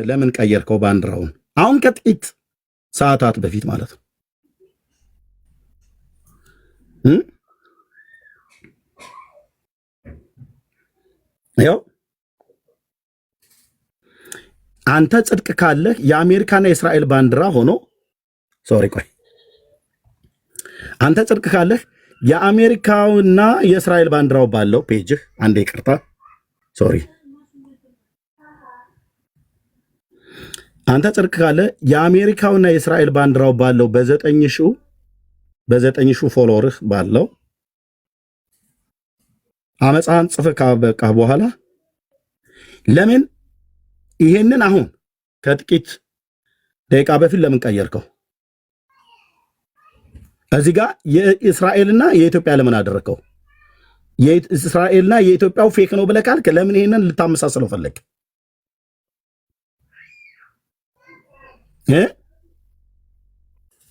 ለምን ቀየርከው ባንዲራውን? አሁን ከጥቂት ሰዓታት በፊት ማለት ነው። ያው አንተ ጽድቅ ካለህ የአሜሪካና የእስራኤል ባንዲራ ሆኖ አንተ ጽድቅ ካለህ የአሜሪካውና የእስራኤል ባንዲራው ባለው ፔጅህ አንዴ ይቅርታ አንተ ጽድቅ ካለ የአሜሪካውና የእስራኤል ባንዲራው ባለው በዘጠኝ ሺህ ፎሎወርህ ባለው አመፃን ጽፈህ ካበቃ በኋላ ለምን ይሄንን አሁን ከጥቂት ደቂቃ በፊት ለምን ቀየርከው? እዚህ ጋር የእስራኤልና የኢትዮጵያ ለምን አደረከው? የእስራኤልና የኢትዮጵያው ፌክ ነው ብለህ ካልክ ለምን ይሄንን ልታመሳሰለው ፈለግ?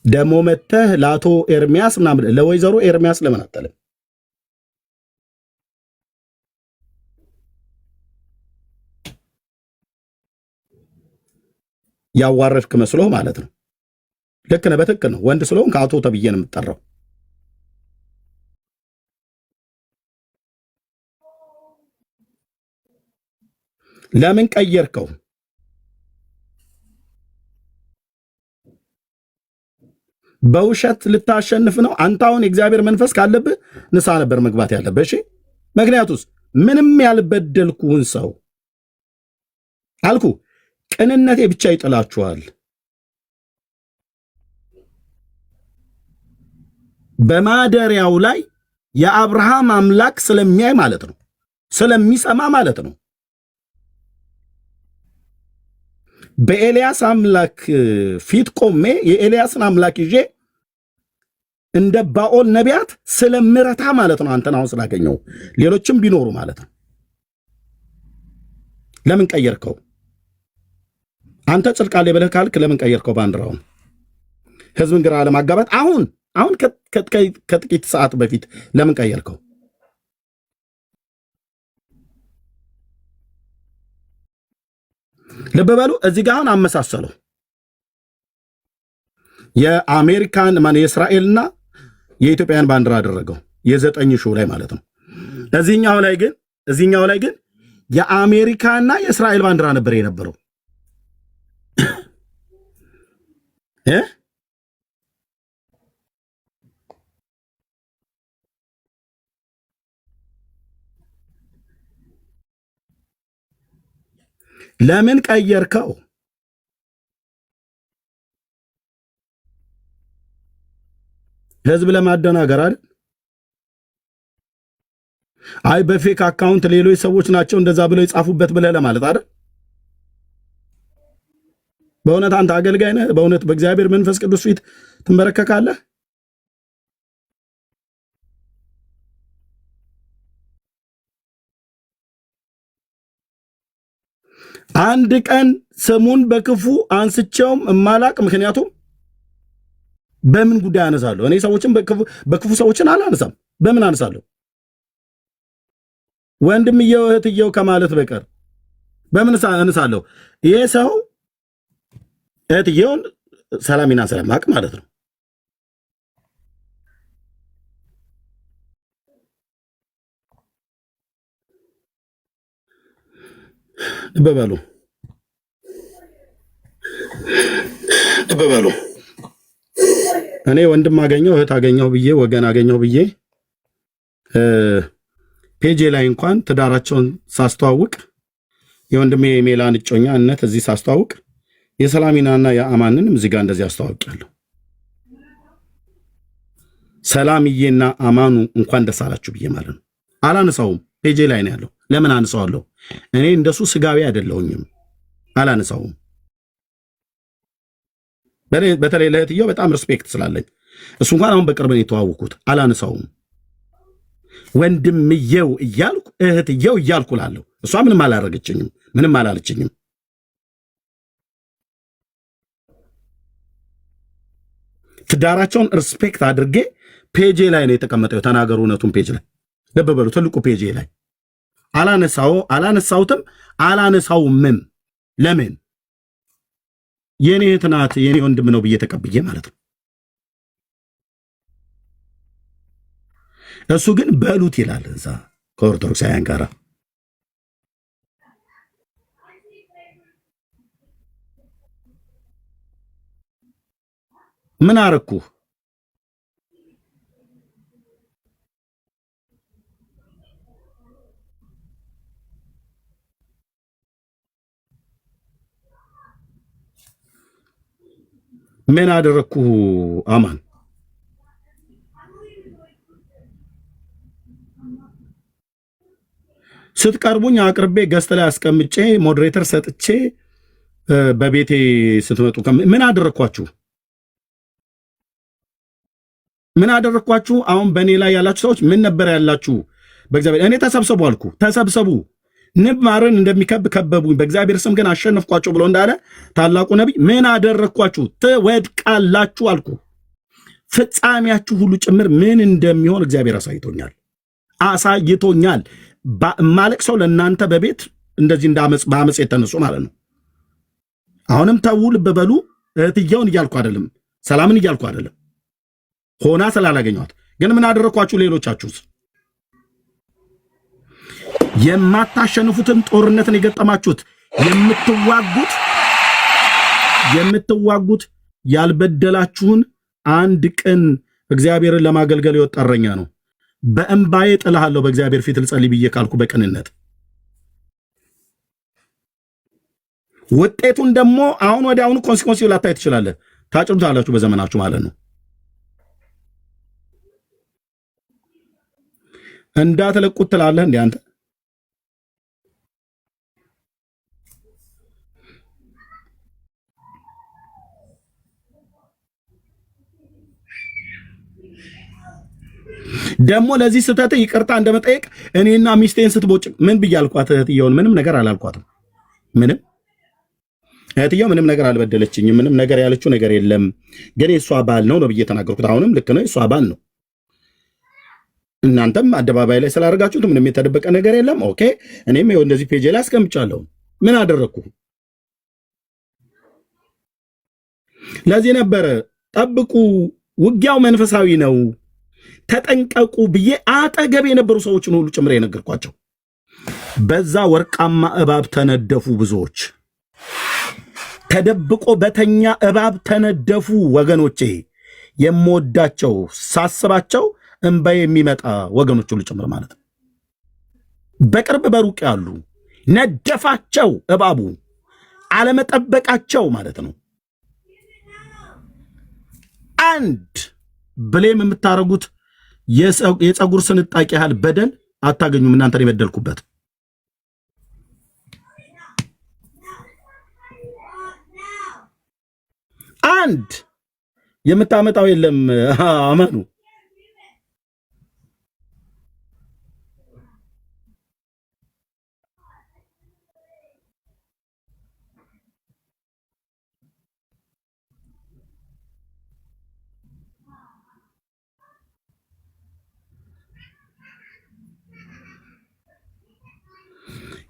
ደሞ መተህ ለአቶ ኤርሚያስ ምናምን ለወይዘሮ ኤርሚያስ ለምን አትልም? ያዋረድክ መስሎ ማለት ነው። ልክ ነህ፣ በትክክል ነው። ወንድ ስለሆን ከአቶ ተብዬ ነው የምጠራው። ለምን ቀየርከው? በውሸት ልታሸንፍ ነው? አንተ አሁን የእግዚአብሔር መንፈስ ካለብህ ንስሐ ነበር መግባት ያለብህ። እሺ፣ ምክንያቱስ ምንም ያልበደልኩህን ሰው አልኩ፣ ቅንነቴ ብቻ ይጥላችኋል። በማደሪያው ላይ የአብርሃም አምላክ ስለሚያይ ማለት ነው፣ ስለሚሰማ ማለት ነው። በኤልያስ አምላክ ፊት ቆሜ የኤልያስን አምላክ ይዤ እንደ ባኦል ነቢያት ስለምረታ ማለት ነው። አንተን አሁን ስላገኘው ሌሎችም ቢኖሩ ማለት ነው። ለምን ቀየርከው? አንተ ጽድቃሌ ብለህ ካልክ ለምን ቀየርከው ባንዲራውን? ህዝብን ግራ ለማጋባት አሁን ከጥቂት ሰዓት በፊት ለምን ቀየርከው? ልብ በሉ። እዚህ ጋር አሁን አመሳሰለው የአሜሪካን የእስራኤልና የኢትዮጵያን ባንዲራ አደረገው የዘጠኝ ሺው ላይ ማለት ነው። እዚህኛው ላይ ግን የአሜሪካና የእስራኤል ባንዲራ ነበር የነበረው። ለምን ቀየርከው? ህዝብ ለማደናገር አይደል? አይ በፌክ አካውንት ሌሎች ሰዎች ናቸው እንደዛ ብለው የጻፉበት ብለህ ለማለት አይደል? በእውነት አንተ አገልጋይ ነህ? በእውነት በእግዚአብሔር መንፈስ ቅዱስ ፊት ትንበረከካለህ? አንድ ቀን ስሙን በክፉ አንስቼውም እማላቅ። ምክንያቱም በምን ጉዳይ አነሳለሁ? እኔ ሰዎችን በክፉ ሰዎችን አላነሳም። በምን አነሳለሁ? ወንድምየው እህትየው ከማለት በቀር በምን አነሳለሁ? ይሄ ሰው እህትየውን ሰላሚና ስለማቅ ማለት ነው። ልብ በሉ። እኔ ወንድም አገኘው እህት አገኘው ብዬ ወገን አገኘው ብዬ ፔጄ ላይ እንኳን ትዳራቸውን ሳስተዋውቅ የወንድሜ የሜላን እጮኛነት እዚህ ሳስተዋውቅ የሰላሚናና የአማንንም እዚህ ጋር እንደዚህ አስተዋውቂያለሁ። ሰላምዬና አማኑ እንኳን ደስ አላችሁ ብዬ ማለት ነው። አላነሳውም። ፔጄ ላይ ነው ያለው። ለምን አነሳዋለሁ? እኔ እንደሱ ስጋዊ አይደለሁኝም። አላነሳውም። በተለይ ለእህትየው በጣም ሪስፔክት ስላለኝ እሱ እንኳን አሁን በቅርብ ነው የተዋወቁት። አላነሳውም። ወንድምየው እያልኩ እህትየው እያልኩ ላለሁ። እሷ ምንም አላረገችኝም፣ ምንም አላለችኝም። ትዳራቸውን ሪስፔክት አድርጌ ፔጄ ላይ ነው የተቀመጠው። ተናገሩ እውነቱን ፔጅ ላይ ልብ በሉ። ትልቁ ፔጄ ላይ አላነሳውትም፣ አላነሳውምም። ለምን? የኔ እህት ናት የኔ ወንድም ነው ብዬ ተቀብዬ ማለት ነው። እሱ ግን በሉት ይላል እዛ ከኦርቶዶክሳውያን ጋር። ምን አረኩ? ምን አደረኩ? አማን ስትቀርቡኝ አቅርቤ ገስት ላይ አስቀምጬ ሞዴሬተር ሰጥቼ በቤቴ ስትመጡ ምን አደረኳችሁ? ምን አደረኳችሁ? አሁን በእኔ ላይ ያላችሁ ሰዎች ምን ነበር ያላችሁ? በእግዚአብሔር እኔ ተሰብሰቡ አልኩ። ተሰብሰቡ ንብ ማርን እንደሚከብ ከበቡኝ፣ በእግዚአብሔር ስም ግን አሸነፍኳቸው ብሎ እንዳለ ታላቁ ነቢይ ምን አደረኳችሁ? ትወድቃላችሁ አልኩ። ፍጻሜያችሁ ሁሉ ጭምር ምን እንደሚሆን እግዚአብሔር አሳይቶኛል። ማለቅ ሰው ለእናንተ በቤት እንደዚህ በአመፅ የተነሱ ማለት ነው። አሁንም ተው ልብ በሉ። እህትየውን እያልኩ አይደለም፣ ሰላምን እያልኩ አይደለም። ሆና ስላላገኘኋት ግን ምን አደረኳችሁ? ሌሎቻችሁስ የማታሸንፉትን ጦርነትን የገጠማችሁት የምትዋጉት ያልበደላችሁን አንድ ቀን እግዚአብሔርን ለማገልገል የወጣ እረኛ ነው። በእምባዬ ጥልሃለሁ በእግዚአብሔር ፊት ልጸልይ ብዬ ካልኩ በቅንነት ውጤቱን ደግሞ አሁን ወዲያውኑ ኮንሲኮንሲ ላታይ ትችላለህ። ታጭሩታላችሁ በዘመናችሁ ማለት ነው። እንዳትለቁት ትላለህ እንዴ አንተ? ደግሞ ለዚህ ስህተት ይቅርታ እንደመጠየቅ እኔና ሚስቴን ስትቦጭ ምን ብያልኳት? እህትየውን ምንም ነገር አላልኳትም። እህትየው ምንም ነገር አልበደለችኝም። ምንም ነገር ያለችው ነገር የለም። ግን የእሷ ባል ነው ብዬ ተናገርኩት። አሁንም ልክ ነው፣ የእሷ ባል ነው። እናንተም አደባባይ ላይ ስላደረጋችሁት ምንም የተደበቀ ነገር የለም። ኦኬ፣ እኔም ይኸው እንደዚህ ፔጅ ላይ አስቀምጫለሁ። ምን አደረግኩ? ለዚህ ነበረ ጠብቁ፣ ውጊያው መንፈሳዊ ነው፣ ተጠንቀቁ ብዬ አጠገብ የነበሩ ሰዎችን ሁሉ ጭምር የነገርኳቸው። በዛ ወርቃማ እባብ ተነደፉ ብዙዎች። ተደብቆ በተኛ እባብ ተነደፉ ወገኖቼ። የምወዳቸው ሳስባቸው እንባዬ የሚመጣ ወገኖች ሁሉ ጭምር ማለት ነው። በቅርብ በሩቅ ያሉ ነደፋቸው እባቡ፣ አለመጠበቃቸው ማለት ነው። አንድ ብሌም የምታደርጉት የፀጉር ስንጣቂ ያህል በደል አታገኙም እናንተን የበደልኩበት። አንድ የምታመጣው የለም። አመኑ።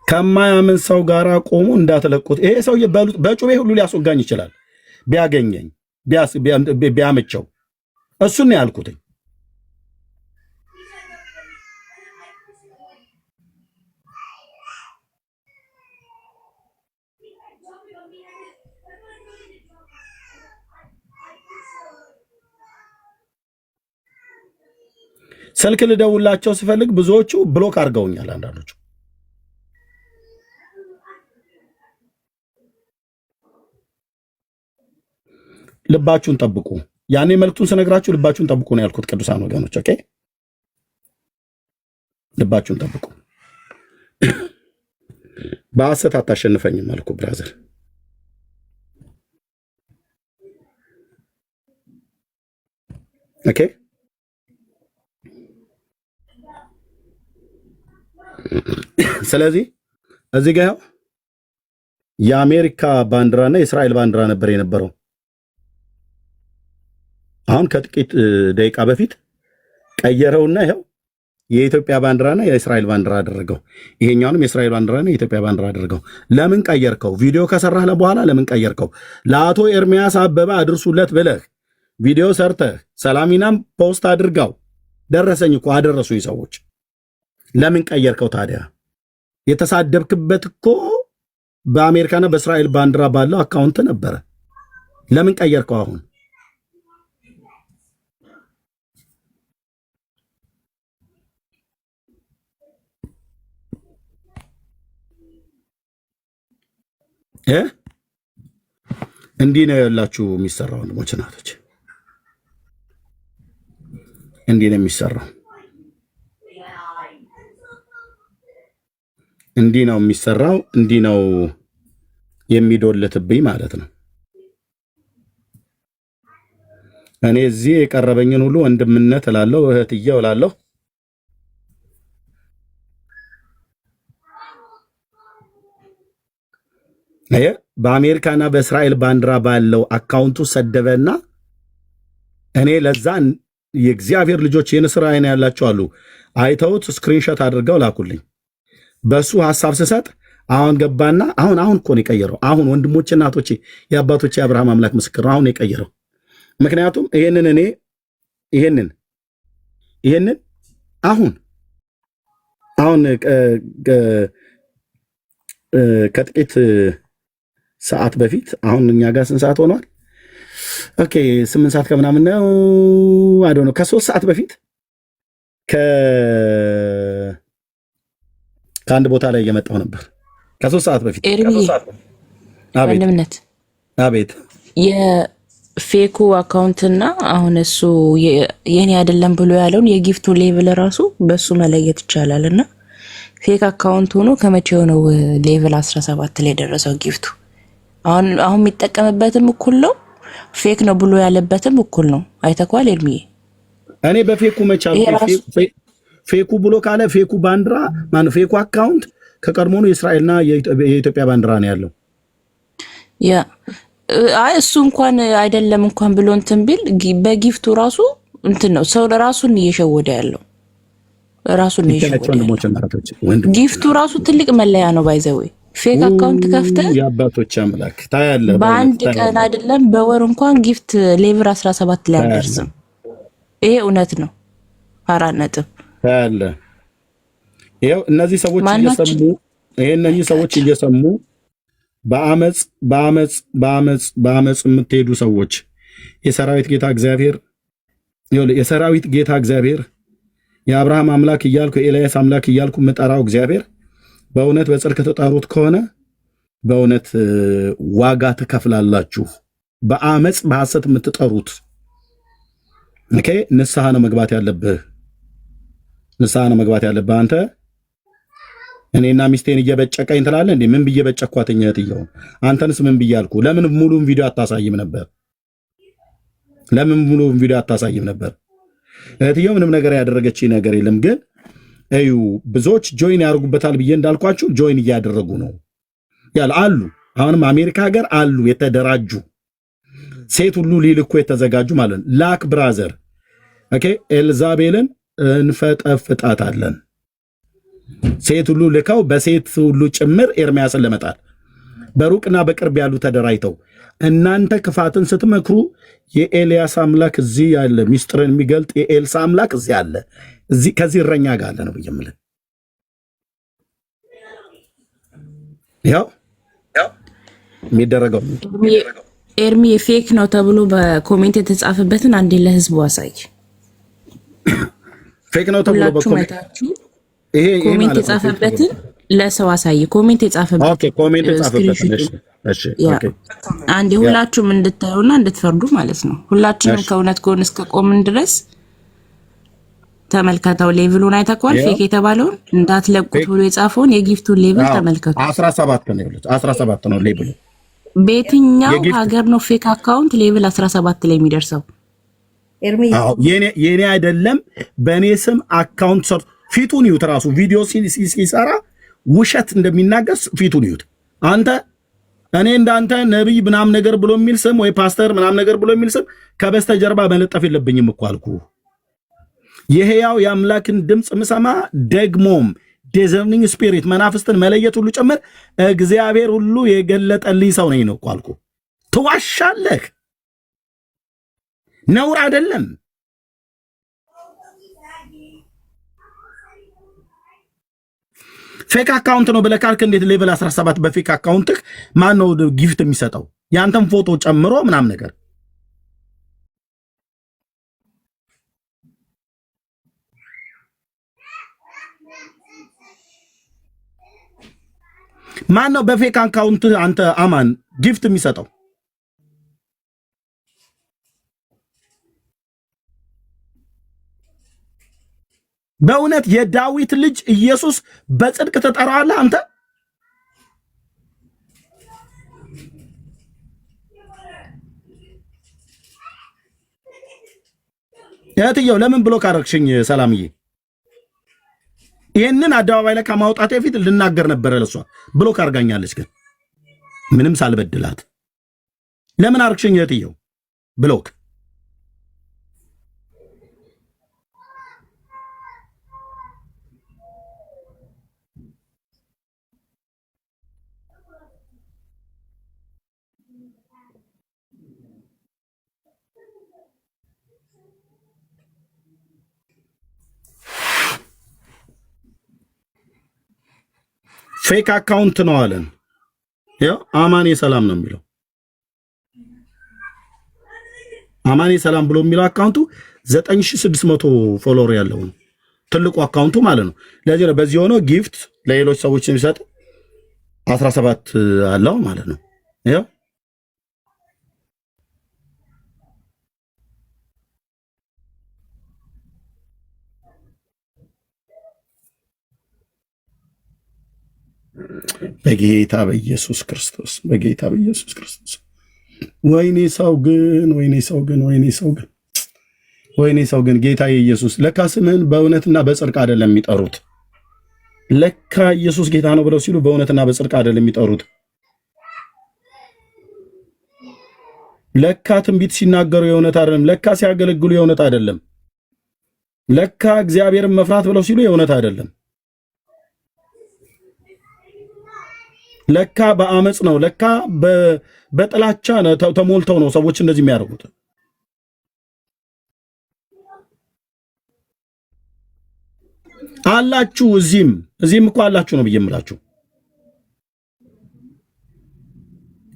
ከማያምን ሰው ጋር ቆሙ እንዳትለቁት። ይሄ ሰውዬ በጩቤ ሁሉ ሊያስወጋኝ ይችላል ቢያገኘኝ ቢያመቸው። እሱን ነው ያልኩትኝ። ስልክ ልደውላቸው ስፈልግ ብዙዎቹ ብሎክ አድርገውኛል። አንዳንዶቹ ልባችሁን ጠብቁ። ያኔ መልክቱን ስነግራችሁ ልባችሁን ጠብቁ ነው ያልኩት። ቅዱሳን ወገኖች ኦኬ፣ ልባችሁን ጠብቁ። በሐሰት አታሸንፈኝም አልኩ ብራዘር። ኦኬ፣ ስለዚህ እዚህ ጋር የአሜሪካ ባንዲራና የእስራኤል ባንዲራ ነበር የነበረው። አሁን ከጥቂት ደቂቃ በፊት ቀየረውና ይኸው የኢትዮጵያ ባንዲራና የእስራኤል ባንዲራ አደረገው። ይሄኛውንም የእስራኤል ባንዲራና የኢትዮጵያ ባንዲራ አደረገው። ለምን ቀየርከው? ቪዲዮ ከሰራህ በኋላ ለምን ቀየርከው? ለአቶ ኤርሚያስ አበበ አድርሱለት ብለህ ቪዲዮ ሰርተህ ሰላሚናም ፖስት አድርጋው ደረሰኝ እኮ አደረሱኝ ሰዎች። ለምን ቀየርከው ታዲያ? የተሳደብክበት እኮ በአሜሪካና በእስራኤል ባንዲራ ባለው አካውንት ነበረ። ለምን ቀየርከው አሁን? እንዲህ ነው ያላችሁ የሚሰራው ወንድሞች እናቶች፣ እንዲህ ነው የሚሰራው። እንዲህ ነው የሚሰራው። እንዲህ ነው የሚዶልትብኝ ማለት ነው። እኔ እዚህ የቀረበኝን ሁሉ ወንድምነት እላለሁ፣ እህትዬ እላለሁ። በአሜሪካና በእስራኤል ባንዲራ ባለው አካውንቱ ሰደበና እኔ ለዛ የእግዚአብሔር ልጆች የንስር አይን ያላቸው አሉ አይተውት ስክሪንሾት አድርገው ላኩልኝ። በሱ ሐሳብ ስሰጥ አሁን ገባና አሁን እኮ ነው የቀየረው። አሁን ወንድሞቼ እናቶቼ የአባቶቼ የአብርሃም አምላክ ምስክር ነው። አሁን ነው የቀየረው። ምክንያቱም ይሄንን አሁን ከጥቂት ሰዓት በፊት አሁን እኛ ጋር ስንት ሰዓት ሆኗል? ኦኬ 8 ሰዓት ከምናምን ነው አይዶ ነው። ከ3 ሰዓት በፊት ከአንድ ቦታ ላይ እየመጣሁ ነበር። ከ3 ሰዓት በፊት አቤት የፌኩ አካውንትና አሁን እሱ የኔ አይደለም ብሎ ያለውን የጊፍቱ ሌቭል ራሱ በሱ መለየት ይቻላል። እና ፌክ አካውንት ሆኖ ከመቼው ነው ሌቭል 17 ላይ ደረሰው ጊፍቱ? አሁን የሚጠቀምበትም እኩል ነው፣ ፌክ ነው ብሎ ያለበትም እኩል ነው። አይተኳል ኤርሚዬ። እኔ በፌኩ መቻል ፌኩ ብሎ ካለ ፌኩ ባንዲራ ማነው? ፌኩ አካውንት ከቀድሞ ነው የእስራኤልና የኢትዮጵያ ባንዲራ ነው ያለው። እሱ እንኳን አይደለም እንኳን ብሎ እንትን ቢል በጊፍቱ ራሱ እንትን ነው። ሰው ለራሱን እየሸወደ ያለው ራሱን እየሸወደ ጊፍቱ ራሱ ትልቅ መለያ ነው። ባይዘዌ ፌክ አካውንት ከፍተህ የአባቶች አምላክ ታያለህ። በአንድ ቀን አይደለም በወር እንኳን ጊፍት ሌቭል 17 ላይ አደርስም። ይሄ እውነት ነው። 4 ነጥብ ታያለህ። ይሄው እነዚህ ሰዎች እየሰሙ በአመፅ የምትሄዱ ሰዎች የሰራዊት ጌታ እግዚአብሔር የአብርሃም አምላክ እያልኩ የኤልያስ አምላክ እያልኩ የምጠራው እግዚአብሔር በእውነት በጽድቅ ከተጣሩት ከሆነ በእውነት ዋጋ ትከፍላላችሁ። በአመፅ በሐሰት የምትጠሩት ንስሐ ነው መግባት ያለብህ። አንተ እኔና ሚስቴን እየበጨቀኝ ትላለህ እንዴ? ምን ብዬ በጨኳትኝ እህትየው? አንተንስ ምን ብያልኩ? ለምን ሙሉውን ቪዲዮ አታሳይም ነበር? እህትየው ምንም ነገር ያደረገች ነገር የለም። ግን እዩ ብዙዎች ጆይን ያደርጉበታል ብዬ እንዳልኳችሁ ጆይን እያደረጉ ነው አሉ። አሁንም አሜሪካ ሀገር አሉ የተደራጁ ሴት ሁሉ ሊልኩ የተዘጋጁ ማለት ነው። ላክ ብራዘር ኤልዛቤልን እንፈጠፍጣታለን። ሴት ሁሉ ልከው በሴት ሁሉ ጭምር ኤርሚያስን ለመጣል በሩቅና በቅርብ ያሉ ተደራጅተው እናንተ ክፋትን ስትመክሩ የኤልያስ አምላክ እዚህ ያለ፣ ሚስጥርን የሚገልጥ የኤልሳ አምላክ እዚህ አለ፣ ከዚህ እረኛ ጋር አለ ነው ብዬምልን። ያው የሚደረገው ኤርሚ ፌክ ነው ተብሎ በኮሜንት የተጻፈበትን አንዴ ለህዝቡ አሳይ። ፌክ ነው ተብሎ በኮሜንት ኮሜንት የጻፈበትን ለሰው አሳይ። ኮሜንት የጻፈበትን አንዴ ሁላችሁም እንድታዩና እንድትፈርዱ ማለት ነው። ሁላችንም ከእውነት ጎን እስከ ቆምን ድረስ ተመልከተው። ሌቭሉን አይተኳል። ፌክ የተባለውን እንዳትለቁት ብሎ የጻፈውን የጊፍቱን ሌቭል ተመልከቱ። 17 ነው ሌቭሉ። በየትኛው ሀገር ነው ፌክ አካውንት ሌቭል 17 ላይ የሚደርሰው? የኔ አይደለም በእኔ ስም አካውንት ፊቱን ይዩት። ራሱ ቪዲዮ ሲሰራ ውሸት እንደሚናገር ፊቱን ይዩት። አንተ እኔ እንዳንተ ነቢይ ምናምን ነገር ብሎ የሚል ስም ወይ ፓስተር ምናምን ነገር ብሎ የሚል ስም ከበስተጀርባ መለጠፍ የለብኝም እኮ አልኩ። የሕያው የአምላክን ድምፅ ምሰማ ደግሞም ዲዘርኒንግ ስፒሪት መናፍስትን መለየት ሁሉ ጭምር እግዚአብሔር ሁሉ የገለጠልኝ ሰው ነኝ ነው እኮ አልኩ። ትዋሻለህ፣ ነውር አይደለም። ፌክ አካውንት ነው ብለህ ካልክ እንዴት ሌቭል 17 በፌክ አካውንትህ ማን ነው ጊፍት የሚሰጠው? ያንተን ፎቶ ጨምሮ ምናምን ነገር ማን ነው በፌክ አካውንት አንተ አማን ጊፍት የሚሰጠው? በእውነት የዳዊት ልጅ ኢየሱስ በጽድቅ ተጠራዋለህ አንተ? እህትየው ለምን ብሎ ካረግሽኝ ሰላምዬ? ይህንን አደባባይ ላይ ከማውጣት በፊት ልናገር ነበረ። ለሷ ብሎክ አድርጋኛለች፣ ግን ምንም ሳልበድላት። ለምን አርክሽኝ እህትየው ብሎክ? ፌክ አካውንት ነው አለን። ያው አማኔ ሰላም ነው የሚለው አማኔ ሰላም ብሎ የሚለው አካውንቱ 9600 ፎሎወር ያለው ነው፣ ትልቁ አካውንቱ ማለት ነው። ለዚህ ነው በዚህ ሆኖ ጊፍት ለሌሎች ሰዎች የሚሰጥ 17 አለው ማለት ነው። ያው በጌታ በኢየሱስ ክርስቶስ በጌታ በኢየሱስ ክርስቶስ። ወይኔ ሰው ግን ወይኔ ሰው ግን ወይኔ ሰው ግን ወይኔ ሰው ግን ጌታ ኢየሱስ ለካ ስምህን በእውነትና በጽድቅ አይደለም የሚጠሩት። ለካ ኢየሱስ ጌታ ነው ብለው ሲሉ በእውነትና በጽድቅ አይደለም የሚጠሩት። ለካ ትንቢት ሲናገሩ የእውነት አይደለም። ለካ ሲያገለግሉ የእውነት አይደለም። ለካ እግዚአብሔርን መፍራት ብለው ሲሉ የእውነት አይደለም። ለካ በአመጽ ነው። ለካ በጥላቻ ተሞልተው ነው ሰዎች እንደዚህ የሚያደርጉት። አላችሁ እዚህም እኮ አላችሁ ነው ብዬ የምላችሁ።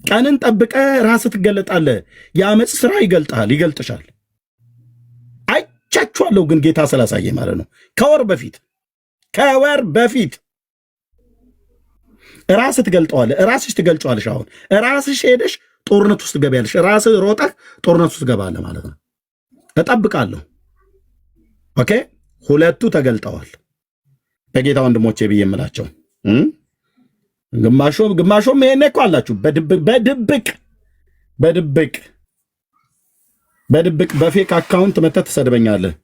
ቀንን ጠብቀ ራስህ ትገለጣለህ። የአመጽ ስራ ይገልጥሻል። አይቻችኋለሁ ግን ጌታ ስላሳየ ማለት ነው። ከወር በፊት ራስህ ትገልጠዋለህ። ራስሽ ትገልጫዋለሽ። አሁን ራስሽ ሄደሽ ጦርነት ውስጥ ትገቢያለሽ። ራስህ ሮጠህ ጦርነት ውስጥ ትገባለህ ማለት ነው። እጠብቃለሁ። ኦኬ፣ ሁለቱ ተገልጠዋል በጌታ ወንድሞቼ ብዬ የምላቸው። ግማሾም ይሄኔ እኮ አላችሁ በድብቅ በፌክ አካውንት መተህ ትሰድበኛለህ።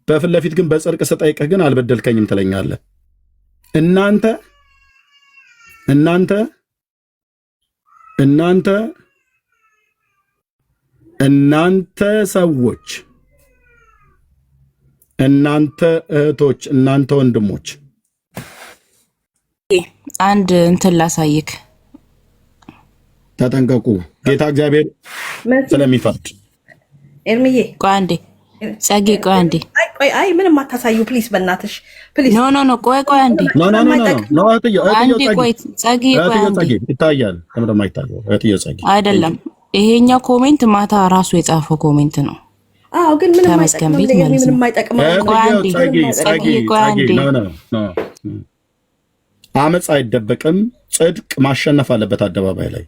በፊት ለፊት ግን በጽድቅ ስጠይቅህ ግን አልበደልከኝም ትለኛለህ። እናንተ ሰዎች፣ እናንተ እህቶች፣ እናንተ ወንድሞች አንድ እንትን ላሳይክ፣ ተጠንቀቁ። ጌታ እግዚአብሔር ስለሚፈርድ ኤርሚዬ ቆይ አንዴ ጸጊ፣ ቆይ አንዴ፣ አይ ምንም አታሳዩ ፕሊዝ፣ በእናትሽ ፕሊዝ። ኖ ቆይ አንዴ፣ ኖ አንዴ ቆይ ጸጊ፣ ቆይ አንዴ። ይታያል ተምረማ ይታያል። እህትዬ ጸጊ፣ አይደለም ይሄኛው ኮሜንት ማታ ራሱ የጻፈው ኮሜንት ነው። አዎ ግን ምንም አይጠቅምም። አመፅ አይደበቅም። ጽድቅ ማሸነፍ አለበት። አደባባይ ላይ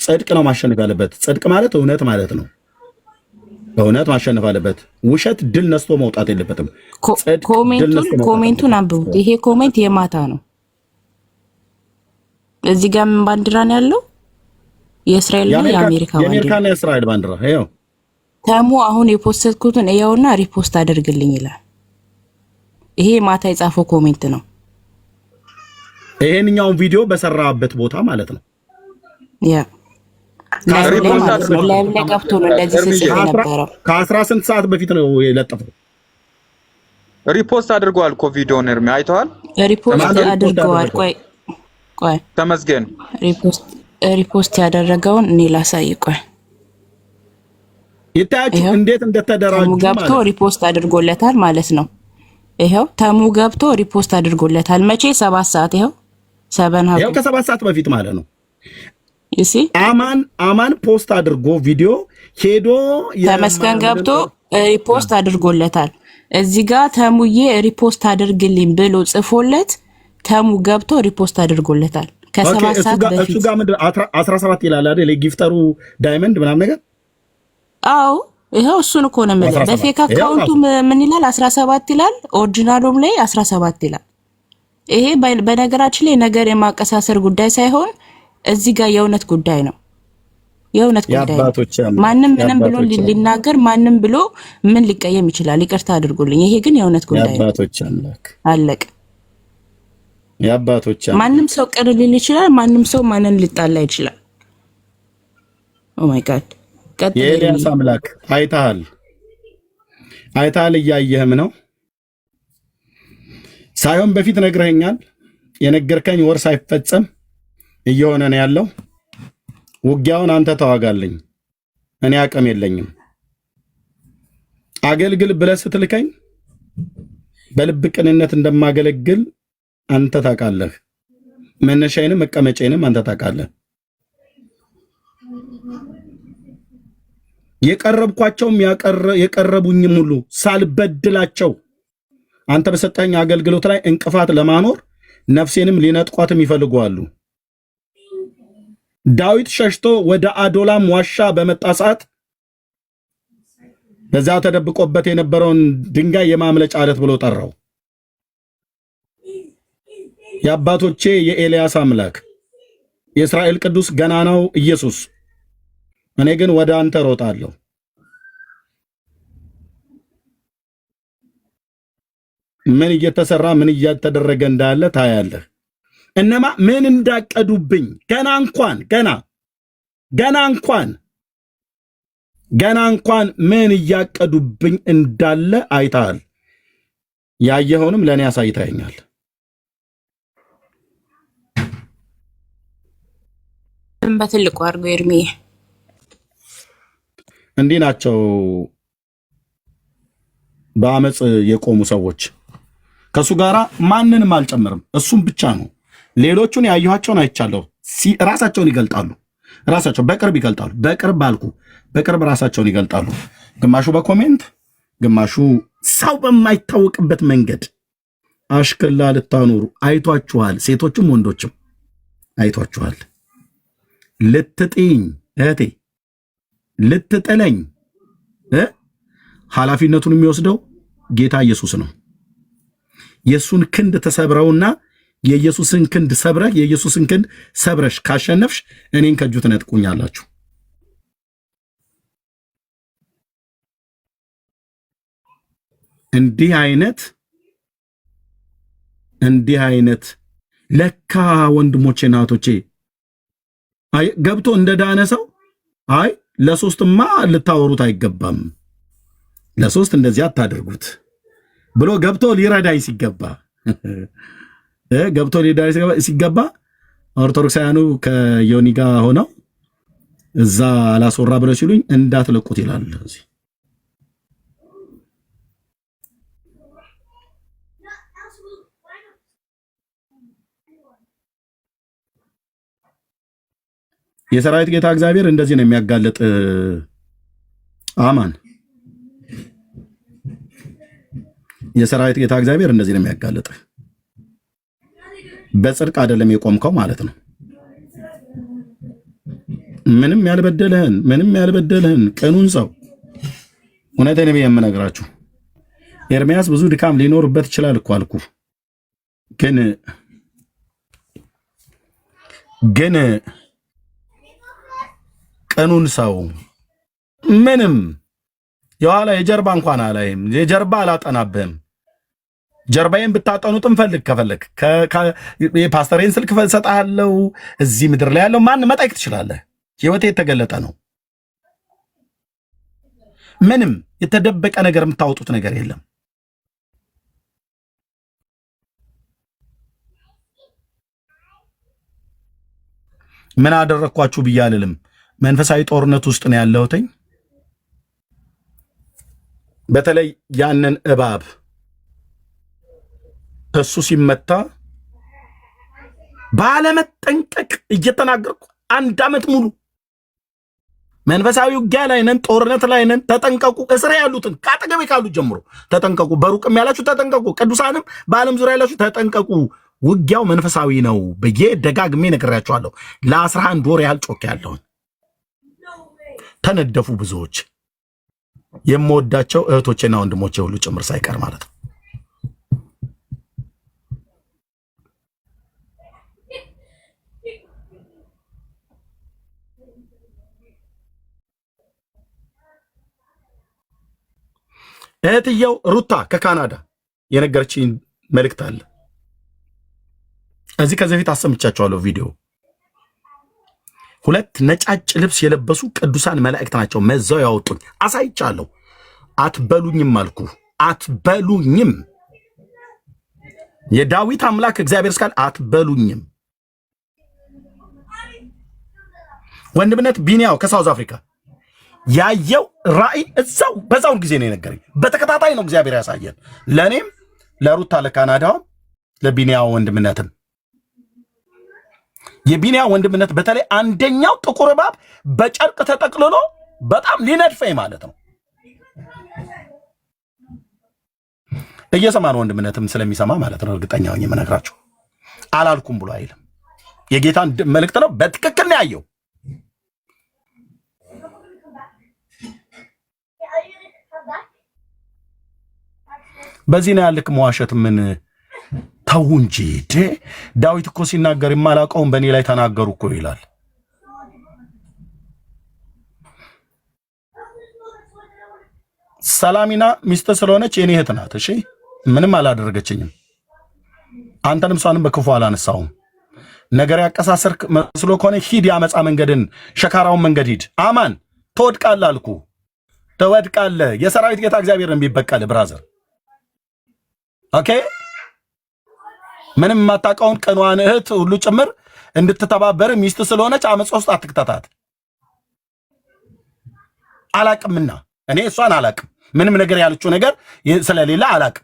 ጽድቅ ነው ማሸነፍ ያለበት። ጽድቅ ማለት እውነት ማለት ነው። በእውነት ማሸነፍ አለበት። ውሸት ድል ነስቶ መውጣት የለበትም። ኮሜንቱን አንብቡት። ይሄ ኮሜንት የማታ ነው። እዚህ ጋር ምን ባንዲራ ነው ያለው? የእስራኤልና የአሜሪካ ባንዲራ። የአሜሪካና የእስራኤል ባንዲራ ይኸው። ተሙ አሁን የፖስተትኩትን እያውና ሪፖስት አድርግልኝ ይላል። ይሄ ማታ የጻፈው ኮሜንት ነው። ይሄንኛውን ቪዲዮ በሰራበት ቦታ ማለት ነው። ያ ላይም ላይ ገብቶ ነው እንደዚህ ሲጽፍ የነበረው። ከ10 ስንት ሰዓት በፊት ነው የለጠፈው? ሪፖስት አድርገዋል እኮ ቪዲዮውን ኤርሚ አይተዋል። ሪፖስት አድርገዋል። ቆይ ተመስገን ሪፖስት ያደረገውን እኔ ላሳይ። ቆይ ይታያችሁ እንዴት እንደተደራጁ ተሙ ገብቶ ሪፖስት አድርጎለታል ማለት ነው። ይሄው ተሙ ገብቶ ሪፖስት አድርጎለታል። መቼ? 7 ሰዓት። ይሄው 7 ይሄው ከ7 ሰዓት በፊት ማለት ነው። እሺ አማን ፖስት አድርጎ ቪዲዮ ሄዶ ተመስገን ገብቶ ሪፖስት አድርጎለታል። እዚህ ጋር ተሙዬ ሪፖስት አድርግልኝ ብሎ ጽፎለት ተሙ ገብቶ ሪፖስት አድርጎለታል ከ7 ሰዓት በፊት። እሱ ጋር ምንድን 17 ይላል አይደል? የጊፍተሩ ዳይመንድ ምናምን ነገር። አዎ ይሄው እሱን እኮ ነው ማለት። በፌክ አካውንቱ ምን ይላል? 17 ይላል። ኦሪጂናሉም ላይ 17 ይላል። ይሄ በነገራችን ላይ ነገር የማቀሳሰር ጉዳይ ሳይሆን እዚህ ጋር የእውነት ጉዳይ ነው። የእውነት ጉዳይ ነው። ማንም ምንም ብሎ ሊናገር ማንም ብሎ ምን ሊቀየም ይችላል? ይቅርታ አድርጉልኝ። ይሄ ግን የእውነት ጉዳይ ነው። የአባቶች አምላክ አለቀ። የአባቶች አምላክ ማንም ሰው ቅር ሊል ይችላል። ማንም ሰው ማንን ሊጣላ ይችላል። ኦ ማይ ጋድ። የኤልያስ አምላክ አይተሃል፣ እያየህም ነው ሳይሆን በፊት ነግረኸኛል። የነገርከኝ ወር ሳይፈጸም እየሆነ ነው ያለው። ውጊያውን አንተ ተዋጋልኝ፣ እኔ አቅም የለኝም። አገልግል ብለህ ስትልከኝ በልብ ቅንነት እንደማገለግል አንተ ታውቃለህ። መነሻዬንም መቀመጫዬንም አንተ ታውቃለህ። የቀረብኳቸውም የቀረቡኝም ሁሉ ሳልበድላቸው አንተ በሰጠኝ አገልግሎት ላይ እንቅፋት ለማኖር ነፍሴንም ሊነጥቋትም ይፈልጓሉ። ዳዊት ሸሽቶ ወደ አዶላም ዋሻ በመጣ ሰዓት በዛ ተደብቆበት የነበረውን ድንጋይ የማምለጫ አለት ብሎ ጠራው። የአባቶቼ የኤልያስ አምላክ የእስራኤል ቅዱስ ገናናው ኢየሱስ፣ እኔ ግን ወደ አንተ ሮጣለሁ። ምን እየተሰራ ምን እያተደረገ እንዳለ ታያለህ። እነማ ምን እንዳቀዱብኝ ገና እንኳን ምን እያቀዱብኝ እንዳለ አይተሃል። ያየኸውንም ለእኔ አሳይተኸኛል። በትልቁ አድርጎ ኤርሚ እንዲህ ናቸው በአመፅ የቆሙ ሰዎች። ከሱ ጋራ ማንንም አልጨምርም፣ እሱም ብቻ ነው። ሌሎቹን ያየኋቸውን አይቻለሁ። ራሳቸውን ይገልጣሉ። በቅርብ ይገልጣሉ። በቅርብ ራሳቸውን ይገልጣሉ። ግማሹ በኮሜንት፣ ግማሹ ሰው በማይታወቅበት መንገድ አሽክላ ልታኖሩ አይቷችኋል። ሴቶችም ወንዶችም አይቷችኋል። ልትጥኝ እህቴ፣ ልትጥለኝ ኃላፊነቱን የሚወስደው ጌታ ኢየሱስ ነው። የሱን ክንድ ተሰብረውና የኢየሱስን ክንድ ሰብረሽ ካሸነፍሽ እኔን ከእጁ ትነጥቁኛላችሁ። እንዲህ አይነት ለካ ወንድሞቼ እናቶቼ ገብቶ እንደዳነ ሰው አይ ለሶስትማ ልታወሩት አይገባም፣ ለሶስት እንደዚህ አታደርጉት ብሎ ገብቶ ሊረዳኝ ሲገባ ኦርቶዶክሳውያኑ ከዮኒ ጋር ሆነው እዛ አላስወራ ብለው ሲሉኝ እንዳትለቁት ይላል። እዚህ የሰራዊት ጌታ እግዚአብሔር እንደዚህ ነው የሚያጋለጥ። አማን የሰራዊት ጌታ እግዚአብሔር እንደዚህ ነው የሚያጋለጥ። በጽድቅ አይደለም የቆምከው ማለት ነው። ምንም ያልበደለህን ቅኑን ሰው እውነቴን ነው የምነግራችሁ። ኤርሚያስ ብዙ ድካም ሊኖርበት ይችላል እኮ አልኩ። ግን ቅኑን ሰው ምንም የኋላ የጀርባ እንኳን አላይም፣ የጀርባ አላጠናብህም። ጀርባዬን ብታጠኑትም ከፈለግ የፓስተሬን ስልክ ሰጣለሁ። እዚህ ምድር ላይ ያለው ማን መጠየቅ ትችላለህ። ህይወቴ የተገለጠ ነው። ምንም የተደበቀ ነገር የምታወጡት ነገር የለም። ምን አደረኳችሁ ብዬ አልልም። መንፈሳዊ ጦርነት ውስጥ ነው ያለሁትኝ። በተለይ ያንን እባብ እሱ ሲመታ ባለመጠንቀቅ እየተናገርኩ 1 ዓመት ሙሉ መንፈሳዊ ውጊያ ላይ ነን፣ ጦርነት ላይ ነን። ተጠንቀቁ። እስራ ያሉትን ካጠገቤ ካሉት ጀምሮ ተጠንቀቁ። በሩቅም ያላችሁ ተጠንቀቁ። ቅዱሳንም በዓለም ዙሪያ ያላችሁ ተጠንቀቁ። ውጊያው መንፈሳዊ ነው ብዬ ደጋግሜ ነግሬያችኋለሁ። ለ11 ወር ያህል ጮክ ያለውን ተነደፉ ብዙዎች፣ የምወዳቸው እህቶቼና ወንድሞቼ ሁሉ ጭምር ሳይቀር ማለት ነው። እህትየው ሩታ ከካናዳ የነገረችኝ መልእክት አለ። እዚህ ከዚህ በፊት አሰምቻቸዋለሁ ቪዲዮ። 2 ነጫጭ ልብስ የለበሱ ቅዱሳን መላእክት ናቸው መዘው ያወጡኝ። አሳይቻለሁ። አትበሉኝም አልኩ። አትበሉኝም። የዳዊት አምላክ እግዚአብሔር እስካል አትበሉኝም። ወንድምነት ቢኒያው ከሳውዝ አፍሪካ ያየው ራእይ እዛው በዛው ጊዜ ነው የነገረኝ። በተከታታይ ነው እግዚአብሔር ያሳየን፣ ለኔም ለሩታ ለካናዳው ለቢኒያው ወንድምነትም። የቢኒያው ወንድምነት በተለይ አንደኛው ጥቁር እባብ በጨርቅ ተጠቅልሎ በጣም ሊነድፈኝ ማለት ነው። እየሰማ ነው ወንድምነትም ስለሚሰማ ማለት ነው። እርግጠኛ ሆኜ የምነግራችሁ አላልኩም ብሎ አይልም። የጌታን መልእክት ነው በትክክል ነው ያየው። በዚህ ነው ያልክ መዋሸት ምን ተው እንጂ። ዳዊት እኮ ሲናገር የማላውቀውን በእኔ ላይ ተናገሩ እኮ ይላል። ሰላሚና ሚስት ስለሆነች የኔ እህት ናት። እሺ ምንም አላደረገችኝም። አንተንም እሷንም በክፉ አላነሳውም። ነገር ያቀሳሰርክ መስሎ ከሆነ ሂድ፣ ያመፃ መንገድን ሸካራውን መንገድ ሂድ። አማን ትወድቃለህ አልኩ፣ ትወድቃለህ። የሰራዊት ጌታ እግዚአብሔር የሚበቀል ብራዘር። ኦኬ ምንም የማታውቀውን ቅኗን እህት ሁሉ ጭምር እንድትተባበር ሚስት ስለሆነች አመፅ ውስጥ አትክተታት። አላቅምና እኔ እሷን አላቅም። ምንም ነገር ያለችው ነገር ስለሌለ አላቅም።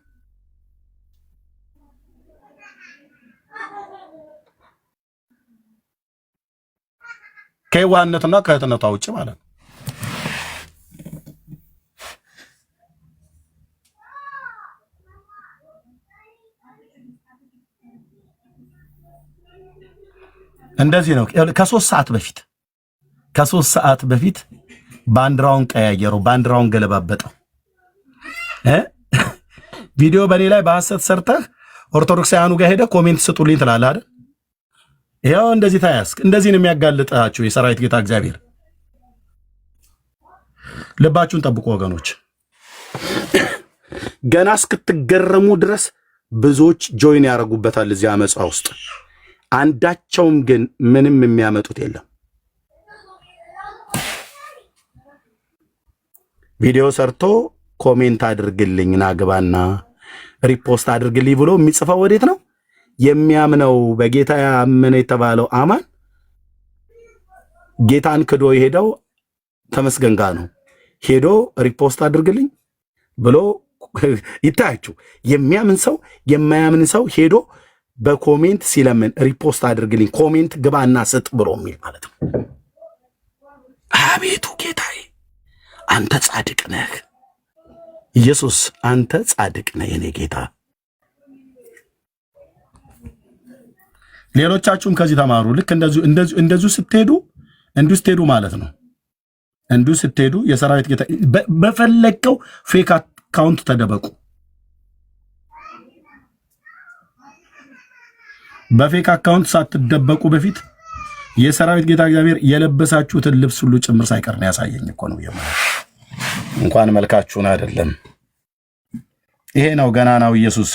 ከዋህነትና ከእህትነቷ ውጭ ማለት ነው። እንደዚህ ነው። ከ3 ሰዓት በፊት ባንዲራውን ቀያየረው፣ ባንዲራውን ገለባበጠው። ቪዲዮ በኔ ላይ በሐሰት ሰርተህ ኦርቶዶክሳውያኑ ጋር ሄደህ ኮሜንት ስጡልኝ ትላለህ አይደል? ይኸው እንደዚህ ታያስክ። እንደዚህ ነው የሚያጋልጣችሁ የሰራዊት ጌታ እግዚአብሔር። ልባችሁን ጠብቁ ወገኖች። ገና እስክትገረሙ ድረስ ብዙዎች ጆይን ያደርጉበታል እዚህ አመፃ ውስጥ። አንዳቸውም ግን ምንም የሚያመጡት የለም። ቪዲዮ ሰርቶ ኮሜንት አድርግልኝ ናግባና ሪፖስት አድርግልኝ ብሎ የሚጽፈው ወዴት ነው? የሚያምነው በጌታ ያመነ የተባለው አማን ጌታን ክዶ የሄደው ተመስገን ጋር ነው። ሄዶ ሪፖስት አድርግልኝ ብሎ ይታያችሁ። የሚያምን ሰው የማያምን ሰው ሄዶ በኮሜንት ሲለምን ሪፖስት አድርግልኝ፣ ኮሜንት ግባና ስጥ ብሎ የሚል ማለት ነው። አቤቱ ጌታዬ አንተ ጻድቅ ነህ። ኢየሱስ አንተ ጻድቅ ነህ የኔ ጌታ። ሌሎቻችሁም ከዚህ ተማሩ። ልክ እንደዚሁ ስትሄዱ ማለት ነው። እንዲሁ ስትሄዱ የሰራዊት ጌታ በፈለገው ፌክ አካውንት ተደበቁ። በፌክ አካውንት ሳትደበቁ በፊት የሰራዊት ጌታ እግዚአብሔር የለበሳችሁትን ልብስ ሁሉ ጭምር ሳይቀር ነው ያሳየኝ እኮ ነው። እንኳን መልካችሁን አይደለም። ይሄ ነው ገናናው ኢየሱስ።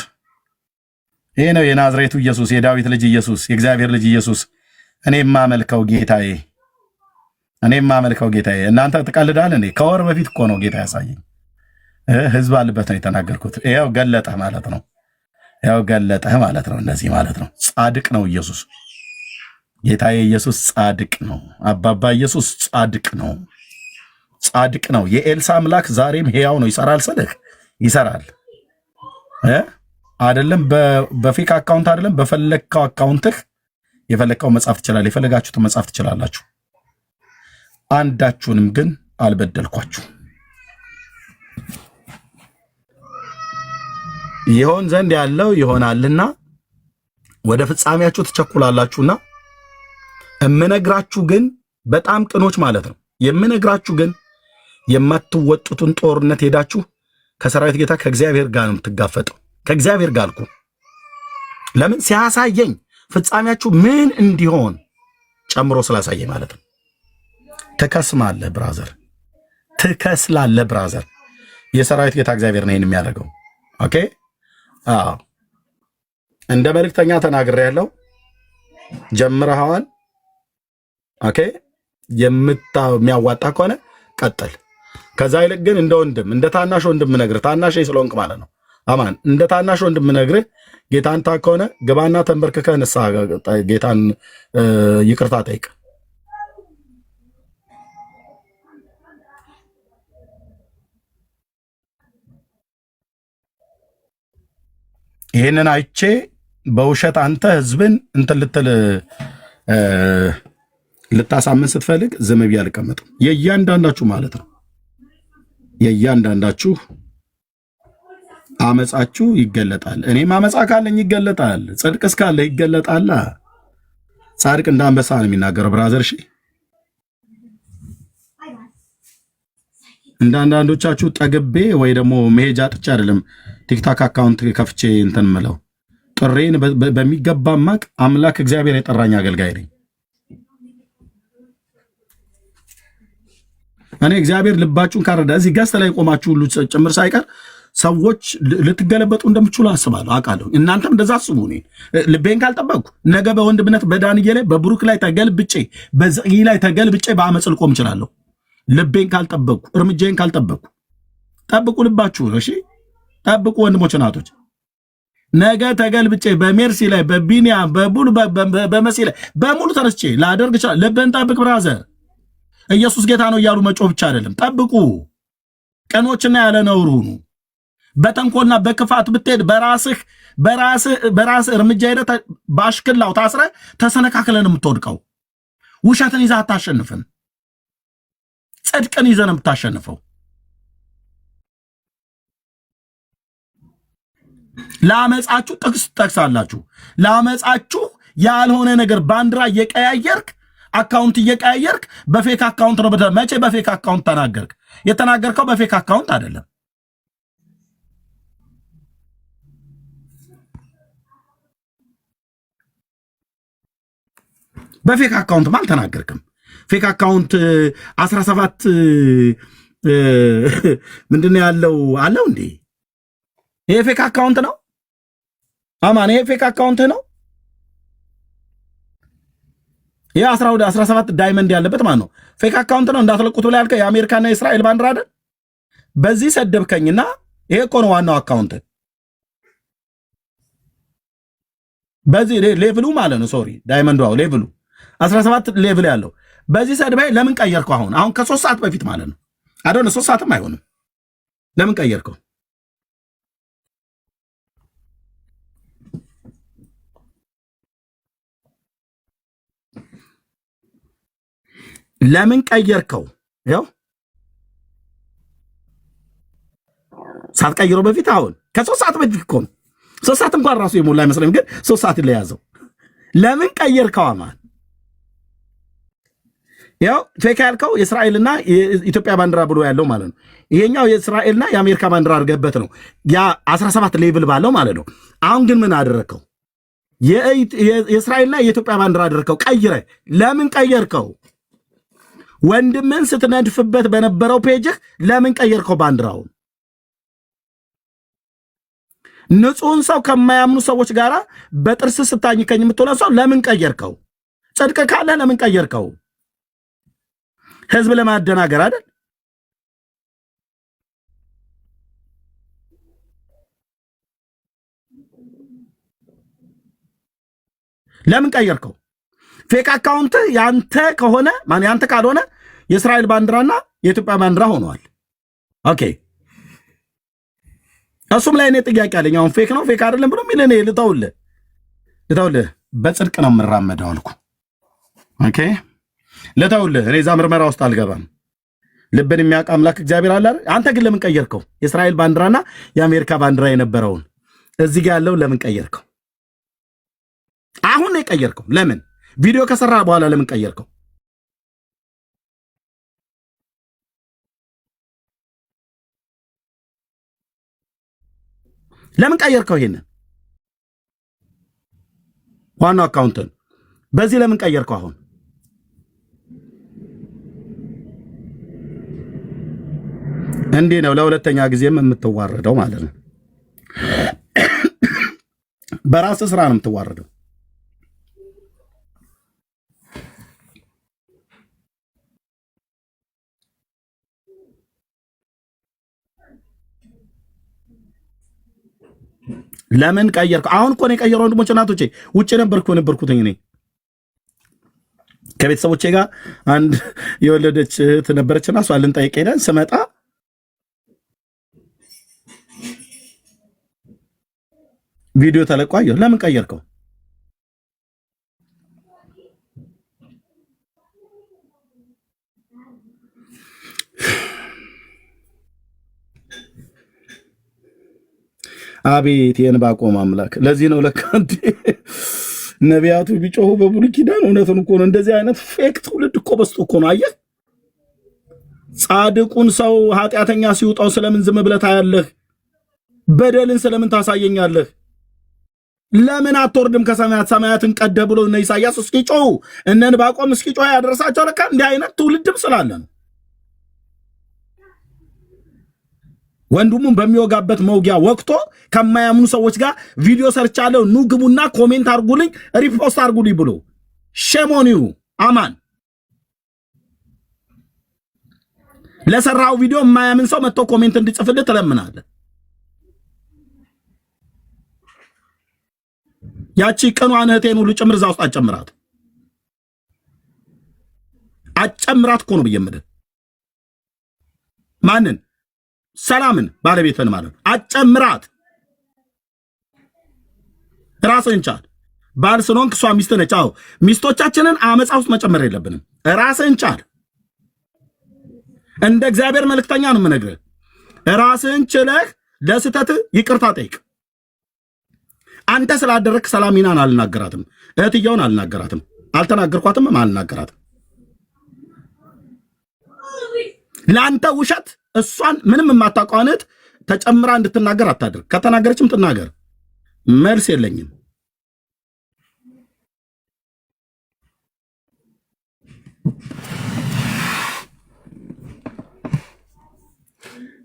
ይሄ ነው የናዝሬቱ ኢየሱስ፣ የዳዊት ልጅ ኢየሱስ፣ የእግዚአብሔር ልጅ ኢየሱስ። እኔ የማመልከው ጌታዬ እኔም ማመልከው ጌታዬ። እናንተ ትቀልዳል እንዴ? ከወር በፊት እኮ ነው ጌታ ያሳየኝ። ህዝብ አለበት ነው የተናገርኩት። ያው ገለጠህ ማለት ነው። ያው ገለጠህ ማለት ነው። እንደዚህ ማለት ነው። ጻድቅ ነው ኢየሱስ። ጌታዬ ኢየሱስ ጻድቅ ነው። አባባ ኢየሱስ ጻድቅ ነው። ጻድቅ ነው። የኤልሳ አምላክ ዛሬም ሕያው ነው። ይሰራል ስልህ ይሰራል አይደለም። በፌክ አካውንት አይደለም፣ በፈለግከው አካውንትህ የፈለግከው መጻፍ ትችላለህ። የፈለጋችሁትን መጻፍ ትችላላችሁ። አንዳችሁንም ግን አልበደልኳችሁ። ይሆን ዘንድ ያለው ይሆናልና ወደ ፍጻሜያችሁ ትቸኩላላችሁና እምነግራችሁ ግን በጣም ቅኖች ማለት ነው። የምነግራችሁ ግን የማትወጡትን ጦርነት ሄዳችሁ ከሰራዊት ጌታ ከእግዚአብሔር ጋር ነው የምትጋፈጠው። ከእግዚአብሔር ጋር አልኩ። ለምን ሲያሳየኝ ፍጻሜያችሁ ምን እንዲሆን ጨምሮ ስላሳየኝ ማለት ነው። ትከስማለህ ብራዘር፣ ትከስላለህ ብራዘር። የሰራዊት ጌታ እግዚአብሔር ነው ይሄን የሚያደርገው። ኦኬ እንደ መልእክተኛ ተናግሬያለሁ። ጀምረሃዋል። ኦኬ የሚያዋጣ ከሆነ ቀጥል። ከዛ ይልቅ ግን እንደ ወንድም እንደ ታናሽ ወንድም ነግርህ፣ ታናሽ ስለሆንክ ማለት ነው። አማን እንደ ታናሽ ወንድም ነግርህ ጌታን ታ ከሆነ ግባና ተንበርክከህ ንስሐ ጌታን ይቅርታ ጠይቅ። ይህንን አይቼ በውሸት አንተ ህዝብን እንትን ልታሳምን ስትፈልግ ዝም ብዬ አልቀመጥም። የእያንዳንዳችሁ ማለት ነው የእያንዳንዳችሁ አመፃችሁ ይገለጣል። እኔም አመፃ ካለኝ ይገለጣል። ጽድቅ እስካለ ይገለጣል። ጻድቅ እንደ አንበሳ ነው የሚናገረው ብራዘር። እሺ እንደ አንዳንዶቻችሁ ጠግቤ ወይ ደግሞ መሄጃ ጥቻ አይደለም ቲክታክ አካውንት ከፍቼ እንትን ምለው ጥሬን በሚገባ ማቅ አምላክ እግዚአብሔር የጠራኝ አገልጋይ ነኝ። እኔ እግዚአብሔር ልባችሁን ካረዳ እዚህ ገስት ላይ ቆማችሁ ሁሉ ጭምር ሳይቀር ሰዎች ልትገለበጡ እንደምትችሉ አስባለሁ፣ አውቃለሁ። እናንተም እንደዛ አስቡ። እኔ ልቤን ካልጠበቅኩ ነገ በወንድምነት በዳንዬ ላይ በብሩክ ላይ ተገልብጬ በዘይ ላይ ተገልብጬ በአመፅ ልቆም እችላለሁ። ልቤን ካልጠበቅኩ፣ እርምጃዬን ካልጠበቅኩ። ጠብቁ ልባችሁ። እሺ ጠብቁ ወንድሞች እናቶች። ነገ ተገልብጬ በሜርሲ ላይ በቢኒያም በቡል በመሲ ላይ በሙሉ ተነስቼ ላደርግ ይችላል። ልብህን ጠብቅ ብራዘር። ኢየሱስ ጌታ ነው እያሉ መጮህ ብቻ አይደለም። ጠብቁ። ቀኖችና ያለ ነውር ሁኑ። በተንኮልና በክፋት ብትሄድ በራስህ እርምጃ ሄደህ ባሽክላው ታስረ ተሰነካክለን የምትወድቀው። ውሸትን ይዘህ አታሸንፍም። ጽድቅን ይዘህ ነው የምታሸንፈው። ለአመፃችሁ ጥቅስ ትጠቅሳላችሁ። ለአመፃችሁ ያልሆነ ነገር ባንዲራ እየቀያየርክ አካውንት እየቀያየርክ በፌክ አካውንት ነው። መቼ በፌክ አካውንት ተናገርክ? የተናገርከው በፌክ አካውንት አይደለም። በፌክ አካውንት አልተናገርክም። ፌክ አካውንት 17 ምንድነው ያለው አለው እንዴ? ይሄ ፌክ አካውንት ነው። አማን ይሄ ፌክ አካውንት ነው። ይሄ 17 ዳይመንድ ያለበት ማለት ነው። ፌክ አካውንት ነው። እንዳትለቁት ብላ ያልከው የአሜሪካና የእስራኤል ባንዲራ አይደል? በዚህ ሰደብከኝና ይሄ እኮ ነው ዋናው አካውንት። በዚህ ሌቭሉ ማለት ነው። ሶሪ ዳይመንዱ ሌቭሉ 17 ሌቭል ያለው በዚህ ሰድባይ ለምን ቀየርከው? አሁን ከ3 ሰዓት በፊት ማለት ነው። አዶነ 3 ሰዓትም አይሆንም። ለምን ቀየርከው? ለምን ቀየርከው? ያው ሳትቀይረው በፊት አሁን ከ3 ሰዓት በፊት እኮ ነው። 3 ሰዓት እንኳን ራሱ የሞላ አይመስለኝም፣ ግን 3 ሰዓት ለያዘው ለምን ቀየርከው? አማን ያው ፌክ ያልከው የእስራኤልና የኢትዮጵያ ባንዲራ ብሎ ያለው ማለት ነው። ይሄኛው የእስራኤልና የአሜሪካ ባንዲራ አድርገበት ነው ያ 17 ሌቭል ባለው ማለት ነው። አሁን ግን ምን አደረከው? የእስራኤልና የኢትዮጵያ ባንዲራ አደረከው ቀይረ። ለምን ቀየርከው? ወንድምን ስትነድፍበት በነበረው ፔጅህ ለምን ቀየርከው ባንዲራውን? ንጹህን ሰው ከማያምኑ ሰዎች ጋር በጥርስ ስታኝከኝ የምትውለው ሰው ለምን ቀየርከው? ጽድቅ ካለ ለምን ቀየርከው? ህዝብ ለማደናገር አይደል? ለምን ቀየርከው? ፌክ አካውንት ያንተ ከሆነ ያንተ ካልሆነ የእስራኤል ባንዲራና የኢትዮጵያ ባንዲራ ሆነዋል። ኦኬ እሱም ላይ እኔ ጥያቄ አለኝ። አሁን ፌክ ነው ፌክ አይደለም ብሎ የሚል እኔ ልተውልህ በጽድቅ ነው የምራመደው አልኩ። ኦኬ ልተውልህ፣ እኔ እዛ ምርመራ ውስጥ አልገባም። ልብን የሚያውቅ አምላክ እግዚአብሔር አለ አይደል? አንተ ግን ለምን ቀየርከው? የእስራኤል ባንዲራና የአሜሪካ ባንዲራ የነበረውን እዚህ ጋር ያለው ለምን ቀየርከው? አሁን ነው የቀየርከው። ለምን ቪዲዮ ከሰራ በኋላ ለምን ቀየርከው? ለምን ቀየርከው? ይሄንን ዋናው አካውንትን በዚህ ለምን ቀየርከው? አሁን እንዲህ ነው ለሁለተኛ ጊዜም የምትዋረደው ማለት ነው። በራስ ስራ ነው የምትዋረደው። ለምን ቀየርከው? አሁን እኮ ነው የቀየረው። ወንድሞች እናቶቼ፣ ውጭ ነበርኩኝ እኔ ከቤተሰቦቼ ጋር አንድ የወለደች እህት ነበረችና እሷ ልንጠይቅ ሄደን ስመጣ ቪዲዮ ተለቆ አየሁ። ለምን ቀየርከው? አቤት የዕንባቆም አምላክ። ለዚህ ነው ለካ ነቢያቱ ቢጮሁ በብሉይ ኪዳን እውነቱን እኮ ነው። እንደዚህ አይነት ፌክ ትውልድ እኮ በስቶ እኮ ነው። አየህ፣ ጻድቁን ሰው ኃጢአተኛ ሲውጣው ስለምን ዝም ብለህ ታያለህ? በደልን ስለምን ታሳየኛለህ? ለምን አትወርድም ከሰማያት? ሰማያትን ቀደ ብሎ እነ ኢሳያስ እስኪጮሁ እነ ዕንባቆም እስኪጮሁ ያደረሳቸው ለካ እንዲህ አይነት ትውልድም ስላለ ነው። ወንድሙን በሚወጋበት መውጊያ ወቅቶ ከማያምኑ ሰዎች ጋር ቪዲዮ ሰርቻለሁ፣ ኑ ግቡና ኮሜንት አርጉልኝ፣ ሪፖስት አርጉልኝ ብሎ ሸሞኒው አማን ለሰራው ቪዲዮ የማያምን ሰው መጥቶ ኮሜንት እንዲጽፍልህ ትለምናለህ። ያቺ ቅኗን እህቴን ሁሉ ጭምር እዛ ውስጥ አጨምራት እኮ ነው ብዬ የምልህ። ማንን? ሰላምን ባለቤትን ማለት ነው። አጨምራት። ራስህን ቻል። ባል ስለሆንክ እሷ ሚስት ነች። አዎ ሚስቶቻችንን አመፃ ውስጥ መጨመር የለብንም። ራስህን ቻል። እንደ እግዚአብሔር መልእክተኛ ነው የምነግርህ። ራስህን ችለህ ለስተትህ ይቅርታ ጠይቅ። አንተ ስላደረግክ ሰላሚናን አልናገራትም፣ እህትየውን አልናገራትም፣ አልተናገርኳትም፣ አልናገራትም። ለአንተ ውሸት እሷን ምንም የማታውቀውን እህት ተጨምራ እንድትናገር አታድርግ። ከተናገረችም ትናገር፣ መልስ የለኝም።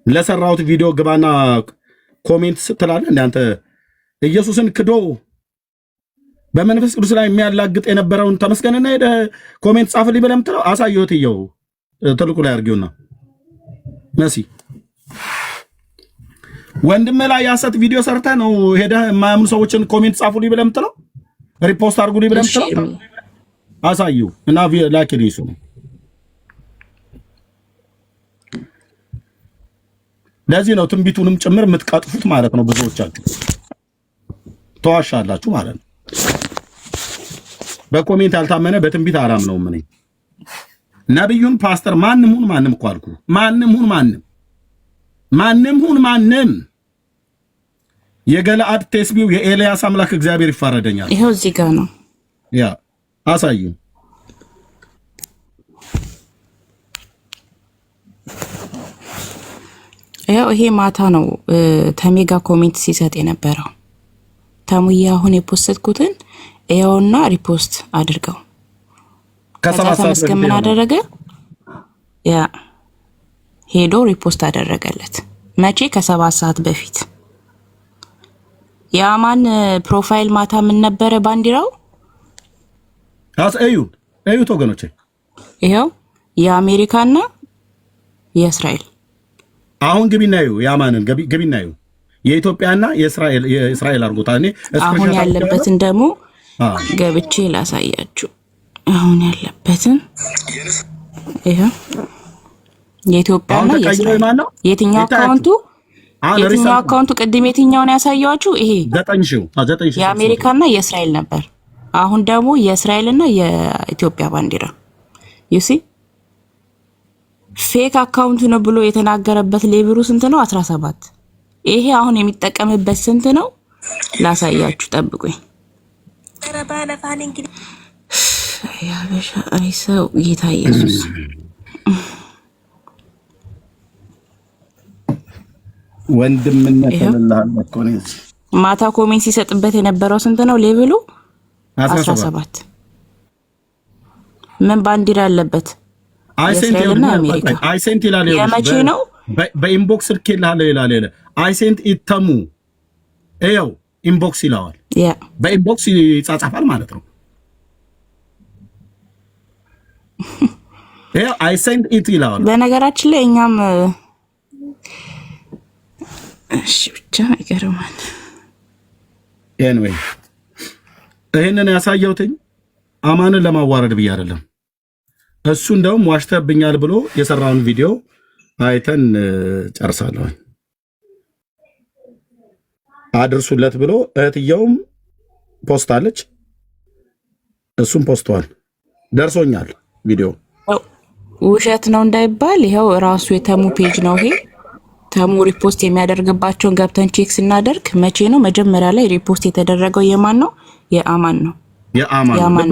ለሰራሁት ቪዲዮ ግባና ኮሜንት ስትላለህ እንደ አንተ ኢየሱስን ክዶ በመንፈስ ቅዱስ ላይ የሚያላግጥ የነበረውን ተመስገንና ሄደህ ኮሜንት ጻፍልኝ ብለህ የምትለው አሳየሁት። እየው ትልቁ ላይ አድርጊውና መሲ ወንድምህ ላይ የሐሰት ቪዲዮ ሰርተህ ነው ሄደህ የማያምኑ ሰዎችን ኮሜንት ጻፉልኝ ብለህ የምትለው ሪፖስት አድርጉልኝ ብለህ የምትለው አሳየው እና ላኪልኝ። እሱ ነው። ለዚህ ነው ትንቢቱንም ጭምር የምትቀጥፉት ማለት ነው። ብዙዎቻችሁ ተዋሻላችሁ ማለት ነው። በኮሜንት ያልታመነ በትንቢት አላምነውም እኔ። ነብዩን ፓስተር ማንም ሁን ማንም እኮ አልኩ። ማንም ሁን ማንም የገለአድ ቴስቢው የኤልያስ አምላክ እግዚአብሔር ይፋረደኛል። ይሄው እዚህ ጋር ነው። ያ አሳዩ። ያው ይሄ ማታ ነው ተሜጋ ኮሜንት ሲሰጥ የነበረው። ተሙያ አሁን የፖስትኩትን ይኸውና ሪፖስት አድርገው። ከዛ ተመስገን ምን አደረገ? ያ ሄዶ ሪፖስት አደረገለት። መቼ? ከ7 ሰዓት በፊት። የአማን ፕሮፋይል ማታ ምን ነበረ? ባንዲራው እዩት ወገኖቼ፣ ይኸው የአሜሪካና የእስራኤል አሁን ግቢናዩ ያማንን ግቢናዩ የኢትዮጵያና የእስራኤል አርጎታ እኔ አሁን ያለበትን ደግሞ ገብቼ ላሳያችሁ። አሁን ያለበትን ይሄ የኢትዮጵያና የእስራኤል የትኛው አካውንቱ ቅድም የትኛውን ያሳያችሁ? ይሄ 9,000 የአሜሪካና የእስራኤል ነበር። አሁን ደግሞ የእስራኤልና የኢትዮጵያ ባንዲራ ዩሲ ፌክ አካውንት ነው ብሎ የተናገረበት ሌብሩ ስንት ነው? 17። ይሄ አሁን የሚጠቀምበት ስንት ነው? ላሳያችሁ፣ ጠብቁኝ። ያበሻ አይሰው ጌታ ኢየሱስ ወንድምነት ተለላለ እኮ ነው። ማታ ኮሜንት ሲሰጥበት የነበረው ስንት ነው? ሌብሉ 17። ምን ባንዲራ አለበት? አይሴንት ይላል። የመቼ ነው? በኢንቦክስ ልኬልሃለሁ ይላል። አይሴንት ኢተሙ ይኸው ኢንቦክስ ይለዋል። በኢንቦክስ ይጻጻፋል ማለት ነው። ይኸው አይሴንት ኢት ይለዋል። በነገራችን ላይ እኛም እሺ ብቻ ይገርማል። ኤኒዌይ ይሄንን ያሳየውትኝ አማንን ለማዋረድ ብዬ አይደለም። እሱ እንደውም ዋሽተብኛል ብሎ የሰራውን ቪዲዮ አይተን ጨርሳለሁ። አድርሱለት ብሎ እህትየውም ፖስታለች፣ እሱም ፖስቷል። ደርሶኛል ቪዲዮ። ውሸት ነው እንዳይባል ይኸው ራሱ የተሙ ፔጅ ነው ይሄ። ተሙ ሪፖስት የሚያደርግባቸውን ገብተን ቼክ ስናደርግ መቼ ነው መጀመሪያ ላይ ሪፖስት የተደረገው? የማን ነው? የአማን ነው። የአማን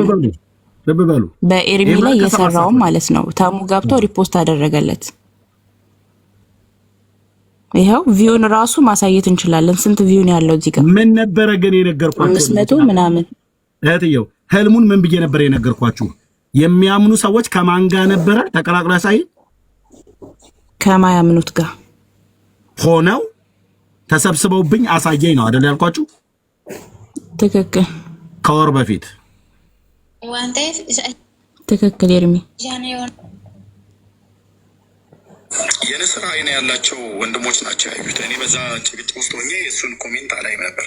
ልብ በሉ። በኤርሚ ላይ የሰራው ማለት ነው። ተሙ ገብቶ ሪፖስት አደረገለት። ይሄው ቪውን ራሱ ማሳየት እንችላለን። ስንት ቪው ነው ያለው እዚህ ጋር? ምን ነበረ ግን የነገርኳችሁ? 500 ምናምን። እህትየው ህልሙን ምን ብዬ ነበር የነገርኳችሁ? የሚያምኑ ሰዎች ከማን ጋር ነበረ ተቀላቅሎ ያሳይ? ከማያምኑት ጋር ሆነው ተሰብስበውብኝ አሳየኝ ነው አይደል ያልኳችሁ? ትክክል። ከወር በፊት ትክክል። ኤርሚ የንስር አይን ያላቸው ወንድሞች ናቸው ያዩት። እኔ በዛ ጭቅጭቅ ውስጥ ሆኜ የእሱን ኮሜንት አላይም ነበር።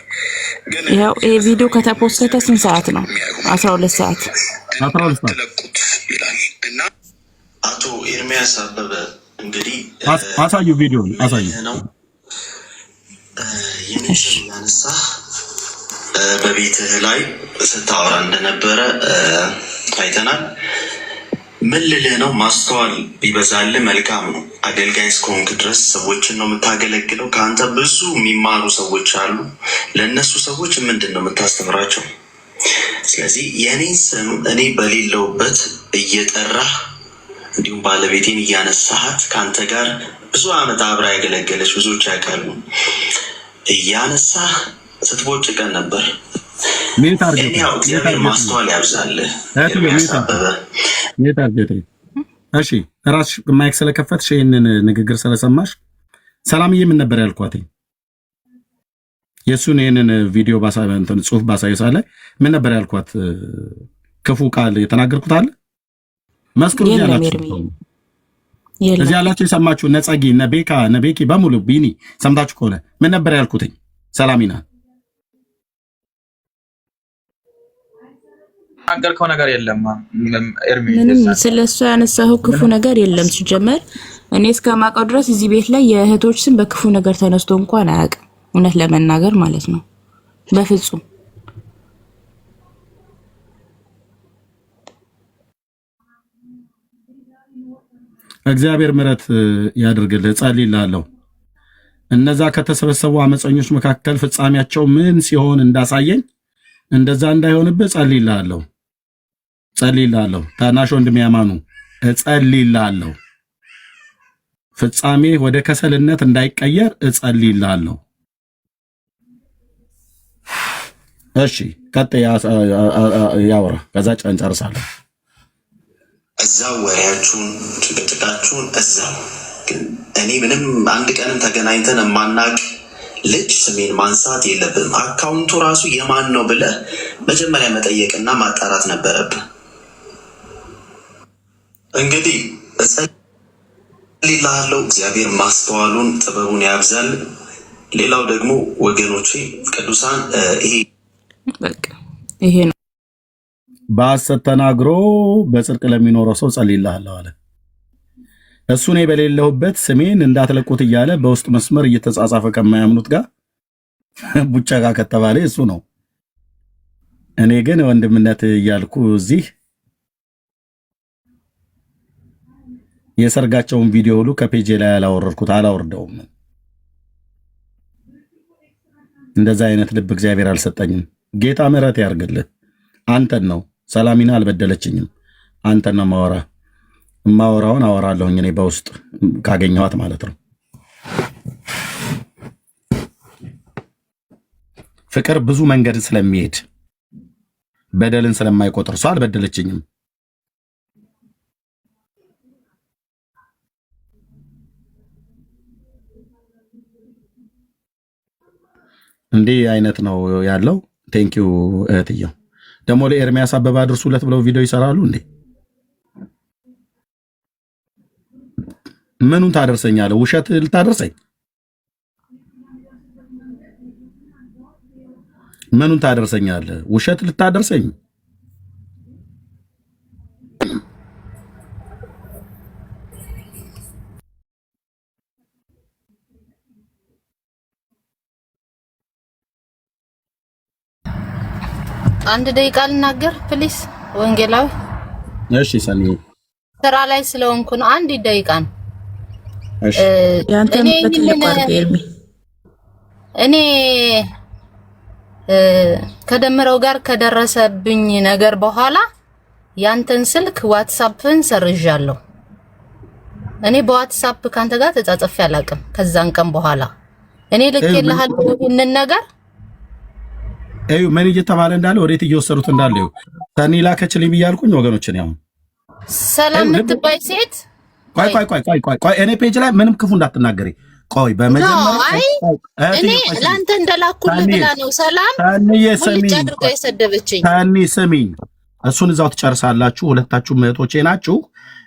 ግን ያው ይሄ ቪዲዮ ከተፖስተተ ስንት ሰዓት ነው? 12 ሰዓት ተለቁት ይላል እና አቶ ኤርሚያስ አበበ እንግዲህ አሳዩ፣ ቪዲዮ አሳዩ ነው የንስር ያነሳ በቤትህ ላይ ስታወራ እንደነበረ አይተናል። ምን ልልህ ነው? ማስተዋል ቢበዛልህ መልካም ነው። አገልጋይ እስከሆንክ ድረስ ሰዎችን ነው የምታገለግለው። ከአንተ ብዙ የሚማሩ ሰዎች አሉ። ለእነሱ ሰዎች ምንድን ነው የምታስተምራቸው? ስለዚህ የእኔን ስም እኔ በሌለውበት እየጠራህ እንዲሁም ባለቤቴን እያነሳሃት ከአንተ ጋር ብዙ ዓመት አብራ ያገለገለች ብዙዎች ያውቃሉ። እያነሳህ ስትቦጭቀን ነበር። ያው እግዚአብሔር ማስተዋል ያብዛልህ። እሺ ራስሽ ማይክ ስለከፈትሽ ይህንን ንግግር ስለሰማሽ ሰላምዬ ምን ነበር ያልኳት? የእሱን ይህንን ቪዲዮ ጽሁፍ ባሳየ ሳለ ምን ነበር ያልኳት? ክፉ ቃል የተናገርኩት አለ? መስክሩ እዚህ ያላችሁ የሰማችሁ ነጸጊ ነቤኪ በሙሉ ቢኒ ሰምታችሁ ከሆነ ምን ነበር ያልኩትኝ? ሰላሚና አገርከው ነገር የለም ኤርሚ። ምንም ስለሱ ያነሳው ክፉ ነገር የለም። ሲጀመር እኔ እስከማውቀው ድረስ እዚህ ቤት ላይ የእህቶች ስም በክፉ ነገር ተነስቶ እንኳን አያውቅም። እውነት ለመናገር ማለት ነው። በፍጹም እግዚአብሔር ምሕረት ያድርግልህ። ጸልይልሃለሁ። እነዛ ከተሰበሰቡ አመፀኞች መካከል ፍጻሜያቸው ምን ሲሆን እንዳሳየኝ እንደዛ እንዳይሆንብህ ጸልይልሃለሁ። ታናሽ ወንድሜ ያማኑ እጸልይልሃለሁ። ፍጻሜ ወደ ከሰልነት እንዳይቀየር እጸልይልሃለሁ። እሺ ቀጥይ፣ ያወራ ከዛ ጨርሳለሁ። እዛው ወሬያችሁን ጭቅጭቃችሁን እዛው። ግን እኔ ምንም አንድ ቀንም ተገናኝተን የማናቅ ልጅ ስሜን ማንሳት የለብንም። አካውንቱ ራሱ የማን ነው ብለህ መጀመሪያ መጠየቅና ማጣራት ነበረብህ። እንግዲህ እጸልይልሃለሁ። እግዚአብሔር ማስተዋሉን ጥበቡን ያብዛል። ሌላው ደግሞ ወገኖቼ ቅዱሳን ይሄ ነው። በሐሰት ተናግሮ በጽድቅ ለሚኖረው ሰው ጸልይልሃለሁ አለ። እሱ እኔ በሌለሁበት ስሜን እንዳትለቁት እያለ በውስጥ መስመር እየተጻጻፈ ከማያምኑት ጋር ቡጨጋ ከተባለ እሱ ነው። እኔ ግን ወንድምነት እያልኩ እዚህ የሰርጋቸውን ቪዲዮ ሁሉ ከፔጄ ላይ አላወርደውም። እንደዛ አይነት ልብ እግዚአብሔር አልሰጠኝም። ጌታ ምሕረት ያርግልህ። አንተን ነው ሰላሚና አልበደለችኝም። አንተን ነው ማወራውን አወራለሁኝ እኔ በውስጥ ካገኘኋት ማለት ነው። ፍቅር ብዙ መንገድ ስለሚሄድ በደልን ስለማይቆጥር ሰው አልበደለችኝም። እንዲህ አይነት ነው ያለው። ቴንኪው እህትየው። ደግሞ ለኤርሚያስ አበባ አድርሱለት ብለው ቪዲዮ ይሰራሉ እንዴ? ምኑን ታደርሰኛለህ? ውሸት ልታደርሰኝ? ምኑን ታደርሰኛለህ? ውሸት ልታደርሰኝ? አንድ ደቂቃ ልናገር ፕሊስ ወንጌላዊ። እሺ ሰኒ፣ ስራ ላይ ስለሆንኩ ነው። አንድ ደቂቃ ነው። እሺ እኔ ከደምረው ጋር ከደረሰብኝ ነገር በኋላ ያንተን ስልክ ዋትስአፕን ሰርዣለሁ። እኔ በዋትስአፕ ካንተ ጋር ተጻጽፌ አላውቅም። ከዛን ቀን በኋላ እኔ ልኬልሃለሁ ይሄንን ነገር እዩ ምን እየተባለ እንዳለ ወዴት እየወሰዱት እንዳለ እዩ። ሰኒ ላከችልኝ ብያልኩኝ ወገኖችን ያው ሰላም የምትባይ ሴት ቆይ እኔ ፔጅ ላይ ምንም ክፉ እንዳትናገሪ። ቆይ በመጀመሪያ እኔ ላንተ እንደላኩልህ ብላ ነው ሰላም ልጅ አድርጋ የሰደበችኝ። ሰኒ ስሚኝ፣ እሱን እዛው ትጨርሳላችሁ። ሁለታችሁ እህቶቼ ናችሁ።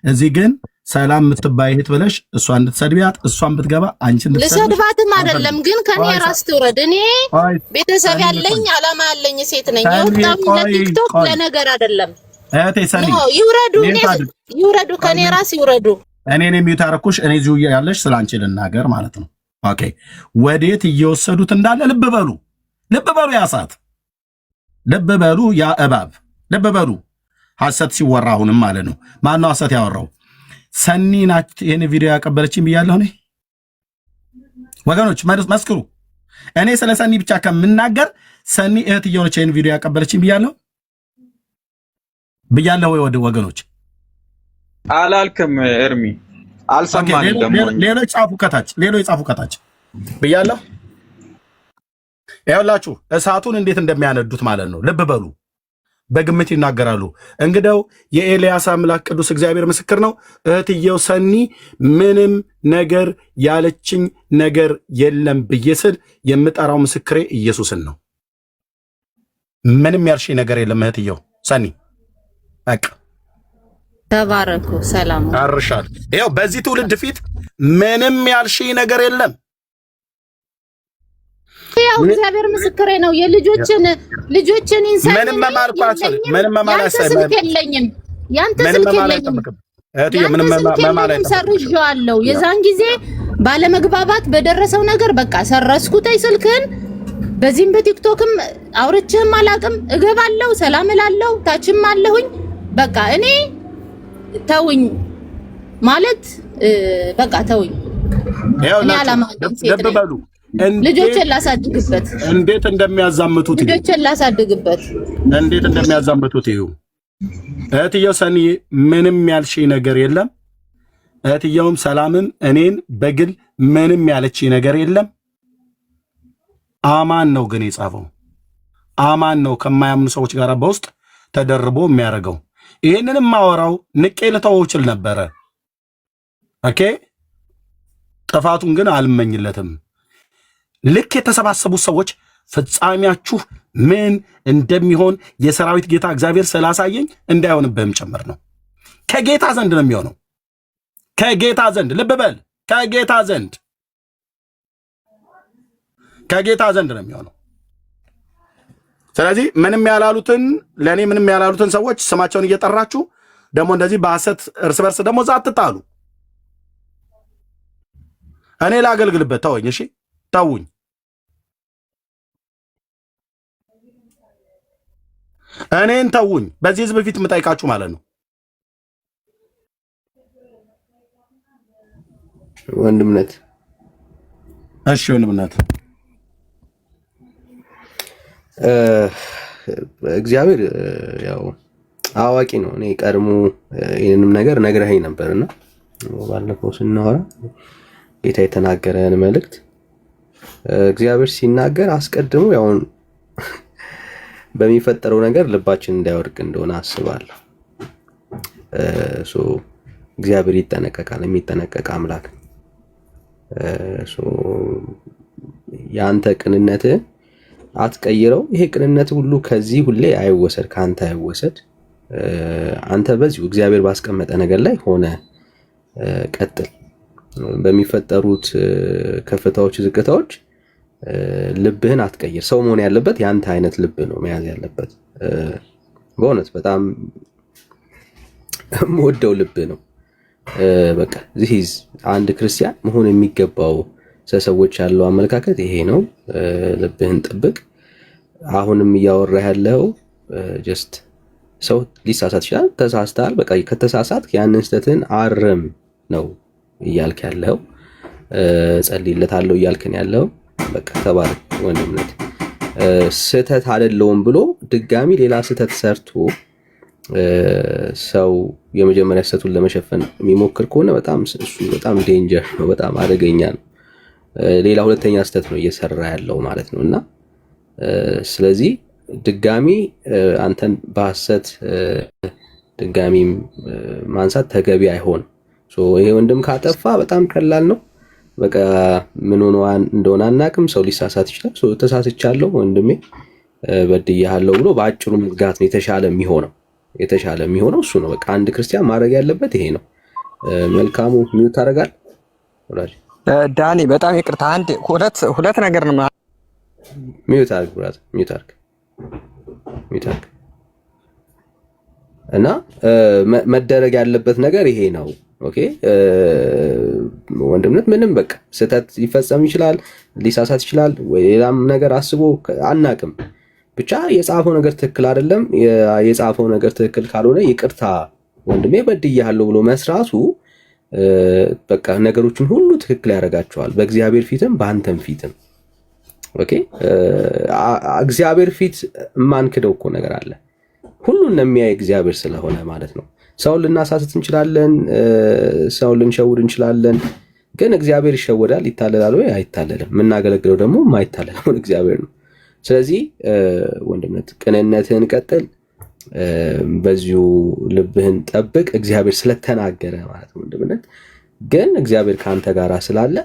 እዚህ ግን ሰላም የምትባይ እህት ብለሽ እሷ እንድትሰድቢያት እሷን ብትገባ አንቺ ልሰድባትም አይደለም ግን ከኔ ራስ ትውረድ። እኔ ቤተሰብ ያለኝ አላማ ያለኝ ሴት ነኝ። የወጣው ለቲክቶክ ለነገር አይደለም። እህቴ ሰኒ ይውረዱ፣ ከኔ ራስ ይውረዱ። እኔን የሚዩት አደረኩሽ። እኔ እዚሁ ያለሽ ስላንቺ ልናገር ማለት ነው። ኦኬ፣ ወዴት እየወሰዱት እንዳለ ልብ በሉ፣ ያ ሰዓት ልብ በሉ፣ ያ እባብ ልብ በሉ። ሐሰት ሲወራ አሁንም ማለት ነው። ማነው ሐሰት ያወራው? ሰኒ ናት ይሄን ቪዲዮ ያቀበለችኝ ብያለሁ። እኔ ወገኖች መስክሩ። እኔ ስለ ሰኒ ብቻ ከምናገር ሰኒ እህት እየሆነች ይሄን ቪዲዮ ያቀበለችኝ ብያለሁ ወይ? ወገኖች አላልክም ኤርሚ፣ አልሰማንም። ደግሞ ሌሎች ጻፉ ከታች ብያለሁ። ይኸውላችሁ እሳቱን እንዴት እንደሚያነዱት ማለት ነው። ልብ በሉ። በግምት ይናገራሉ። እንግዲያው የኤልያስ አምላክ ቅዱስ እግዚአብሔር ምስክር ነው። እህትየው ሰኒ ምንም ነገር ያለችኝ ነገር የለም ብዬ ስል የምጠራው ምስክሬ ኢየሱስን ነው። ምንም ያልሽኝ ነገር የለም እህትየው ሰኒ። በቃ ተባረኩ። ሰላም አርሻል። ይኸው በዚህ ትውልድ ፊት ምንም ያልሽኝ ነገር የለም። ያው እግዚአብሔር ምስክሬ ነው። የልጆችን ኢንሳን ምንም መማልኳት ምንም መማላሰ የለኝም። ያንተ ስልክ የለኝም። ምንም መማላት ሰርዤዋለሁ። የዛን ጊዜ ባለመግባባት በደረሰው ነገር በቃ ሰረስኩት ስልክህን። በዚህም በቲክቶክም አውርቼህም አላቅም። እገባለሁ፣ ሰላም እላለሁ፣ ታችም አለሁኝ። በቃ እኔ ተውኝ ማለት በቃ ተውኝ። እኔ አላማ ልብ በሉ። ልጆችን ላሳድግበት እንዴት እንደሚያዛምቱት ይኸው። እህትየው ሰኒ ምንም ያልሽኝ ነገር የለም። እህትየውም ሰላምም እኔን በግል ምንም ያለችኝ ነገር የለም። አማን ነው ግን የጻፈው አማን ነው ከማያምኑ ሰዎች ጋር በውስጥ ተደርቦ የሚያደርገው። ይህንንም ማወራው ንቄ ልተወው እችል ነበረ። ኦኬ፣ ጥፋቱን ግን አልመኝለትም። ልክ የተሰባሰቡት ሰዎች ፍጻሜያችሁ ምን እንደሚሆን የሰራዊት ጌታ እግዚአብሔር ስላሳየኝ እንዳይሆንብህም ጭምር ነው። ከጌታ ዘንድ ነው የሚሆነው። ከጌታ ዘንድ ልብ በል፣ ከጌታ ዘንድ ነው የሚሆነው። ስለዚህ ምንም ያላሉትን ሰዎች ስማቸውን እየጠራችሁ ደግሞ እንደዚህ በሐሰት እርስ በርስ ደግሞ እዛ አትጣሉ። እኔ ላገልግልበት፣ ተወኝ። እሺ ተውኝ። እኔን ተውኝ። በዚህ ህዝብ ፊት የምጠይቃችሁ ማለት ነው። ወንድምነት እሺ፣ ወንድምነት እግዚአብሔር ያው አዋቂ ነው። እኔ ቀድሞ ይህንም ነገር ነግረኸኝ ነበርና ባለፈው ስናወራ ጌታ የተናገረን መልእክት እግዚአብሔር ሲናገር አስቀድሞ ያው በሚፈጠረው ነገር ልባችን እንዳይወድቅ እንደሆነ አስባለሁ። እግዚአብሔር ይጠነቀቃል፣ የሚጠነቀቅ አምላክ። የአንተ ቅንነት አትቀይረው። ይሄ ቅንነት ሁሉ ከዚህ ሁሌ አይወሰድ፣ ከአንተ አይወሰድ። አንተ በዚሁ እግዚአብሔር ባስቀመጠ ነገር ላይ ሆነ ቀጥል። በሚፈጠሩት ከፍታዎች፣ ዝቅታዎች ልብህን አትቀይር። ሰው መሆን ያለበት ያንተ አይነት ልብ ነው መያዝ ያለበት። በእውነት በጣም የምወደው ልብ ነው። በቃ ዚስ አንድ ክርስቲያን መሆን የሚገባው ሰዎች ያለው አመለካከት ይሄ ነው። ልብህን ጠብቅ። አሁንም እያወራ ያለው ጀስት ሰው ሊሳሳት ይችላል። ተሳስተሃል፣ በቃ ከተሳሳት ያንን ስህተትን አርም ነው እያልክ ያለው። ጸልይለታለሁ እያልክን ያለው። በቃ ተባረክ ወንድምነት። ስህተት አይደለውም ብሎ ድጋሚ ሌላ ስህተት ሰርቶ ሰው የመጀመሪያ ስህተቱን ለመሸፈን የሚሞክር ከሆነ በጣም ዴንጀር ነው፣ በጣም አደገኛ ነው። ሌላ ሁለተኛ ስህተት ነው እየሰራ ያለው ማለት ነው። እና ስለዚህ ድጋሚ አንተን በሐሰት ድጋሚ ማንሳት ተገቢ አይሆንም። ይሄ ወንድም ካጠፋ በጣም ቀላል ነው። በቃ ምን ሆኖ እንደሆነ አናውቅም። ሰው ሊሳሳት ይችላል። ተሳስቻለሁ ወንድሜ በድያለሁ ብሎ በአጭሩ መዝጋት ነው የተሻለ የሚሆነው እሱ ነው። በቃ አንድ ክርስቲያን ማድረግ ያለበት ይሄ ነው። መልካሙ ሚውት ታደርጋል ዳኒ። በጣም ይቅርታ፣ አንድ ሁለት ነገር ነው። ሚውት አድርግ ብራዘር፣ ሚውት አድርግ። እና መደረግ ያለበት ነገር ይሄ ነው። ኦኬ ወንድምነት ምንም በቃ ስህተት ሊፈጸም ይችላል፣ ሊሳሳት ይችላል፣ ወይ ሌላም ነገር አስቦ አናቅም። ብቻ የጻፈው ነገር ትክክል አይደለም። የጻፈው ነገር ትክክል ካልሆነ ይቅርታ ወንድሜ በድያለሁ ብሎ መስራቱ በቃ ነገሮችን ሁሉ ትክክል ያደርጋቸዋል፣ በእግዚአብሔር ፊትም በአንተም ፊትም። ኦኬ እግዚአብሔር ፊት የማንክደው እኮ ነገር አለ። ሁሉን የሚያይ እግዚአብሔር ስለሆነ ማለት ነው። ሰውን ልናሳስት እንችላለን፣ ሰውን ልንሸውድ እንችላለን። ግን እግዚአብሔር ይሸወዳል? ይታለላል ወይ? አይታለልም። የምናገለግለው ደግሞ የማይታለለውን እግዚአብሔር ነው። ስለዚህ ወንድምነት ቅንነትህን ቀጥል፣ በዚሁ ልብህን ጠብቅ። እግዚአብሔር ስለተናገረ ማለት ነው ወንድምነት። ግን እግዚአብሔር ከአንተ ጋር ስላለ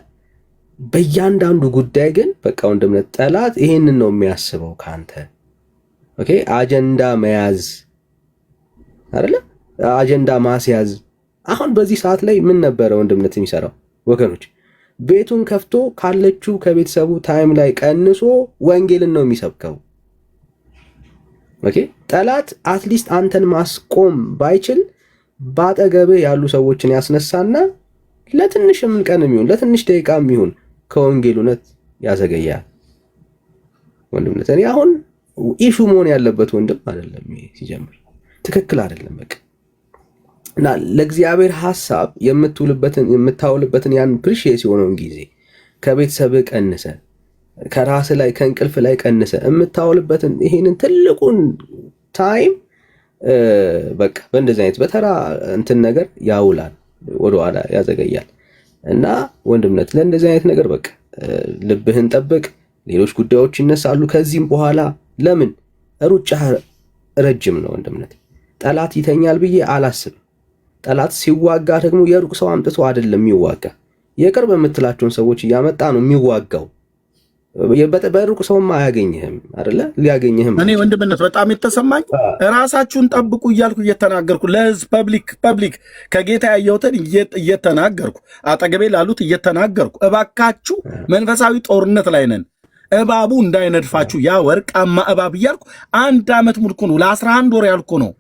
በእያንዳንዱ ጉዳይ ግን በቃ ወንድምነት ጠላት ይሄንን ነው የሚያስበው ከአንተ። ኦኬ አጀንዳ መያዝ አይደለ? አጀንዳ ማስያዝ። አሁን በዚህ ሰዓት ላይ ምን ነበረ ወንድምነት የሚሰራው ወገኖች? ቤቱን ከፍቶ ካለችው ከቤተሰቡ ታይም ላይ ቀንሶ ወንጌልን ነው የሚሰብከው። ኦኬ ጠላት አትሊስት አንተን ማስቆም ባይችል ባጠገብህ ያሉ ሰዎችን ያስነሳና ለትንሽም ቀን የሚሆን ለትንሽ ደቂቃ የሚሆን ከወንጌል እውነት ያዘገያል። ወንድምነት እኔ አሁን ኢሹ መሆን ያለበት ወንድም አይደለም። ሲጀምር ትክክል አይደለም። በቃ እና ለእግዚአብሔር ሐሳብ የምታውልበትን ያን ፕሪሺየስ የሆነውን ጊዜ ከቤተሰብህ ቀንሰ፣ ከራስ ላይ ከእንቅልፍ ላይ ቀንሰ የምታውልበትን ይሄንን ትልቁን ታይም በቃ በእንደዚህ አይነት በተራ እንትን ነገር ያውላል፣ ወደኋላ ያዘገያል። እና ወንድምነት ለእንደዚህ አይነት ነገር በቃ ልብህን ጠብቅ። ሌሎች ጉዳዮች ይነሳሉ ከዚህም በኋላ። ለምን ሩጫ ረጅም ነው ወንድምነት። ጠላት ይተኛል ብዬ አላስብም። ጠላት ሲዋጋ ደግሞ የሩቅ ሰው አምጥቶ አይደለም የሚዋጋ፣ የቅርብ የምትላቸውን ሰዎች እያመጣ ነው የሚዋጋው። በሩቅ ሰውም አያገኝህም አይደለ? ሊያገኝህም እኔ ወንድምነት በጣም የተሰማኝ ራሳችሁን ጠብቁ እያልኩ እየተናገርኩ ለህዝብ ፐብሊክ ከጌታ ያየሁትን እየተናገርኩ አጠገቤ ላሉት እየተናገርኩ እባካችሁ መንፈሳዊ ጦርነት ላይ ነን፣ እባቡ እንዳይነድፋችሁ ያ ወርቃማ እባብ እያልኩ 1 ዓመት ሙሉ ነው ለ11 ወር ያልኩ ነው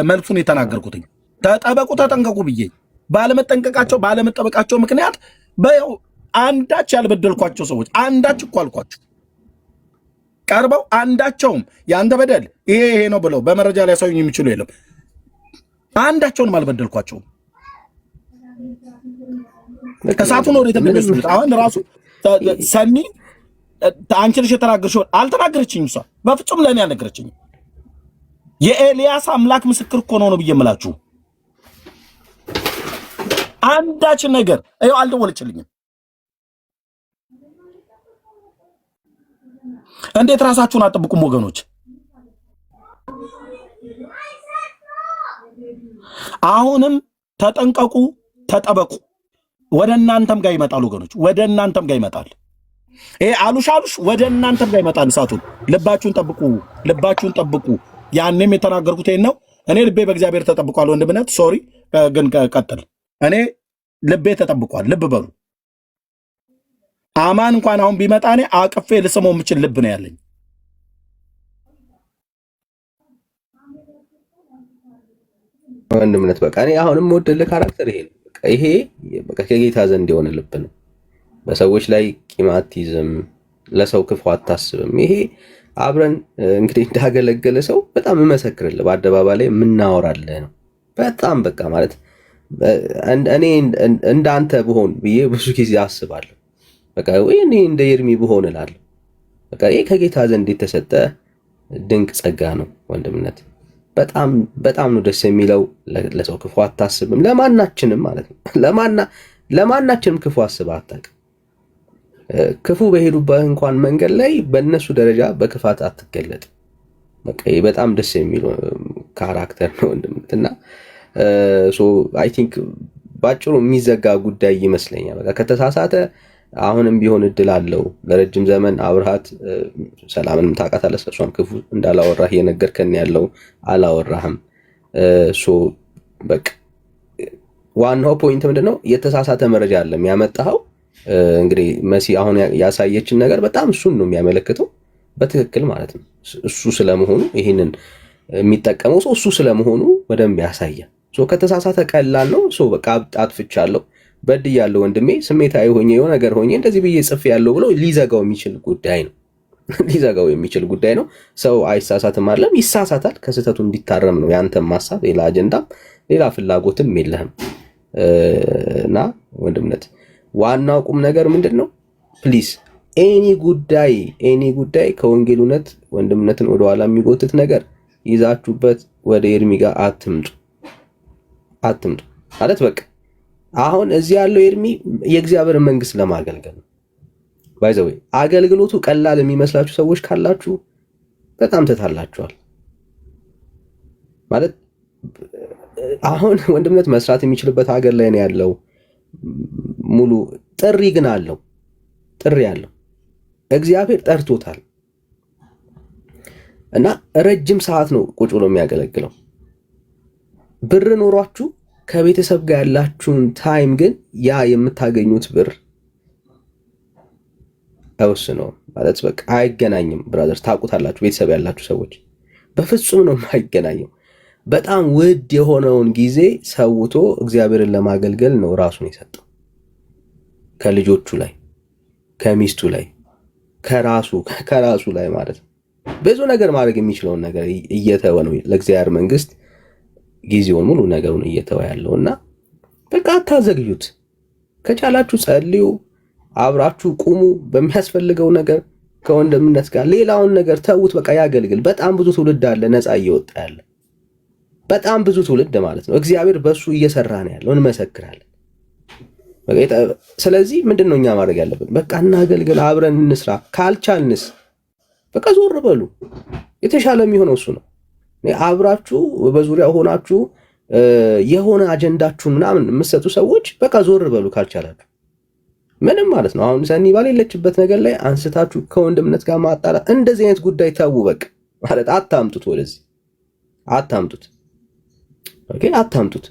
መልሱን የተናገርኩትኝ። ተጠበቁ ተጠንቀቁ ብዬ ባለመጠበቃቸው ምክንያት አንዳች ያልበደልኳቸው ሰዎች አንዳች እኮ አልኳቸው ቀርበው አንዳቸውም ያንተ በደል ይሄ ነው ብለው በመረጃ ሊያሳዩኝ የሚችሉ የለም። አንዳቸውንም አልበደልኳቸውም። እሳቱን ወደ ተመለሱት። አሁን ራሱ ሰኒ አንቺ ልጅ የተናገርሽው አልተናገረችኝም። እሷ በፍጹም ለእኔ አልነገረችኝም። የኤልያስ አምላክ ምስክር እኮ ነው ብዬ የምላችሁ አንዳች ነገር ይኸው አልደወለችልኝም። እንዴት ራሳችሁን አጥብቁም ወገኖች? አሁንም ተጠንቀቁ፣ ተጠበቁ። ወደ እናንተም ጋር ይመጣል ወገኖች፣ ወደ እናንተም ጋር ይመጣል። ይሄ አሉሽ ወደ እናንተም ጋር ይመጣል እሳቱን። ልባችሁን ጠብቁ፣ ልባችሁን ጠብቁ። ያኔም የተናገርኩት ይሄን ነው። እኔ ልቤ በእግዚአብሔር ተጠብቋል። ወንድምነት ሶሪ ግን ቀጥል። እኔ ልቤ ተጠብቋል። ልብ በሉ። አማን እንኳን አሁን ቢመጣ እኔ አቅፌ ልስመው የምችል ልብ ነው ያለኝ። ወንድምነት በቃ እኔ አሁንም ወደልህ ካራክተር ይሄ በቃ ከጌታ ዘንድ የሆነ ልብ ነው። በሰዎች ላይ ቂም አትይዝም፣ ለሰው ክፉ አታስብም። ይሄ አብረን እንግዲህ እንዳገለገለ ሰው በጣም እመሰክርልህ፣ በአደባባይ ላይ የምናወራልህ ነው። በጣም በቃ ማለት እኔ እንዳንተ ብሆን ብዬ ብዙ ጊዜ አስባለሁ። በቃ ወይ እኔ እንደ ኤርሚ ብሆን እላለሁ። በቃ ይሄ ከጌታ ዘንድ የተሰጠ ድንቅ ጸጋ ነው ወንድምነት። በጣም በጣም ነው ደስ የሚለው። ለሰው ክፉ አታስብም፣ ለማናችንም ማለት ነው። ለማናችንም ክፉ አስበህ አታውቅም። ክፉ በሄዱበት እንኳን መንገድ ላይ በእነሱ ደረጃ በክፋት አትገለጥም። በቃ ይሄ በጣም ደስ የሚለው ካራክተር ነው ወንድምነት እና አይ ቲንክ ባጭሩ የሚዘጋ ጉዳይ ይመስለኛል። በቃ ከተሳሳተ አሁንም ቢሆን እድል አለው። ለረጅም ዘመን አብርሃት ሰላምንም ታውቃታለህ፣ እሷም ክፉ እንዳላወራህ እየነገርከን ያለው አላወራህም። በቃ ዋናው ፖይንት ምንድነው? የተሳሳተ መረጃ አለ የሚያመጣኸው። እንግዲህ መሲ አሁን ያሳየችን ነገር በጣም እሱን ነው የሚያመለክተው በትክክል ማለት ነው። እሱ ስለመሆኑ ይህንን የሚጠቀመው ሰው እሱ ስለመሆኑ በደንብ ያሳያል። ከተሳሳተ ቀላል ነው። በቃ አጥፍቻለሁ፣ በድያለሁ፣ ወንድሜ ስሜታዊ ሆኜ የሆነ ነገር ሆኜ እንደዚህ ብዬ ጽፌያለሁ ብሎ ሊዘጋው የሚችል ጉዳይ ነው። ሊዘጋው የሚችል ጉዳይ ነው። ሰው አይሳሳትም አይደለም፣ ይሳሳታል። ከስህተቱ እንዲታረም ነው ያንተም ሀሳብ። ሌላ አጀንዳም ሌላ ፍላጎትም የለህም እና ወንድምነት ዋናው ቁም ነገር ምንድን ነው? ፕሊዝ ኤኒ ጉዳይ ከወንጌል እውነት ወንድምነትን ወደኋላ የሚጎትት ነገር ይዛችሁበት ወደ ኤርሚ ጋር አትምጡ ማለት በቃ አሁን እዚህ ያለው ኤርሚ የእግዚአብሔር መንግስት ለማገልገል ነው። ባይዘው አገልግሎቱ ቀላል የሚመስላችሁ ሰዎች ካላችሁ በጣም ተታላችኋል። ማለት አሁን ወንድምነት መስራት የሚችልበት ሀገር ላይ ነው ያለው። ሙሉ ጥሪ ግን አለው። ጥሪ አለው። እግዚአብሔር ጠርቶታል እና ረጅም ሰዓት ነው ቁጭ ብሎ የሚያገለግለው። ብር ኖሯችሁ ከቤተሰብ ጋር ያላችሁን ታይም ግን ያ የምታገኙት ብር አይወስነውም። ማለት በቃ አይገናኝም። ብራዘርስ ታውቁታላችሁ፣ ቤተሰብ ያላችሁ ሰዎች በፍጹም ነው የማይገናኘው። በጣም ውድ የሆነውን ጊዜ ሰውቶ እግዚአብሔርን ለማገልገል ነው ራሱን የሰጠው። ከልጆቹ ላይ፣ ከሚስቱ ላይ፣ ከራሱ ላይ ማለት ነው። ብዙ ነገር ማድረግ የሚችለውን ነገር እየተወ ነው ለእግዚአብሔር መንግስት ጊዜውን ሙሉ ነገሩን እየተወ ያለውና በቃ አታዘግዩት። ከቻላችሁ ጸልዩ፣ አብራችሁ ቁሙ። በሚያስፈልገው ነገር ከወንድምነት ጋር ሌላውን ነገር ተውት። በቃ ያገልግል። በጣም ብዙ ትውልድ አለ ነፃ እየወጣ ያለ፣ በጣም ብዙ ትውልድ ማለት ነው። እግዚአብሔር በሱ እየሰራ ነው ያለው፣ እንመሰክራለን። ስለዚህ ምንድነው እኛ ማድረግ ያለብን? በቃ እናገልግል፣ አብረን እንስራ። ካልቻልንስ በቃ ዞር በሉ። የተሻለ የሚሆነው እሱ ነው። አብራችሁ በዙሪያ ሆናችሁ የሆነ አጀንዳችሁን ምናምን የምትሰጡ ሰዎች በቃ ዞር በሉ ካልቻላችሁ። ምንም ማለት ነው። አሁን ሰኒ ባሌለችበት ነገር ላይ አንስታችሁ ከወንድምነት ጋር ማጣላት፣ እንደዚህ አይነት ጉዳይ ተው በቃ ማለት አታምጡት፣ ወደዚህ አታምጡት። ኦኬ አታምጡት።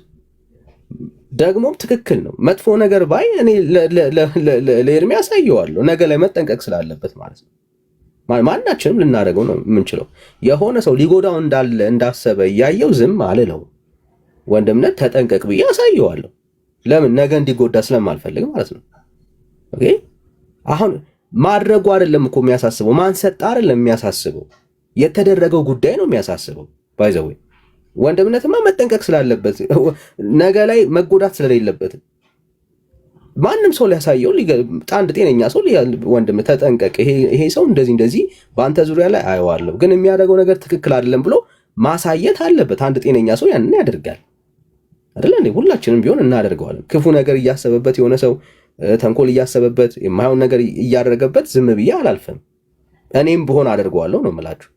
ደግሞም ትክክል ነው። መጥፎ ነገር ባይ እኔ ለኤርሚያስ አሳየዋለሁ ነገ ላይ መጠንቀቅ ስላለበት ማለት ነው። ማናችንም ልናደርገው ነው የምንችለው። የሆነ ሰው ሊጎዳው እንዳሰበ እያየው ዝም አልለው። ወንድምነት ተጠንቀቅ ብዬ አሳየዋለሁ። ለምን ነገ እንዲጎዳ ስለማልፈልግ ማለት ነው። ኦኬ አሁን ማድረጉ አይደለም እኮ የሚያሳስበው፣ ማንሰጥ አይደለም የሚያሳስበው፣ የተደረገው ጉዳይ ነው የሚያሳስበው። ባይዘው ወንድምነትማ መጠንቀቅ ስላለበት ነገ ላይ መጎዳት ስለሌለበት ማንም ሰው ሊያሳየው አንድ ጤነኛ ሰው ወንድም ተጠንቀቅ፣ ይሄ ሰው እንደዚህ በአንተ ዙሪያ ላይ አየዋለሁ፣ ግን የሚያደርገው ነገር ትክክል አይደለም ብሎ ማሳየት አለበት። አንድ ጤነኛ ሰው ያንን ያደርጋል አይደለ እንዴ? ሁላችንም ቢሆን እናደርገዋለን። ክፉ ነገር እያሰበበት የሆነ ሰው ተንኮል እያሰበበት የማይሆን ነገር እያደረገበት ዝም ብዬ አላልፍም። እኔም ብሆን አደርገዋለሁ ነው የምላችሁ።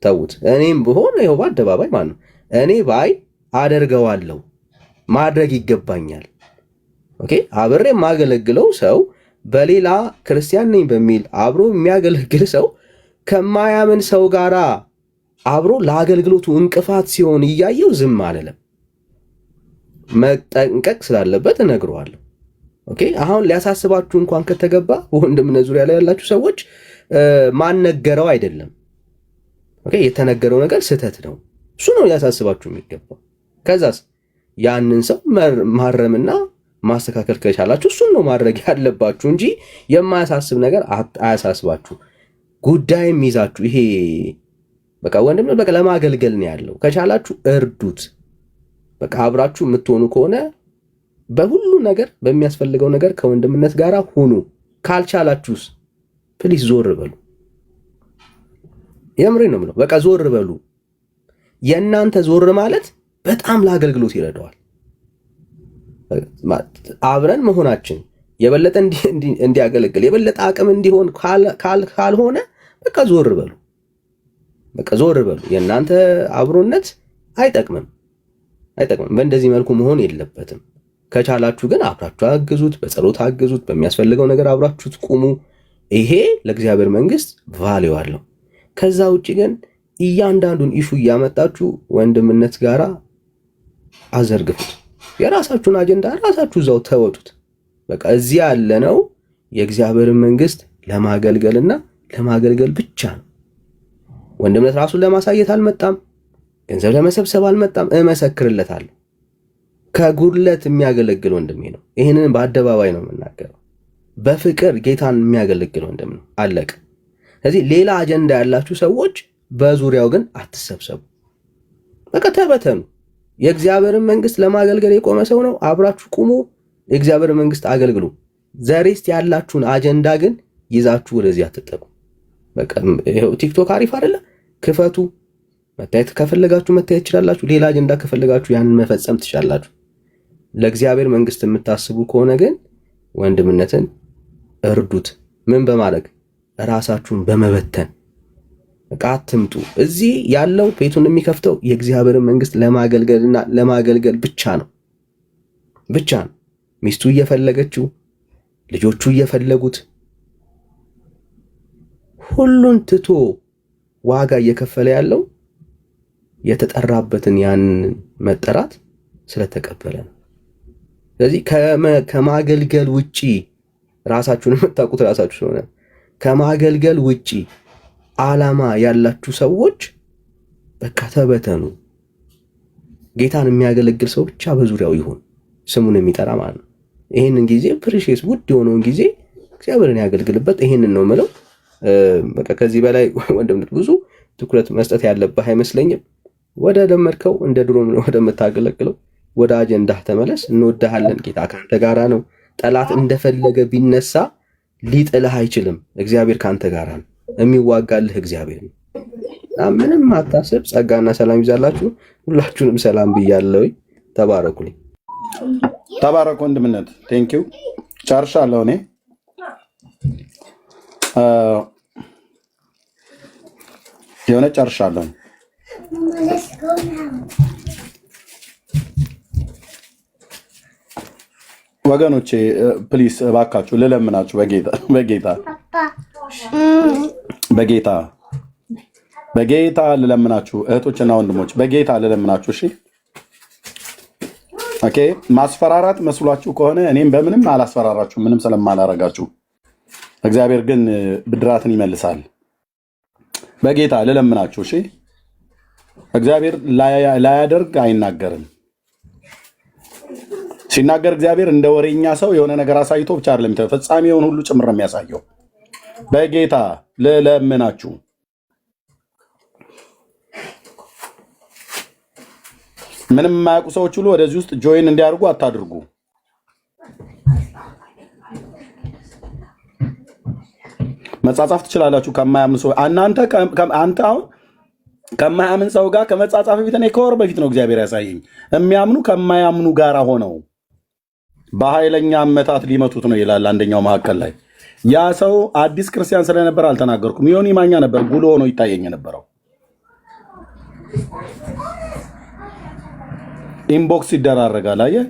ተውት። እኔም ብሆን ይኸው በአደባባይ ማለት ነው እኔ ባይ አደርገዋለሁ፣ ማድረግ ይገባኛል። ኦኬ አብሬ የማገለግለው ሰው በሌላ ክርስቲያን ነኝ በሚል አብሮ የሚያገለግል ሰው ከማያምን ሰው ጋራ አብሮ ለአገልግሎቱ እንቅፋት ሲሆን እያየው ዝም አልልም። መጠንቀቅ ስላለበት እነግረዋለሁ። ኦኬ አሁን ሊያሳስባችሁ እንኳን ከተገባ ወንድምነት ዙሪያ ላይ ያላችሁ ሰዎች ማነገረው አይደለም። ኦኬ የተነገረው ነገር ስህተት ነው። እሱ ነው ሊያሳስባችሁ የሚገባው። ከዛስ ያንን ሰው ማረምና ማስተካከል ከቻላችሁ እሱን ነው ማድረግ ያለባችሁ እንጂ የማያሳስብ ነገር አያሳስባችሁ። ጉዳይም ይዛችሁ ይሄ በቃ ወንድም በቃ ለማገልገል ነው ያለው። ከቻላችሁ እርዱት። በቃ አብራችሁ የምትሆኑ ከሆነ በሁሉ ነገር በሚያስፈልገው ነገር ከወንድምነት ጋር ሁኑ። ካልቻላችሁስ ፕሊዝ ዞር በሉ። የምሬ ነው የምለው። በቃ ዞር በሉ። የእናንተ ዞር ማለት በጣም ለአገልግሎት ይረዳዋል። አብረን መሆናችን የበለጠ እንዲያገለግል የበለጠ አቅም እንዲሆን ካልሆነ በቃ ዞር በሉ። በቃ ዞር በሉ። የእናንተ አብሮነት አይጠቅምም። በእንደዚህ መልኩ መሆን የለበትም። ከቻላችሁ ግን አብራችሁ አግዙት፣ በጸሎት አግዙት፣ በሚያስፈልገው ነገር አብራችሁት ቁሙ። ይሄ ለእግዚአብሔር መንግስት ቫልዩ አለው። ከዛ ውጭ ግን እያንዳንዱን ኢሹ እያመጣችሁ ወንድምነት ጋራ አዘርግፉት። የራሳችሁን አጀንዳ ራሳችሁ እዛው ተወጡት። በቃ እዚህ ያለነው የእግዚአብሔርን መንግስት ለማገልገልና ለማገልገል ብቻ ነው። ወንድምነት ራሱን ለማሳየት አልመጣም። ገንዘብ ለመሰብሰብ አልመጣም። እመሰክርለታለሁ። ከጉድለት የሚያገለግል ወንድሜ ነው። ይህንን በአደባባይ ነው የምናገረው። በፍቅር ጌታን የሚያገለግል ወንድም ነው። አለቀ። ስለዚህ ሌላ አጀንዳ ያላችሁ ሰዎች በዙሪያው ግን አትሰብሰቡ። በቃ ተበተኑ። የእግዚአብሔርን መንግስት ለማገልገል የቆመ ሰው ነው። አብራችሁ ቁሙ። የእግዚአብሔርን መንግስት አገልግሉ። ዘሬስት ያላችሁን አጀንዳ ግን ይዛችሁ ወደዚህ አትጠቁ። በቃ ይሄው ቲክቶክ አሪፍ አይደለ? ክፈቱ። መታየት ከፈለጋችሁ መታየት ትችላላችሁ። ሌላ አጀንዳ ከፈለጋችሁ ያንን መፈጸም ትችላላችሁ። ለእግዚአብሔር መንግስት የምታስቡ ከሆነ ግን ወንድምነትን እርዱት። ምን በማድረግ ራሳችሁን በመበተን በቃ አትምጡ። እዚህ ያለው ቤቱን የሚከፍተው የእግዚአብሔርን መንግስት ለማገልገልና ለማገልገል ብቻ ነው። ሚስቱ እየፈለገችው፣ ልጆቹ እየፈለጉት፣ ሁሉን ትቶ ዋጋ እየከፈለ ያለው የተጠራበትን ያንን መጠራት ስለተቀበለ ነው። ስለዚህ ከማገልገል ውጪ ራሳችሁን የምታውቁት ራሳችሁ ስለሆነ ከማገልገል ውጪ ዓላማ ያላችሁ ሰዎች በቃ ተበተኑ። ጌታን የሚያገለግል ሰው ብቻ በዙሪያው ይሁን፣ ስሙን የሚጠራ ማለት ነው። ይህንን ጊዜ ፕሪሺየስ ውድ የሆነውን ጊዜ እግዚአብሔርን ያገልግልበት። ይህንን ነው የምለው። በቃ ከዚህ በላይ ወንድምነት ብዙ ትኩረት መስጠት ያለብህ አይመስለኝም። ወደ ለመድከው እንደ ድሮ ወደምታገለግለው ወደ አጀንዳህ ተመለስ። እንወድሃለን። ጌታ ካንተ ጋራ ነው። ጠላት እንደፈለገ ቢነሳ ሊጥልህ አይችልም። እግዚአብሔር ካንተ ጋራ ነው። የሚዋጋልህ እግዚአብሔር ነው። ምንም አታስብ። ጸጋና ሰላም ይዛላችሁ። ሁላችሁንም ሰላም ብያለሁ። ተባረኩልኝ። ተባረክ ወንድምነት። ቴንኪው። ጨርሻለሁ እኔ የሆነ ጨርሻለሁ። ወገኖቼ ፕሊስ እባካችሁ ልለምናችሁ በጌታ ልለምናችሁ እህቶችና ወንድሞች በጌታ ልለምናችሁ። እሺ ኦኬ። ማስፈራራት መስሏችሁ ከሆነ እኔም በምንም አላስፈራራችሁ፣ ምንም ስለማላረጋችሁ። እግዚአብሔር ግን ብድራትን ይመልሳል። በጌታ ልለምናችሁ። እሺ እግዚአብሔር ላያደርግ አይናገርም። ሲናገር እግዚአብሔር እንደ ወሬኛ ሰው የሆነ ነገር አሳይቶ ብቻ አይደለም ፍጻሜውን ሁሉ ጭምር የሚያሳየው። በጌታ ልለምናችሁ። ምንም የማያውቁ ሰዎች ሁሉ ወደዚህ ውስጥ ጆይን እንዲያደርጉ አታድርጉ። መጻጻፍ ትችላላችሁ ከማያምን ሰው። አንተ አሁን ከማያምን ሰው ጋር ከመጻጻፍ በፊት እኔ ከወር በፊት ነው እግዚአብሔር ያሳየኝ። የሚያምኑ ከማያምኑ ጋር ሆነው በኃይለኛ አመታት ሊመቱት ነው ይላል አንደኛው መካከል ላይ። ያ ሰው አዲስ ክርስቲያን ስለነበር አልተናገርኩም። ዮኒ ማኛ ነበር ጉሎ ሆኖ ይታየኝ የነበረው። ኢንቦክስ ይደራረጋል። አየህ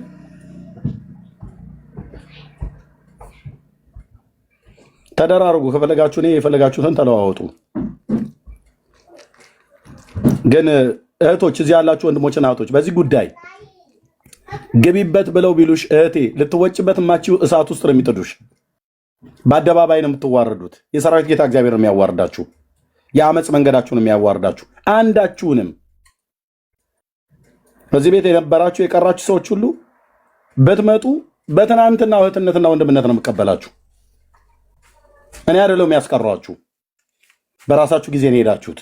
ተደራርጉ። ከፈለጋችሁ እኔ የፈለጋችሁትን ተለዋወጡ። ግን እህቶች እዚህ ያላችሁ ወንድሞችና እህቶች በዚህ ጉዳይ ግቢበት ብለው ቢሉሽ እህቴ ልትወጭበት ማቺው እሳት ውስጥ ነው የሚጥዱሽ። በአደባባይ ነው የምትዋረዱት። የሰራዊት ጌታ እግዚአብሔር ነው የሚያዋርዳችሁ። የአመፅ መንገዳችሁን የሚያዋርዳችሁ። አንዳችሁንም በዚህ ቤት የነበራችሁ የቀራችሁ ሰዎች ሁሉ በትመጡ በትናንትና እህትነትና ወንድምነት ነው የምቀበላችሁ። እኔ አይደለም ያስቀሯችሁ፣ በራሳችሁ ጊዜ ነው ሄዳችሁት።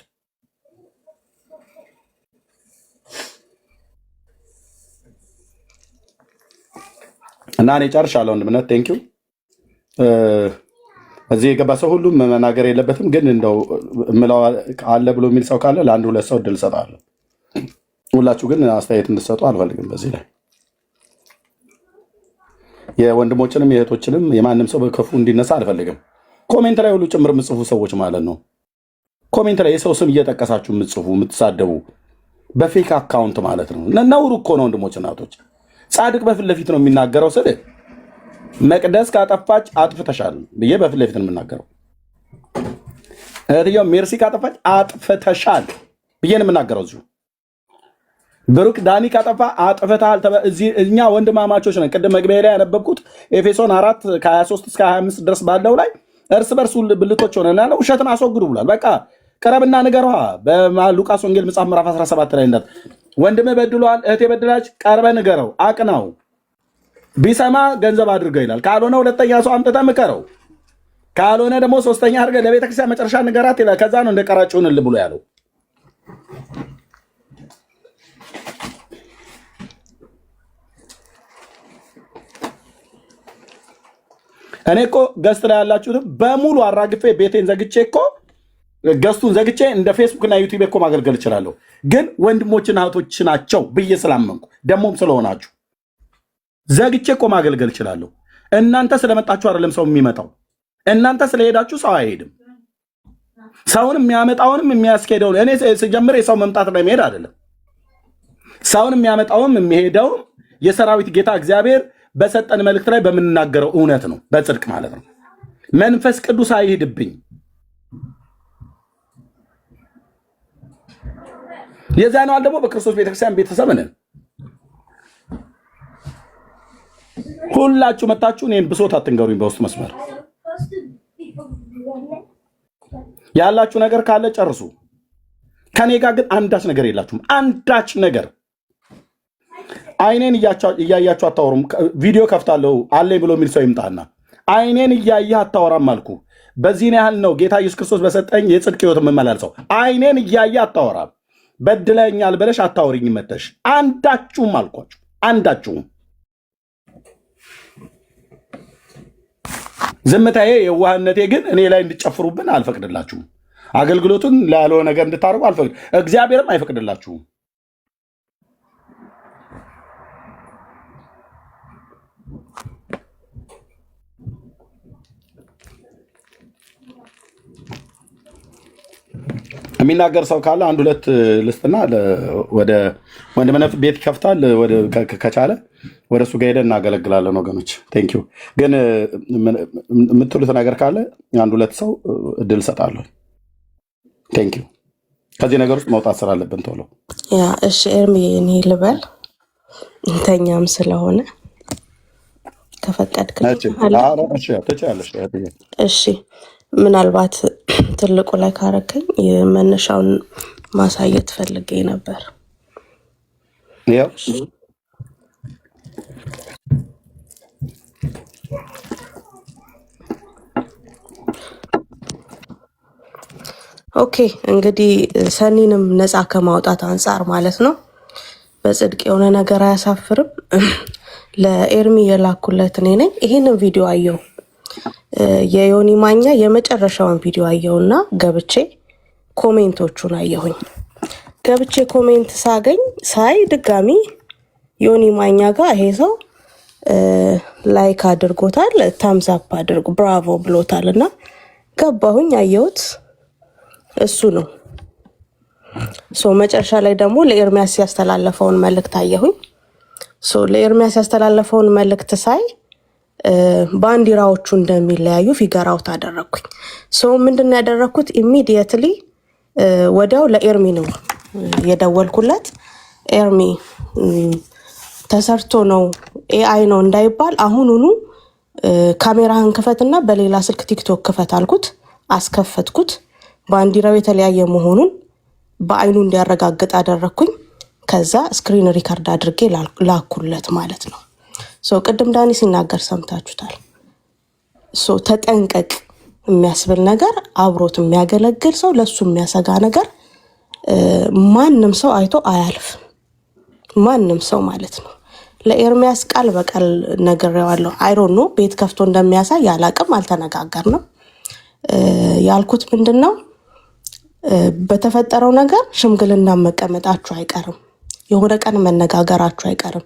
እና እኔ ጨርሻለሁ ወንድምነት። ቴንክ ዩ። እዚህ የገባ ሰው ሁሉ መናገር የለበትም፣ ግን እንደው እምለው አለ ብሎ የሚል ሰው ካለ ለአንድ ሁለት ሰው እድል እሰጣለሁ። ሁላችሁ ግን አስተያየት እንድትሰጡ አልፈልግም። በዚህ ላይ የወንድሞችንም የእህቶችንም የማንም ሰው በክፉ እንዲነሳ አልፈልግም። ኮሜንት ላይ ሁሉ ጭምር የምጽፉ ሰዎች ማለት ነው። ኮሜንት ላይ የሰው ስም እየጠቀሳችሁ የምትጽፉ የምትሳደቡ በፌክ አካውንት ማለት ነው። ነውር እኮ ነው ወንድሞች እናቶች። ጻድቅ በፊት ለፊት ነው የሚናገረው። ስለ መቅደስ ካጠፋች አጥፍተሻል ብዬ በፊት ለፊት ነው የምናገረው። እህትየው ሜርሲ ካጠፋች አጥፍተሻል ብዬ ነው የምናገረው። እዚሁ ብሩክ ዳኒ ካጠፋ አጥፍተሃል። እኛ ወንድማማቾች ነን። ቅድም መግቢያ ላይ ያነበብኩት ኤፌሶን 4 ከ23 እስከ 25 ድረስ ባለው ላይ እርስ በርሱ ብልቶች ሆነና ውሸትን አስወግዱ ብሏል። በቃ ቀረብና ንገሯ። በሉቃስ ወንጌል መጽሐፍ ምዕራፍ 17 ላይ እንዳት ወንድም በድሏል፣ እህቴ በድላች፣ ቀርበ ንገረው፣ አቅናው። ቢሰማ ገንዘብ አድርገው ይላል። ካልሆነ ሁለተኛ ሰው አምጥተህ ምከረው። ካልሆነ ደግሞ ሶስተኛ አድርገህ ለቤተክርስቲያን መጨረሻ ንገራት ይላል። ከዛ ነው እንደ ቀራጭውን ብሎ ያለው። እኔ እኮ ገስት ላይ ያላችሁትም በሙሉ አራግፌ ቤቴን ዘግቼ እኮ ገስቱን ዘግቼ እንደ ፌስቡክ እና ዩቲዩብ እኮ ማገልገል እችላለሁ። ግን ወንድሞችና እህቶች ናቸው ብዬ ስላመንኩ ደሞም ስለሆናችሁ ዘግቼ እኮ ማገልገል እችላለሁ። እናንተ ስለመጣችሁ አይደለም ሰው የሚመጣው። እናንተ ስለሄዳችሁ ሰው አይሄድም። ሰውን የሚያመጣውንም የሚያስኬደው እኔ ስጀምር የሰው መምጣት ላይ መሄድ አይደለም። ሰውን የሚያመጣውም የሚሄደውም የሰራዊት ጌታ እግዚአብሔር በሰጠን መልእክት ላይ በምንናገረው እውነት ነው፣ በጽድቅ ማለት ነው። መንፈስ ቅዱስ አይሄድብኝ። የዛን ዋል ደግሞ በክርስቶስ ቤተክርስቲያን ቤተሰብ ነን። ሁላችሁ መጣችሁ እኔን ብሶት አትንገሩኝ። በውስጥ መስመር ያላችሁ ነገር ካለ ጨርሱ። ከኔ ጋር ግን አንዳች ነገር የላችሁም። አንዳች ነገር አይኔን እያያችሁ አታወሩም። ቪዲዮ ከፍታለሁ አለኝ ብሎ የሚል ሰው ይምጣና አይኔን እያየህ አታወራም አልኩ። በዚህን ያህል ነው ጌታ ኢየሱስ ክርስቶስ በሰጠኝ የጽድቅ ህይወት የምመላልሰው። አይኔን እያየህ አታወራም። በድለኛል ብለሽ አታወሪኝ መተሽ። አንዳችሁም አልኳችሁ፣ አንዳችሁም። ዝምታዬ የዋህነቴ ግን እኔ ላይ እንድጨፍሩብን አልፈቅድላችሁም። አገልግሎቱን ላለው ነገር እንድታደርጉ አልፈቅድ፣ እግዚአብሔርም አይፈቅድላችሁም። የሚናገር ሰው ካለ አንድ ሁለት ልስጥና ወደ ወንድምነት ቤት ይከፍታል ከቻለ ወደ እሱ ጋር ሄደን እናገለግላለን ወገኖች። ቴንክ ዩ። ግን የምትሉት ነገር ካለ አንድ ሁለት ሰው እድል እሰጣለሁ። ቴንክ ዩ። ከዚህ ነገር ውስጥ መውጣት ስላለብን ቶሎ። ያ እሺ፣ ኤርሚ እኔ ልበል እንተኛም ስለሆነ ከፈቀድክልኝ ትችያለሽ። እሺ፣ ምናልባት ትልቁ ላይ ካረከኝ መነሻውን ማሳየት ፈልጌ ነበር። ያው ኦኬ፣ እንግዲህ ሰኒንም ነፃ ከማውጣት አንጻር ማለት ነው በጽድቅ የሆነ ነገር አያሳፍርም። ለኤርሚ የላኩለት እኔ ነኝ። ይሄንን ቪዲዮ አየው፣ የዮኒ ማኛ የመጨረሻውን ቪዲዮ አየውና ገብቼ ኮሜንቶቹን አየሁኝ። ገብቼ ኮሜንት ሳይ ድጋሚ ዮኒ ማኛ ጋር ይሄ ሰው ላይክ አድርጎታል፣ ታምስ አፕ አድርጎ ብራቮ ብሎታል። እና ገባሁኝ፣ አየሁት፣ እሱ ነው። መጨረሻ ላይ ደግሞ ለኤርሚያስ ያስተላለፈውን መልእክት አየሁኝ። ለኤርሚያስ ያስተላለፈውን መልእክት ሳይ ባንዲራዎቹ እንደሚለያዩ ፊገር አውት አደረኩኝ። ምንድን ነው ያደረኩት? ኢሚዲየትሊ ወዲያው ለኤርሚ ነው የደወልኩለት። ኤርሚ ተሰርቶ ነው ኤአይ ነው እንዳይባል አሁኑኑ ካሜራህን ክፈትና በሌላ ስልክ ቲክቶክ ክፈት አልኩት። አስከፈትኩት። ባንዲራው የተለያየ መሆኑን በአይኑ እንዲያረጋግጥ አደረኩኝ። ከዛ ስክሪን ሪካርድ አድርጌ ላኩለት ማለት ነው። ቅድም ዳኒ ሲናገር ሰምታችሁታል። ተጠንቀቅ የሚያስብል ነገር፣ አብሮት የሚያገለግል ሰው፣ ለሱ የሚያሰጋ ነገር ማንም ሰው አይቶ አያልፍም። ማንም ሰው ማለት ነው። ለኤርሚያስ ቃል በቃል ነግሬዋለሁ። አይሮኖ ቤት ከፍቶ እንደሚያሳይ ያላቅም አልተነጋገርንም። ያልኩት ምንድነው በተፈጠረው ነገር ሽምግልና መቀመጣችሁ አይቀርም፣ የሆነ ቀን መነጋገራችሁ አይቀርም።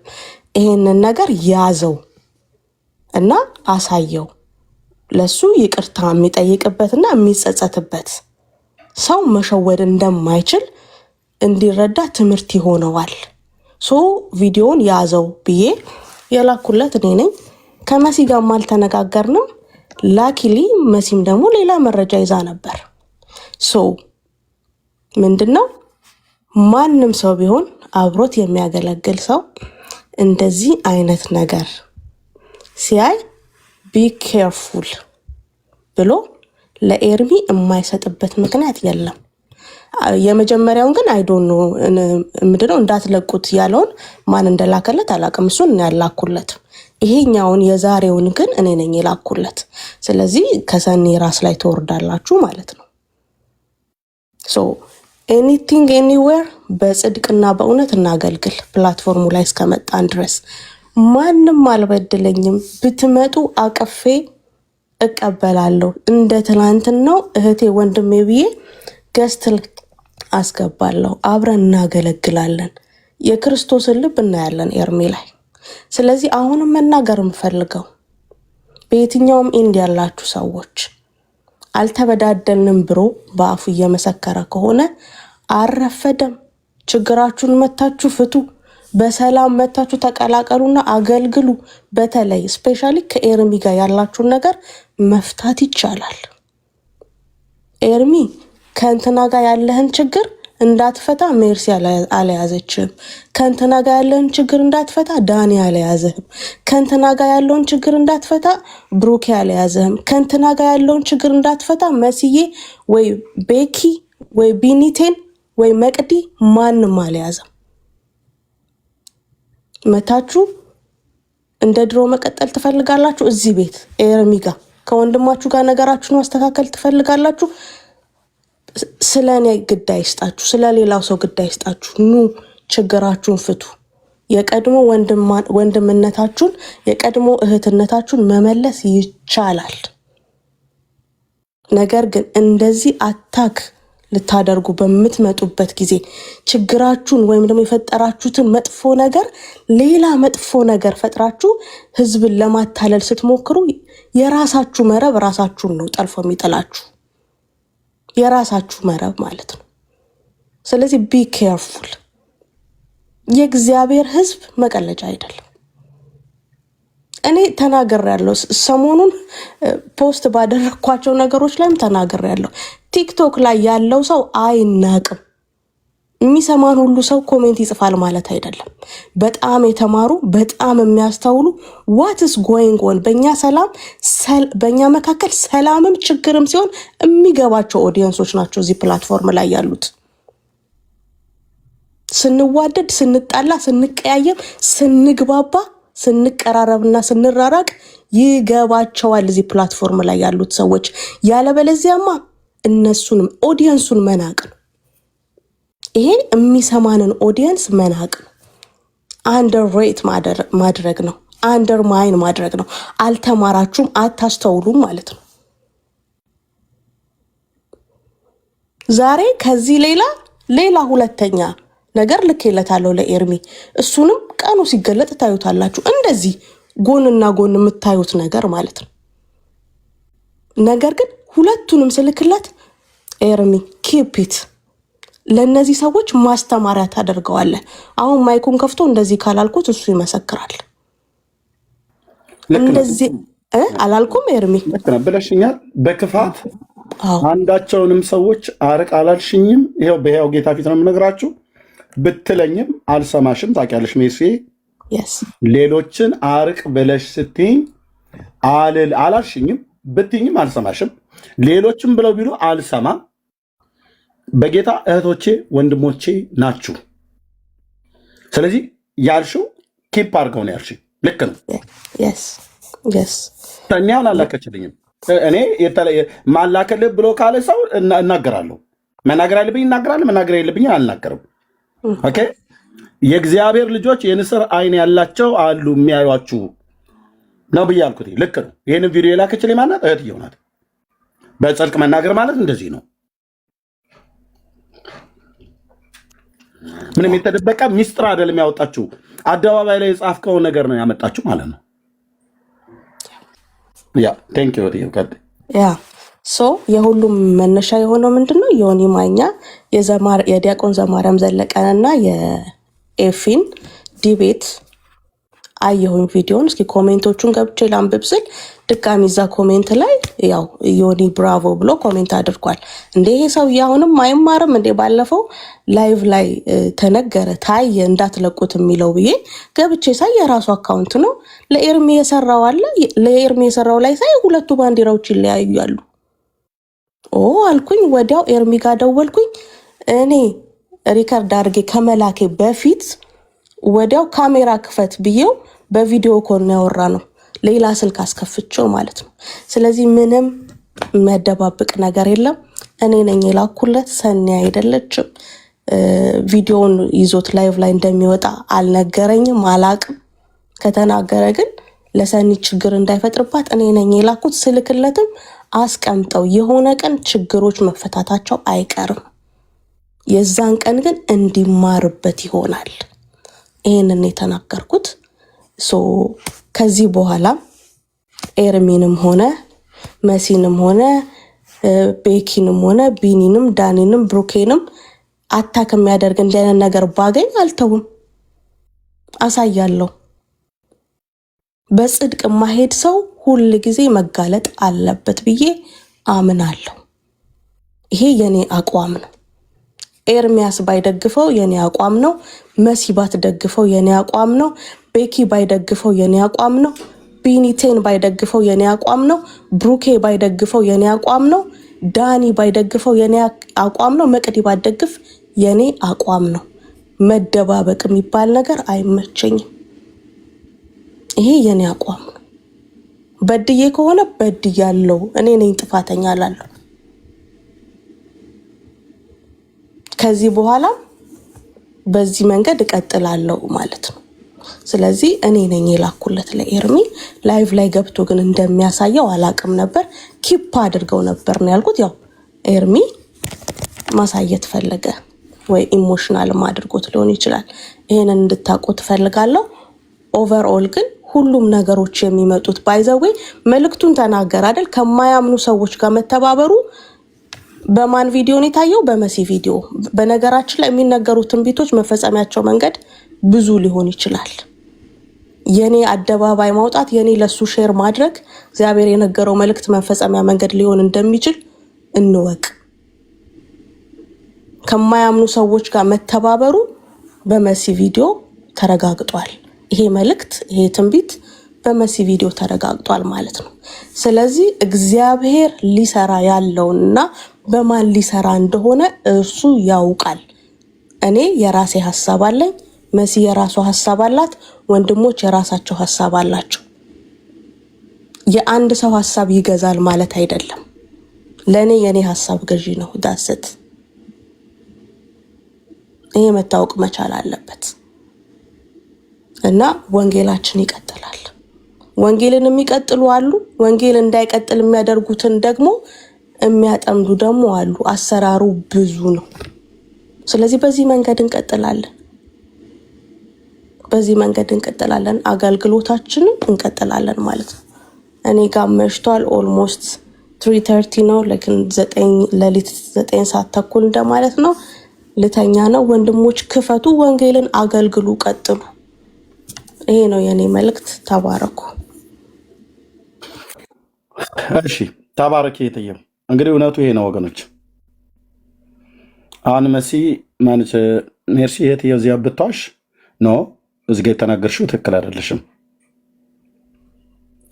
ይሄንን ነገር ያዘው እና አሳየው። ለሱ ይቅርታ የሚጠይቅበትና የሚጸጸትበት ሰው መሸወድ እንደማይችል እንዲረዳ ትምህርት ይሆነዋል። ቪዲዮን ያዘው ብዬ የላኩለት እኔ ነኝ። ከመሲ ጋር አልተነጋገርንም። ላኪሊ መሲም ደግሞ ሌላ መረጃ ይዛ ነበር። ምንድነው ማንም ሰው ቢሆን አብሮት የሚያገለግል ሰው እንደዚህ አይነት ነገር ሲያይ ቢ ኬርፉል ብሎ ለኤርሚ የማይሰጥበት ምክንያት የለም። የመጀመሪያውን ግን አይዶኖ ምንድነው እንዳትለቁት ያለውን ማን እንደላከለት አላውቅም። እሱን ያላኩለት። ይሄኛውን የዛሬውን ግን እኔ ነኝ የላኩለት። ስለዚህ ከሰኒ ራስ ላይ ተወርዳላችሁ ማለት ነው። ኤኒቲንግ ኤኒዌር በጽድቅና በእውነት እናገልግል። ፕላትፎርሙ ላይ እስከመጣን ድረስ ማንም አልበድለኝም። ብትመጡ አቀፌ እቀበላለሁ። እንደ ትላንትናው እህቴ ወንድሜ ብዬ ገስት አስገባለሁ። አብረን እናገለግላለን። የክርስቶስን ልብ እናያለን ኤርሚ ላይ። ስለዚህ አሁንም መናገር የምፈልገው በየትኛውም ኢንድ ያላችሁ ሰዎች አልተበዳደልንም ብሎ በአፉ እየመሰከረ ከሆነ አረፈደም። ችግራችሁን መታችሁ ፍቱ። በሰላም መታችሁ ተቀላቀሉና አገልግሉ። በተለይ ስፔሻሊ ከኤርሚ ጋር ያላችሁን ነገር መፍታት ይቻላል። ኤርሚ ከእንትና ጋር ያለህን ችግር እንዳትፈታ ሜርሲ አልያዘችም። ከእንትና ጋር ያለህን ችግር እንዳትፈታ ዳኒ አልያዘህም። ከእንትና ጋር ያለውን ችግር እንዳትፈታ ብሩኬ አልያዘህም። ከእንትና ጋር ያለውን ችግር እንዳትፈታ መስዬ ወይ ቤኪ ወይ ቢኒቴን ወይ መቅዲ ማንም አልያዘም። መታችሁ እንደ ድሮ መቀጠል ትፈልጋላችሁ? እዚህ ቤት ኤርሚ ጋር ከወንድማችሁ ጋር ነገራችሁን ማስተካከል ትፈልጋላችሁ? ስለኔ ግዳይ ይስጣችሁ፣ ስለሌላው ሰው ግዳይ ይስጣችሁ። ኑ ችግራችሁን ፍቱ። የቀድሞ ወንድምነታችሁን የቀድሞ እህትነታችሁን መመለስ ይቻላል። ነገር ግን እንደዚህ አታክ ልታደርጉ በምትመጡበት ጊዜ ችግራችሁን ወይም ደግሞ የፈጠራችሁትን መጥፎ ነገር ሌላ መጥፎ ነገር ፈጥራችሁ ህዝብን ለማታለል ስትሞክሩ የራሳችሁ መረብ ራሳችሁን ነው ጠልፎ የሚጥላችሁ። የራሳችሁ መረብ ማለት ነው። ስለዚህ ቢ ኬርፉል። የእግዚአብሔር ህዝብ መቀለጃ አይደለም። እኔ ተናግሬያለሁ። ሰሞኑን ፖስት ባደረኳቸው ነገሮች ላይም ተናግሬያለሁ። ቲክቶክ ላይ ያለው ሰው አይናቅም። የሚሰማን ሁሉ ሰው ኮሜንት ይጽፋል ማለት አይደለም። በጣም የተማሩ በጣም የሚያስተውሉ ዋትስ ጎይንግ ኦን በእኛ መካከል ሰላምም ችግርም ሲሆን የሚገባቸው ኦዲየንሶች ናቸው እዚህ ፕላትፎርም ላይ ያሉት። ስንዋደድ፣ ስንጣላ፣ ስንቀያየም፣ ስንግባባ፣ ስንቀራረብና ስንራራቅ ይገባቸዋል እዚህ ፕላትፎርም ላይ ያሉት ሰዎች። ያለበለዚያማ እነሱንም ኦዲየንሱን መናቅ ነው። ይሄን የሚሰማንን ኦዲየንስ መናቅ ነው። አንደር ሬት ማድረግ ነው። አንደርማይን ማድረግ ነው። አልተማራችሁም፣ አታስተውሉም ማለት ነው። ዛሬ ከዚህ ሌላ ሁለተኛ ነገር ልኬለታለሁ ለኤርሚ። እሱንም ቀኑ ሲገለጥ ታዩታላችሁ። እንደዚህ ጎንና ጎን የምታዩት ነገር ማለት ነው። ነገር ግን ሁለቱንም ስልክለት ኤርሚ ኪፒት ለነዚህ ሰዎች ማስተማሪያ ታደርገዋለህ። አሁን ማይኩን ከፍቶ እንደዚህ ካላልኩት እሱ ይመሰክራል። እንደዚህ አላልኩም ኤርሚ ብለሽኛል። በክፋት አንዳቸውንም ሰዎች አርቅ አላልሽኝም። ይኸው በሕያው ጌታ ፊት ነው የምነግራችሁ። ብትለኝም አልሰማሽም። ታውቂያለሽ ሜርሲ፣ ሌሎችን አርቅ ብለሽ ስትይኝ አላልሽኝም። ብትይኝም አልሰማሽም። ሌሎችም ብለው ቢሉ አልሰማም። በጌታ እህቶቼ ወንድሞቼ ናችሁ። ስለዚህ ያልሽው ኪፕ አድርገው ነው ያልሽኝ። ልክ ነው። እኛውን አላከችልኝም። እኔ ማላከልህ ብሎ ካለ ሰው እናገራለሁ። መናገር ያለብኝ እናገራለሁ፣ መናገር የለብኝ አልናገርም። ኦኬ። የእግዚአብሔር ልጆች የንስር አይን ያላቸው አሉ የሚያዩአችሁ ነው ብዬ አልኩት። ልክ ነው። ይህንን ቪዲዮ የላከችልኝ ማናት? እህትየው ናት። በጽድቅ መናገር ማለት እንደዚህ ነው። ምንም የተደበቀ ሚስጥር አይደለም ያወጣችሁ። አደባባይ ላይ የጻፍከው ነገር ነው ያመጣችሁ ማለት ነው። የሁሉም መነሻ የሆነው ምንድነው? ዮኒ ማኛ የዲያቆን ዘማርያም ዘለቀንና የኤፊን ዲቤት አየሁኝ ቪዲዮን። እስኪ ኮሜንቶቹን ገብቼ ላንብብ ስል ድጋሚ እዛ ኮሜንት ላይ ያው ዮኒ ብራቮ ብሎ ኮሜንት አድርጓል። እንዴ ይሄ ሰው አሁንም አይማርም እንዴ? ባለፈው ላይቭ ላይ ተነገረ ታየ እንዳትለቁት የሚለው ብዬ ገብቼ ሳይ የራሱ አካውንት ነው። ለኤርሚ የሰራው አለ። ለኤርሚ የሰራው ላይ ሳይ ሁለቱ ባንዲራዎች ይለያያሉ። አልኩኝ። ወዲያው ኤርሚ ጋር ደወልኩኝ። እኔ ሪከርድ አድርጌ ከመላኬ በፊት ወዲያው ካሜራ ክፈት ብዬው በቪዲዮ ኮል ነው ያወራ ነው። ሌላ ስልክ አስከፍቼው ማለት ነው። ስለዚህ ምንም የሚያደባብቅ ነገር የለም። እኔ ነኝ የላኩለት፣ ሰኒ አይደለችም። ቪዲዮውን ይዞት ላይቭ ላይ እንደሚወጣ አልነገረኝም፣ አላቅም። ከተናገረ ግን ለሰኒ ችግር እንዳይፈጥርባት እኔ ነኝ የላኩት። ስልክለትም አስቀምጠው የሆነ ቀን ችግሮች መፈታታቸው አይቀርም። የዛን ቀን ግን እንዲማርበት ይሆናል። ይህንን የተናገርኩት ከዚህ በኋላ ኤርሚንም ሆነ መሲንም ሆነ ቤኪንም ሆነ ቢኒንም ዳኒንም ብሩኬንም አታክ የሚያደርግ እንዲህ አይነት ነገር ባገኝ አልተውም፣ አሳያለሁ። በጽድቅ ማሄድ ሰው ሁል ጊዜ መጋለጥ አለበት ብዬ አምናለሁ። ይሄ የኔ አቋም ነው። ኤርሚያስ ባይደግፈው የኔ አቋም ነው። መሲ ባትደግፈው የኔ አቋም ነው። ቤኪ ባይደግፈው የኔ አቋም ነው። ቢኒቴን ባይደግፈው የኔ አቋም ነው። ብሩኬ ባይደግፈው የኔ አቋም ነው። ዳኒ ባይደግፈው የኔ አቋም ነው። መቅዲ ባትደግፍ የኔ አቋም ነው። መደባበቅ የሚባል ነገር አይመቸኝም። ይሄ የኔ አቋም ነው። በድዬ ከሆነ በድያለሁ፣ እኔ ነኝ ጥፋተኛ እላለሁ። ከዚህ በኋላ በዚህ መንገድ እቀጥላለሁ ማለት ነው። ስለዚህ እኔ ነኝ የላኩለት ለኤርሚ። ላይቭ ላይ ገብቶ ግን እንደሚያሳየው አላቅም ነበር። ኪፕ አድርገው ነበር ነው ያልኩት። ያው ኤርሚ ማሳየት ፈለገ ወይ ኢሞሽናልም አድርጎት ሊሆን ይችላል። ይሄንን እንድታውቁ ትፈልጋለሁ። ኦቨርኦል ግን ሁሉም ነገሮች የሚመጡት ባይዘዌ መልእክቱን ተናገር አይደል? ከማያምኑ ሰዎች ጋር መተባበሩ በማን ቪዲዮ ነው የታየው? በመሲ ቪዲዮ። በነገራችን ላይ የሚነገሩት ትንቢቶች መፈጸሚያቸው መንገድ ብዙ ሊሆን ይችላል። የኔ አደባባይ ማውጣት የኔ ለሱ ሼር ማድረግ እግዚአብሔር የነገረው መልእክት መፈጸሚያ መንገድ ሊሆን እንደሚችል እንወቅ። ከማያምኑ ሰዎች ጋር መተባበሩ በመሲ ቪዲዮ ተረጋግጧል። ይሄ መልእክት ይሄ ትንቢት በመሲ ቪዲዮ ተረጋግጧል ማለት ነው። ስለዚህ እግዚአብሔር ሊሰራ ያለውንና በማን ሊሰራ እንደሆነ እርሱ ያውቃል። እኔ የራሴ ሐሳብ አለኝ፣ መሲ የራሷ ሐሳብ አላት፣ ወንድሞች የራሳቸው ሐሳብ አላቸው። የአንድ ሰው ሐሳብ ይገዛል ማለት አይደለም። ለኔ የኔ ሐሳብ ገዢ ነው። ዳስት ይሄ መታወቅ መቻል አለበት እና ወንጌላችን ይቀጥላል። ወንጌልን የሚቀጥሉ አሉ፣ ወንጌል እንዳይቀጥል የሚያደርጉትን ደግሞ የሚያጠምዱ ደግሞ አሉ። አሰራሩ ብዙ ነው። ስለዚህ በዚህ መንገድ እንቀጥላለን፣ አገልግሎታችንን እንቀጥላለን ማለት ነው። እኔ ጋር መሽቷል። ኦልሞስት 3:30 ነው፣ ሌሊት 9 ሰዓት ተኩል እንደማለት ነው። ልተኛ ነው። ወንድሞች ክፈቱ፣ ወንጌልን አገልግሉ፣ ቀጥሉ። ይሄ ነው የኔ መልእክት። ተባረኩ። እሺ ተባረኪ። የትየው እንግዲህ እውነቱ ይሄ ነው ወገኖች። አሁን መሲ ማለት ሜርሲ የትየው እዚያ ብታሽ ኖ እዚህ ጋር የተናገርሽው ትክክል አይደለሽም።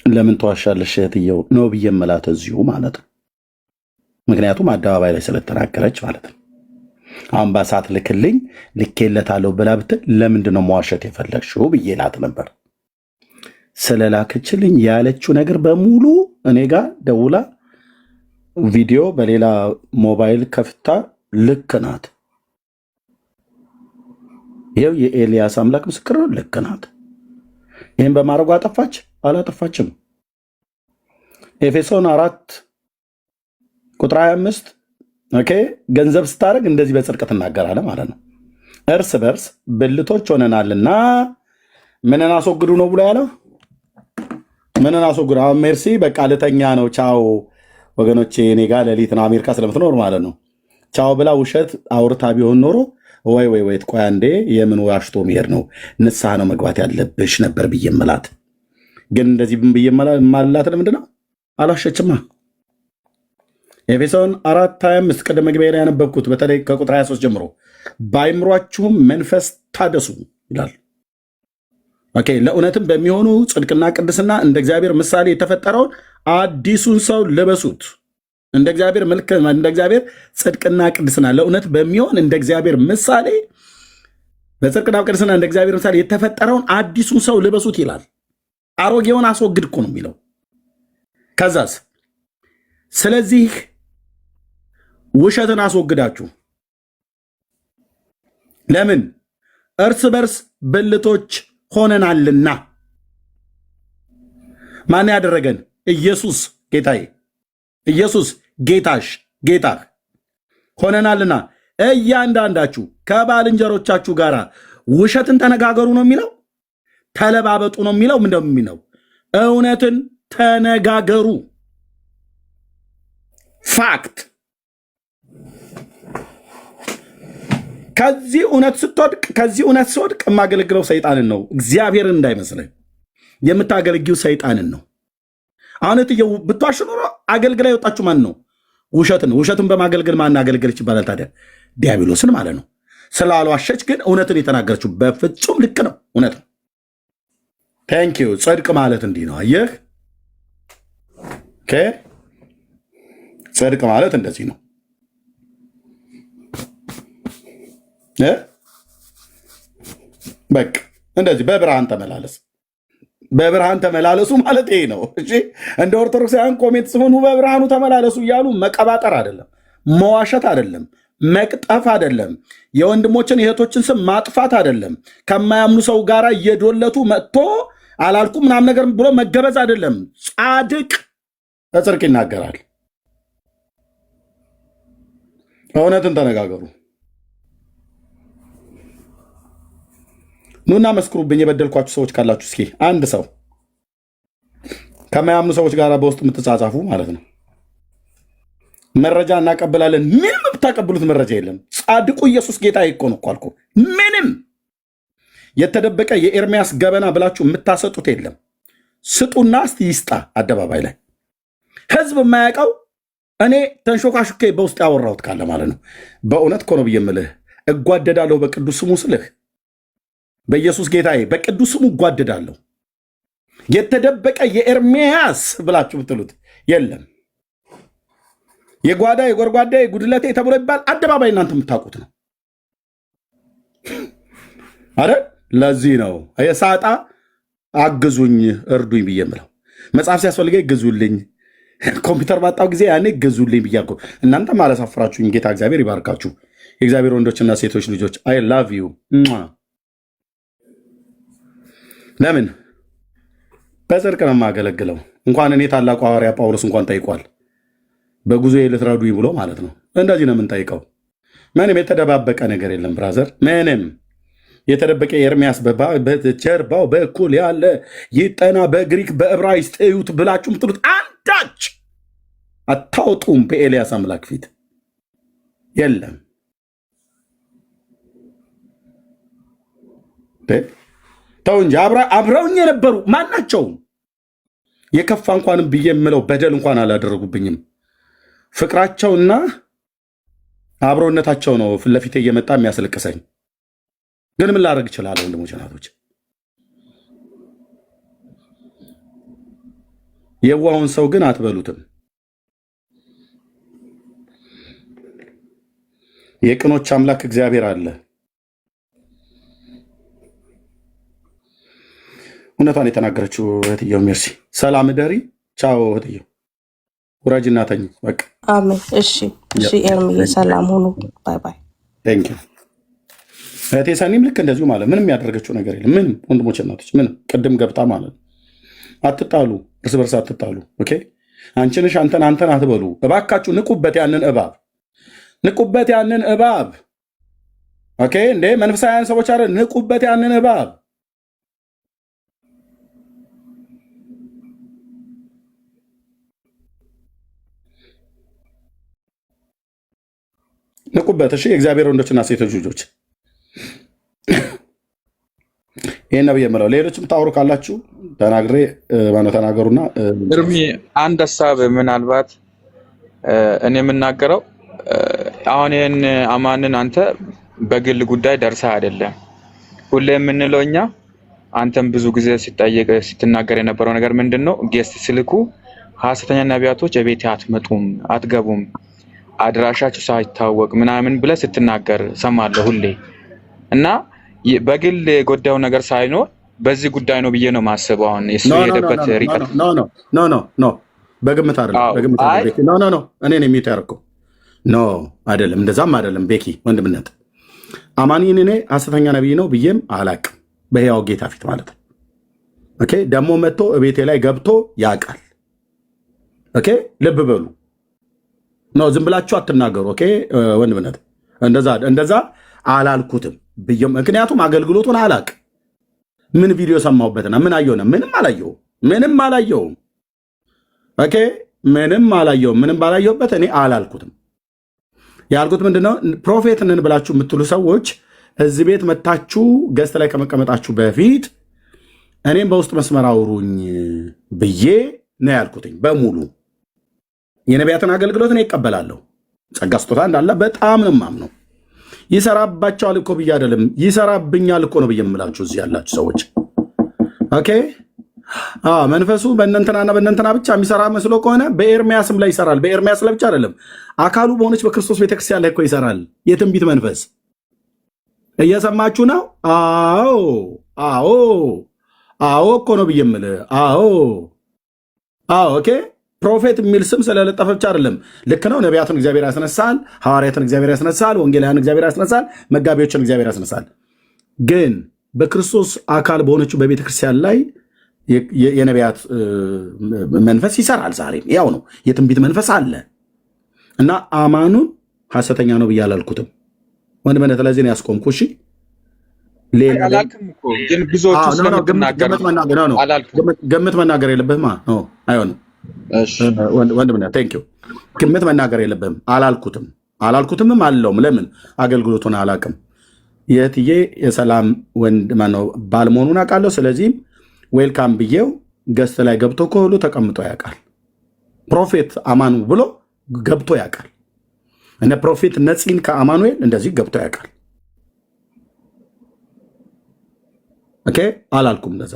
ለምን ተዋሻለሽ? የትየው ነው ብዬ መላት እዚሁ ማለት ነው። ምክንያቱም አደባባይ ላይ ስለተናገረች ማለት ነው። አሁን በሰዓት ልክልኝ ልኬለታለሁ ብላ ብትል ለምንድን ነው መዋሸት የፈለግሽው ብዬ ላት ነበር። ስለላከችልኝ ያለችው ነገር በሙሉ እኔ ጋር ደውላ ቪዲዮ በሌላ ሞባይል ከፍታ ልክ ናት። ይኸው የኤልያስ አምላክ ምስክር ነው፣ ልክ ናት። ይህን በማድረጉ አጠፋች አላጠፋችም? ኤፌሶን 4:25 ኦኬ። ገንዘብ ስታደርግ እንደዚህ በጽድቅ ትናገራለህ ማለት ነው። እርስ በርስ ብልቶች ሆነናልና ምንን አስወግዱ ነው ብሎ ያለው? ምንን አስወግዱ? አሁን ሜርሲ በቃ ልተኛ ነው ቻው ወገኖቼ፣ እኔ ጋር ሌሊት ነው አሜሪካ ስለምትኖር ማለት ነው። ቻው ብላ ውሸት አውርታ ቢሆን ኖሮ ወይ ቆይ አንዴ የምን ዋሽቶ መሄድ ነው፣ ንስሐ ነው መግባት ያለብሽ ነበር ብዬ መላት። ግን እንደዚህ ብዬ ማላት ለምንድን ነው? አላሸችማ። ኤፌሶን 4:25 ቅድመ መግቢያ ላይ ያነበብኩት በተለይ ከቁጥር 23 ጀምሮ በአይምሯችሁም መንፈስ ታደሱ ይላል። ኦኬ። ለእውነትም በሚሆኑ ጽድቅና ቅድስና እንደ እግዚአብሔር ምሳሌ የተፈጠረውን አዲሱን ሰው ልበሱት። እንደ እግዚአብሔር መልክ፣ እንደ እግዚአብሔር ጽድቅና ቅድስና ለእውነት በሚሆን እንደ እግዚአብሔር ምሳሌ በጽድቅና ቅድስና እንደ እግዚአብሔር ምሳሌ የተፈጠረውን አዲሱን ሰው ልበሱት ይላል። አሮጌውን አስወግድ እኮ ነው የሚለው። ከዛስ ስለዚህ ውሸትን አስወግዳችሁ ለምን እርስ በርስ ብልቶች ሆነናልና። ማን ያደረገን? ኢየሱስ ጌታዬ፣ ኢየሱስ ጌታሽ፣ ጌታህ ሆነናልና እያንዳንዳችሁ ከባልንጀሮቻችሁ ጋር ውሸትን ተነጋገሩ ነው የሚለው? ተለባበጡ ነው የሚለው? ምንድነው የሚለው? እውነትን ተነጋገሩ። ፋክት። ከዚህ እውነት ስትወድቅ፣ ከዚህ እውነት ስወድቅ የማገለግለው ሰይጣንን ነው፣ እግዚአብሔርን እንዳይመስልህ። የምታገለግዩ ሰይጣንን ነው። አሁን እትየው ብትዋሽ ኖሮ አገልግላ የወጣችሁ ማን ነው? ውሸትን በማገልገል ማን አገልገለች ይባላል ታዲያ? ዲያብሎስን ማለት ነው። ስላልዋሸች ግን እውነትን የተናገረችው በፍጹም ልክ ነው፣ እውነት ነው። ቴንኪዩ። ጽድቅ ማለት እንዲህ ነው። አየህ፣ ጽድቅ ማለት እንደዚህ ነው። በቃ እንደዚህ በብርሃን ተመላለስ። በብርሃን ተመላለሱ ማለት ይሄ ነው። እሺ፣ እንደ ኦርቶዶክሳውያን ኮሜንት ጽፉኑ በብርሃኑ ተመላለሱ እያሉ መቀባጠር አይደለም፣ መዋሸት አይደለም፣ መቅጠፍ አይደለም፣ የወንድሞችን የእህቶችን ስም ማጥፋት አይደለም፣ ከማያምኑ ሰው ጋር እየዶለቱ መጥቶ አላልኩ ምናምን ነገር ብሎ መገበዝ አይደለም። ጻድቅ በጽድቅ ይናገራል። እውነትን ተነጋገሩ። ኑና መስክሩብኝ የበደልኳችሁ ሰዎች ካላችሁ። እስኪ አንድ ሰው ከማያምኑ ሰዎች ጋር በውስጥ የምትጻጻፉ ማለት ነው። መረጃ እናቀብላለን። ምንም ብታቀብሉት መረጃ የለም። ጻድቁ ኢየሱስ ጌታ እኮ ነው እኮ አልኩህ። ምንም የተደበቀ የኤርሚያስ ገበና ብላችሁ የምታሰጡት የለም። ስጡና እስቲ ይስጣ አደባባይ ላይ ህዝብ የማያውቀው እኔ ተንሾካሹኬ በውስጥ ያወራሁት ካለ ማለት ነው። በእውነት እኮ ነው ብዬ የምልህ እጓደዳለሁ በቅዱስ ስሙ ስልህ በኢየሱስ ጌታዬ በቅዱስ ስሙ እጓደዳለሁ። የተደበቀ የኤርሚያስ ብላችሁ ብትሉት የለም። የጓዳ የጎርጓዳ የጉድለቴ ተብሎ ይባል አደባባይ እናንተ የምታውቁት ነው። አረ ለዚህ ነው የሳጣ አግዙኝ እርዱኝ ብዬ የምለው። መጽሐፍ ሲያስፈልገኝ ግዙልኝ፣ ኮምፒውተር ባጣው ጊዜ ያኔ ግዙልኝ ብያለሁ። እናንተም አላሳፍራችሁኝ። ጌታ እግዚአብሔር ይባርካችሁ። የእግዚአብሔር ወንዶችና ሴቶች ልጆች አይ ላቭ ዩ። ለምን በጽድቅ ነው የማገለግለው። እንኳን እኔ ታላቁ ሐዋርያ ጳውሎስ እንኳን ጠይቋል፣ በጉዞ ልትረዱኝ ብሎ ማለት ነው። እንደዚህ ነው የምንጠይቀው። ምንም የተደባበቀ ነገር የለም ብራዘር። ምንም የተደበቀ ኤርሚያስ በጀርባው በኩል ያለ ይጠና በግሪክ በዕብራይስጥ እዩት ብላችሁ ምትሉት አንዳች አታወጡም። በኤልያስ አምላክ ፊት የለም። ተው እንጂ አብረውኝ የነበሩ ማናቸውም የከፋ እንኳንም ብዬ የምለው በደል እንኳን አላደረጉብኝም። ፍቅራቸውና አብሮነታቸው ነው ፊት ለፊቴ እየመጣ የሚያስለቅሰኝ። ግን ምን ላደርግ እችላለሁ? ወንድሞች ናቶች፣ የዋሁን ሰው ግን አትበሉትም። የቅኖች አምላክ እግዚአብሔር አለ። እውነቷን የተናገረችው እህትየው ሜርሲ። ሰላም ደሪ ቻው እህትየው፣ ውረጅ እና ተኝ በቃ። አሜን። እሺ ኤርሚዬ ሰላም ሁኑ። ባይ ባይ። ቴንክ ዩ እህቴ ሰኒም ልክ እንደዚሁ ማለት ምንም ያደረገችው ነገር የለም። ምንም ወንድሞች እናቶች፣ ምንም ቅድም ገብታ ማለት አትጣሉ፣ እርስ በርስ አትጣሉ። ኦኬ አንቺ ነሽ አንተን አትበሉ እባካችሁ። ንቁበት ያንን እባብ፣ ንቁበት ያንን እባብ። ኦኬ እንዴ መንፈሳውያን ሰዎች አይደል? ንቁበት ያንን እባብ። ንቁበት። እሺ የእግዚአብሔር ወንዶችና ሴቶች ልጆች ይሄን ነው የምለው። ሌሎችም ታወሩ ካላችሁ ተናግሬ ማነው ተናገሩና። እርሚ አንድ ሀሳብ ምናልባት እኔ የምናገረው አሁን ይሄን አማንን አንተ በግል ጉዳይ ደርሰህ አይደለም ሁሌ የምንለው እኛ አንተም ብዙ ጊዜ ሲጠየቅ ስትናገር የነበረው ነገር ምንድነው? ጌስት ስልኩ ሐሰተኛ ነቢያቶች እቤት አትመጡም፣ አትገቡም፣ አድራሻችሁ ሳይታወቅ ምናምን ብለህ ስትናገር ሰማለሁ ሁሌ እና በግል የጎዳው ነገር ሳይኖር በዚህ ጉዳይ ነው ብዬ ነው ማስበው። አሁን እሱ የሄደበት ሪከርድ ኖ በግምት አይደለም። ኖ እኔ ነኝ የሚታረከው። ኖ አይደለም፣ እንደዛም አይደለም። ቤኪ ወንድምነት አማኒን እኔ ሐሰተኛ ነብይ ነው ብዬም አላቅም፣ በሕያው ጌታ ፊት ማለት ነው። ኦኬ ደግሞ መጥቶ እቤቴ ላይ ገብቶ ያውቃል። ኦኬ ልብ በሉ። ኖ ዝም ብላችሁ አትናገሩ። ኦኬ ወንድምነት እንደዛ አላልኩትም ብዬ ምክንያቱም አገልግሎቱን አላቅ ምን ቪዲዮ ሰማሁበትና ምን አየውና ምንም አላየውም። ኦኬ ምንም ባላየሁበት እኔ አላልኩትም። ያልኩት ምንድነው ፕሮፌት ነን ብላችሁ የምትሉ ሰዎች እዚህ ቤት መታችሁ ገስት ላይ ከመቀመጣችሁ በፊት እኔም በውስጥ መስመር አውሩኝ ብዬ ነው ያልኩትኝ። በሙሉ የነቢያትን አገልግሎት እኔ ይቀበላለሁ። ጸጋ ስጦታ እንዳለ በጣም ነው የማምነው። ይሰራባቸዋል እኮ ብዬ አይደለም፣ ይሰራብኛል እኮ ነው ብዬ የምላችሁ እዚህ ያላችሁ ሰዎች። ኦኬ መንፈሱ በእነንተናና በእነንተና ብቻ የሚሰራ መስሎ ከሆነ በኤርሚያስም ላይ ይሰራል። በኤርሚያስ ላይ ብቻ አይደለም፣ አካሉ በሆነች በክርስቶስ ቤተክርስቲያን ላይ እኮ ይሰራል የትንቢት መንፈስ። እየሰማችሁ ነው? አዎ እኮ ነው ብዬ የምልህ። አዎ ኦኬ ፕሮፌት የሚል ስም ስለለጠፈ ብቻ አይደለም። ልክ ነው። ነቢያትን እግዚአብሔር ያስነሳል፣ ሐዋርያትን እግዚአብሔር ያስነሳል፣ ወንጌላውያን እግዚአብሔር ያስነሳል፣ መጋቢዎችን እግዚአብሔር ያስነሳል። ግን በክርስቶስ አካል በሆነችው በቤተ ክርስቲያን ላይ የነቢያት መንፈስ ይሰራል። ዛሬም ያው ነው። የትንቢት መንፈስ አለ እና አማኑን ሐሰተኛ ነው ብዬ አላልኩትም። ወንድምነት ለዚህ ነው ያስቆምኩ። እሺ ግን ብዙዎቹ ስለምትናገር ግምት መናገር የለብህም። አይሆንም ወንድምነት ቴንክ ዩ። ግምት መናገር የለብህም። አላልኩትምም አለውም። ለምን አገልግሎቱን አላቅም። የእህትዬ የሰላም ወንድ ማነው ባል መሆኑን አውቃለሁ። ስለዚህም ዌልካም ብዬው ገስት ላይ ገብቶ ከሁሉ ተቀምጦ ያውቃል። ፕሮፌት አማኑ ብሎ ገብቶ ያውቃል። እነ ፕሮፌት ነፂን ከአማኑኤል እንደዚህ ገብቶ ያውቃል። ኦኬ አላልኩም። ለዛ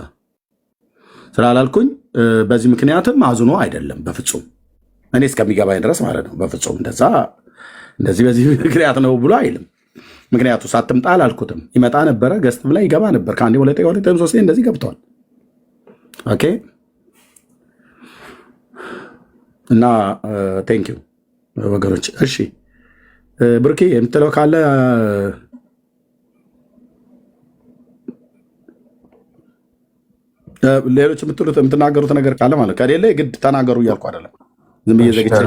ስላላልኩኝ በዚህ ምክንያትም አዝኖ አይደለም በፍጹም እኔ እስከሚገባኝ ድረስ ማለት ነው። በፍጹም እንደዚህ በዚህ ምክንያት ነው ብሎ አይልም። ምክንያቱ ሳትምጣ አላልኩትም። ይመጣ ነበረ፣ ገስትም ላይ ይገባ ነበር። ከአንዴ ሁለቴም ሶስቴ እንደዚህ ገብተዋል። ኦኬ እና ቴንክ ዩ ወገኖች። እሺ ብርኪ የምትለው ካለ ሌሎች የምትሉት የምትናገሩት ነገር ካለ ማለት ከሌለ የግድ ተናገሩ እያልኩ አይደለም። ዝም ብዬ ዘግቼ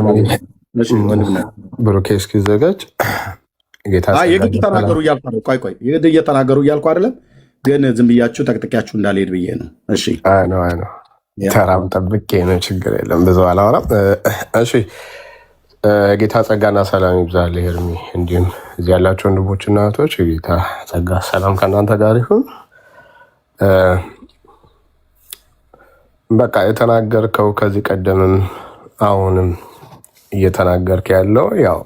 ብሩኬ እስኪዘጋጅ የግድ ተናገሩ እያልኩ አይደለም። ቆይ የግድ እየተናገሩ እያልኩ አይደለም፣ ግን ዝም ብያችሁ ጠቅጥቂያችሁ እንዳልሄድ ብዬ ነው። እሺ ነው ተራም ጠብቄ ነው። ችግር የለም ብዙ አላወራም። እሺ ጌታ ጸጋና ሰላም ይብዛልህ ኤርሚ፣ እንዲሁም እዚህ ያላቸው ወንድሞችና እህቶች ጌታ ጸጋ ሰላም ከእናንተ ጋር ይሁን። በቃ የተናገርከው ከዚህ ቀደምም አሁንም እየተናገርክ ያለው ያው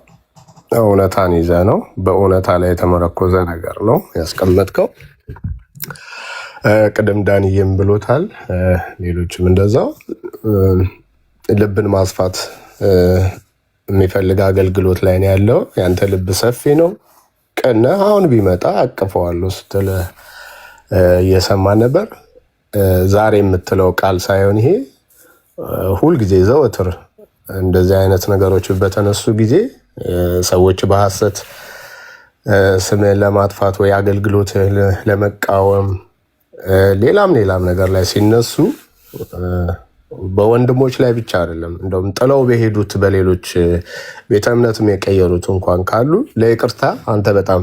እውነታን ይዘ ነው። በእውነታ ላይ የተመረኮዘ ነገር ነው ያስቀመጥከው። ቅድም ዳንዬም ብሎታል፣ ሌሎችም እንደዛው። ልብን ማስፋት የሚፈልግ አገልግሎት ላይ ነው ያለው። ያንተ ልብ ሰፊ ነው፣ ቅን። አሁን ቢመጣ አቅፈዋለሁ ስትል እየሰማን ነበር። ዛሬ የምትለው ቃል ሳይሆን ይሄ ሁልጊዜ ዘወትር እንደዚህ አይነት ነገሮች በተነሱ ጊዜ ሰዎች በሐሰት ስምን ለማጥፋት ወይ አገልግሎት ለመቃወም ሌላም ነገር ላይ ሲነሱ በወንድሞች ላይ ብቻ አይደለም፣ እንደውም ጥለው በሄዱት በሌሎች ቤተ እምነትም የቀየሩት እንኳን ካሉ ለይቅርታ አንተ በጣም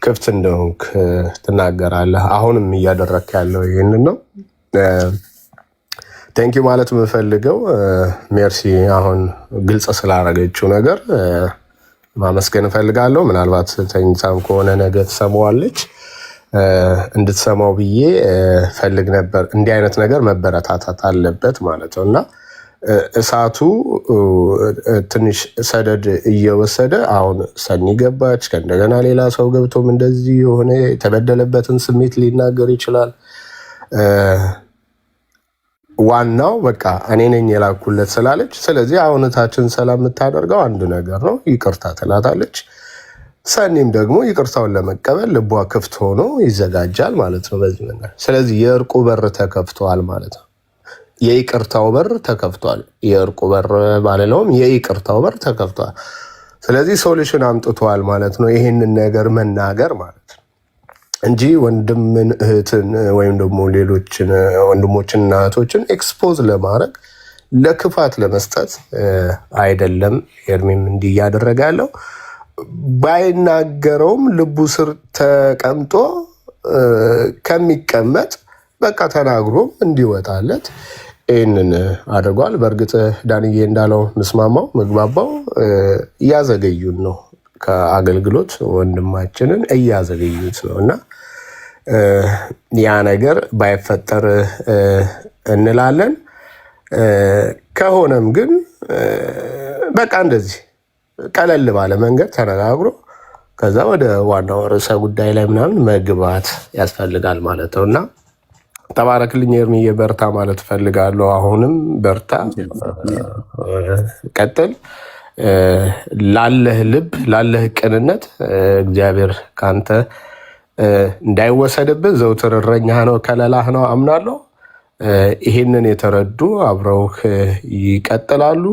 ክፍት እንደሆንክ ትናገራለህ። አሁንም እያደረክ ያለው ይህንን ነው። ቴንኪው ማለት የምፈልገው ሜርሲ አሁን ግልጽ ስላደረገችው ነገር ማመስገን እፈልጋለሁ። ምናልባት ተኝታም ከሆነ ነገ ትሰማዋለች፣ እንድትሰማው ብዬ ፈልግ ነበር። እንዲህ አይነት ነገር መበረታታት አለበት ማለት ነው እና እሳቱ ትንሽ ሰደድ እየወሰደ አሁን ሰኒ ገባች፣ ከእንደገና ሌላ ሰው ገብቶም እንደዚህ የሆነ የተበደለበትን ስሜት ሊናገር ይችላል። ዋናው በቃ እኔ ነኝ የላኩለት ስላለች፣ ስለዚህ አሁንታችን ሰላም የምታደርገው አንድ ነገር ነው፣ ይቅርታ ትላታለች። ሰኒም ደግሞ ይቅርታውን ለመቀበል ልቧ ክፍት ሆኖ ይዘጋጃል ማለት ነው በዚህ ነገር። ስለዚህ የእርቁ በር ተከፍቷል ማለት ነው። የይቅርታው በር ተከፍቷል። የእርቁ በር ባለለውም የይቅርታው በር ተከፍቷል። ስለዚህ ሶሉሽን አምጥቷል ማለት ነው። ይሄንን ነገር መናገር ማለት ነው እንጂ ወንድምን እህትን ወይም ደግሞ ሌሎችን ወንድሞችንና እህቶችን ኤክስፖዝ ለማድረግ ለክፋት ለመስጠት አይደለም። ኤርሚም እንዲህ እያደረገ ያለው ባይናገረውም ልቡ ስር ተቀምጦ ከሚቀመጥ በቃ ተናግሮም እንዲወጣለት ይህንን አድርጓል። በእርግጥ ዳንዬ እንዳለው ምስማማው ምግባባው እያዘገዩን ነው፣ ከአገልግሎት ወንድማችንን እያዘገዩት ነው እና ያ ነገር ባይፈጠር እንላለን። ከሆነም ግን በቃ እንደዚህ ቀለል ባለ መንገድ ተነጋግሮ ከዛ ወደ ዋናው ርዕሰ ጉዳይ ላይ ምናምን መግባት ያስፈልጋል ማለት ነው እና ተባረክልኝ ኤርሚዬ፣ በርታ ማለት እፈልጋለሁ። አሁንም በርታ፣ ቀጥል። ላለህ ልብ ላለህ ቅንነት እግዚአብሔር ካንተ እንዳይወሰድብህ ዘውትር እረኛህ ነው፣ ከለላህ ነው አምናለሁ። ይሄንን የተረዱ አብረውህ ይቀጥላሉ።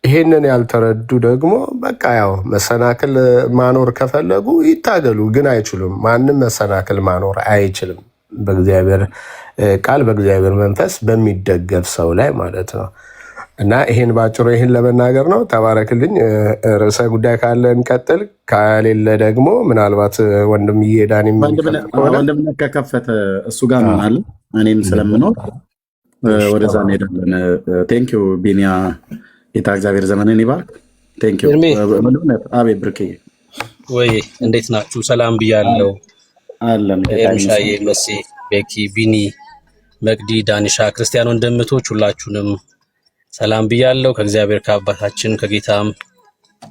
ይሄንን ያልተረዱ ደግሞ በቃ ያው መሰናክል ማኖር ከፈለጉ ይታገሉ፣ ግን አይችሉም። ማንም መሰናክል ማኖር አይችልም፣ በእግዚአብሔር ቃል በእግዚአብሔር መንፈስ በሚደገፍ ሰው ላይ ማለት ነው እና ይሄን ባጭሩ ይሄን ለመናገር ነው። ተባረክልኝ። ርዕሰ ጉዳይ ካለ እንቀጥል፣ ከሌለ ደግሞ ምናልባት ወንድምዬ ዳኒ ወንድምነት ከከፈተ እሱ ጋር ምናለ እኔም ስለምኖር ወደዛ እንሄዳለን። ቴንኪው ቢኒያ፣ ጌታ እግዚአብሔር ዘመንን ይባርክ። ቴንኪው። አቤት ብርክዬ፣ ወይ እንዴት ናችሁ? ሰላም ብያለሁ። አለም ኤርምሻዬ፣ መሲ፣ ቤኪ፣ ቢኒ፣ መቅዲ፣ ዳኒሻ፣ ክርስቲያን ወንድምቶች ሁላችሁንም ሰላም ብያለሁ። ከእግዚአብሔር ከአባታችን ከጌታም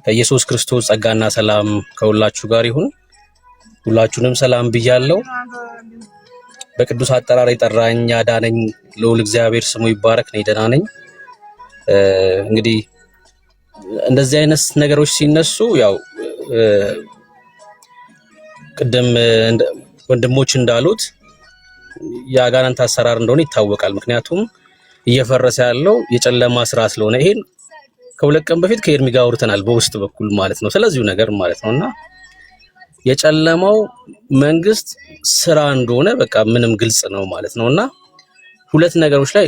ከኢየሱስ ክርስቶስ ጸጋና ሰላም ከሁላችሁ ጋር ይሁን። ሁላችሁንም ሰላም ብያለሁ። በቅዱስ አጠራር የጠራኝ ያዳነኝ ልዑል እግዚአብሔር ስሙ ይባረክ። እኔ ደህና ነኝ። እንግዲህ እንደዚህ አይነት ነገሮች ሲነሱ ያው ቅድም ወንድሞች እንዳሉት የአጋንንት አሰራር እንደሆነ ይታወቃል። ምክንያቱም እየፈረሰ ያለው የጨለማ ስራ ስለሆነ ይሄን ከሁለት ቀን በፊት ከኤርሚ ጋር አውርተናል፣ በውስጥ በኩል ማለት ነው፣ ስለዚሁ ነገር ማለት ነውና የጨለማው መንግስት ስራ እንደሆነ በቃ ምንም ግልጽ ነው ማለት ነውና ሁለት ነገሮች ላይ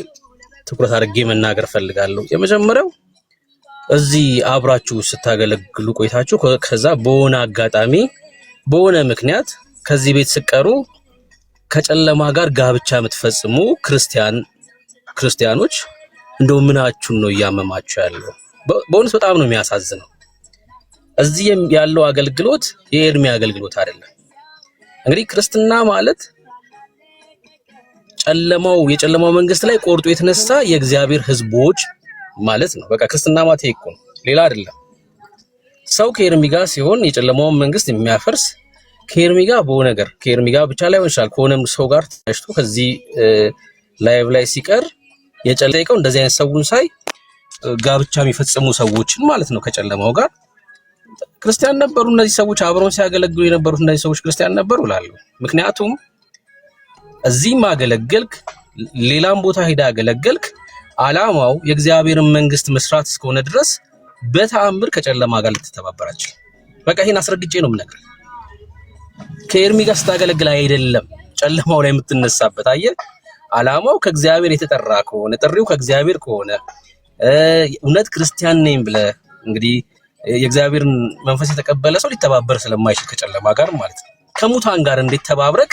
ትኩረት አድርጌ መናገር ፈልጋለሁ። የመጀመሪያው እዚህ አብራችሁ ስታገለግሉ ቆይታችሁ ከዛ በሆነ አጋጣሚ በሆነ ምክንያት ከዚህ ቤት ስቀሩ ከጨለማ ጋር ጋብቻ የምትፈጽሙ ክርስቲያኖች እንደው ምናችሁን ነው እያመማችሁ ያለው? በእውነት በጣም ነው የሚያሳዝነው። እዚህ ያለው አገልግሎት የኤርሚ አገልግሎት አይደለም። እንግዲህ ክርስትና ማለት የጨለማው መንግስት ላይ ቆርጦ የተነሳ የእግዚአብሔር ህዝቦች ማለት ነው። በቃ ክርስትና ማለት ይሄ እኮ ነው፣ ሌላ አይደለም። ሰው ከኤርሚ ጋር ሲሆን የጨለማውን መንግስት የሚያፈርስ ከኤርሚ ጋር በሆነ ነገር ከኤርሚ ጋር ብቻ ላይ ሆን ይችላል ከሆነም ሰው ጋር ተያይቶ ከዚህ ላይቭ ላይ ሲቀር የጨለቀው እንደዚህ አይነት ሰውን ሳይ ጋብቻ የሚፈጽሙ ሰዎችን ማለት ነው ከጨለማው ጋር ክርስቲያን ነበሩ እነዚህ ሰዎች አብረው ሲያገለግሉ የነበሩት እነዚህ ሰዎች ክርስቲያን ነበሩ እላለሁ። ምክንያቱም እዚህ ማገለገልክ ሌላም ቦታ ሄዳ አገለገልክ አላማው የእግዚአብሔርን መንግስት መስራት እስከሆነ ድረስ በተአምር ከጨለማ ጋር ልትተባበራችሁ። በቃ ይሄን አስረግጬ ነው የምነግርህ። ከኤርሚ ጋር ስታገለግል አይደለም ጨለማው ላይ የምትነሳበት። አየህ፣ አላማው ከእግዚአብሔር የተጠራ ከሆነ ጥሪው ከእግዚአብሔር ከሆነ እውነት ክርስቲያን ነኝ ብለህ እንግዲህ የእግዚአብሔርን መንፈስ የተቀበለ ሰው ሊተባበር ስለማይችል ከጨለማ ጋር ማለት ነው። ከሙታን ጋር እንዴት ተባብረክ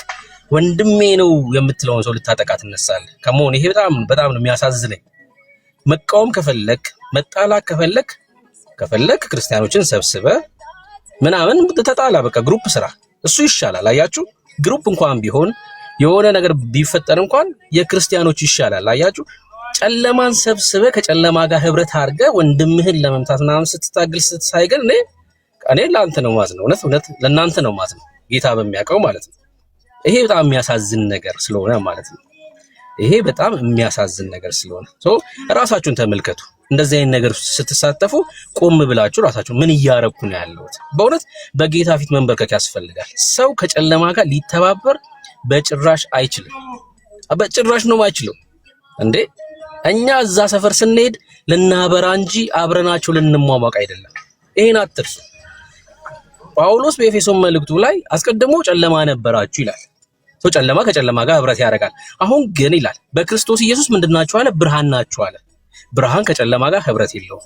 ወንድሜ ነው የምትለውን ሰው ልታጠቃ ትነሳለህ? ከመሆን ይሄ በጣም ነው የሚያሳዝነኝ። መቃወም ከፈለክ መጣላት ከፈለክ ክርስቲያኖችን ሰብስበ ምናምን ተጣላ፣ በቃ ግሩፕ ስራ፣ እሱ ይሻላል። አያችሁ፣ ግሩፕ እንኳን ቢሆን የሆነ ነገር ቢፈጠር እንኳን የክርስቲያኖች ይሻላል። አያችሁ፣ ጨለማን ሰብስበ ከጨለማ ጋር ህብረት አድርገ ወንድምህን ለመምታት ምናምን ስትታገል ስትሳይገን እኔ ለአንተ ነው ማዝነው፣ እውነት ለእናንተ ነው ማዝነው፣ ጌታ በሚያውቀው ማለት ነው። ይሄ በጣም የሚያሳዝን ነገር ስለሆነ ማለት ነው። ይሄ በጣም የሚያሳዝን ነገር ስለሆነ ራሳችሁን ተመልከቱ። እንደዚህ አይነት ነገር ስትሳተፉ ቆም ብላችሁ ራሳችሁ ምን እያረኩ ነው ያለሁት? በእውነት በጌታ ፊት መንበርከክ ያስፈልጋል። ሰው ከጨለማ ጋር ሊተባበር በጭራሽ አይችልም። በጭራሽ ነው አይችልም እንዴ! እኛ እዛ ሰፈር ስንሄድ ልናበራ እንጂ አብረናቸው ልንሟሟቅ አይደለም። ይሄን አትርሱ። ጳውሎስ በኤፌሶን መልእክቱ ላይ አስቀድሞ ጨለማ ነበራችሁ ይላል። ጨለማ ከጨለማ ጋር ህብረት ያደርጋል። አሁን ግን ይላል በክርስቶስ ኢየሱስ ምንድናችሁ አለ? ብርሃን ናችሁ አለ። ብርሃን ከጨለማ ጋር ህብረት የለውም።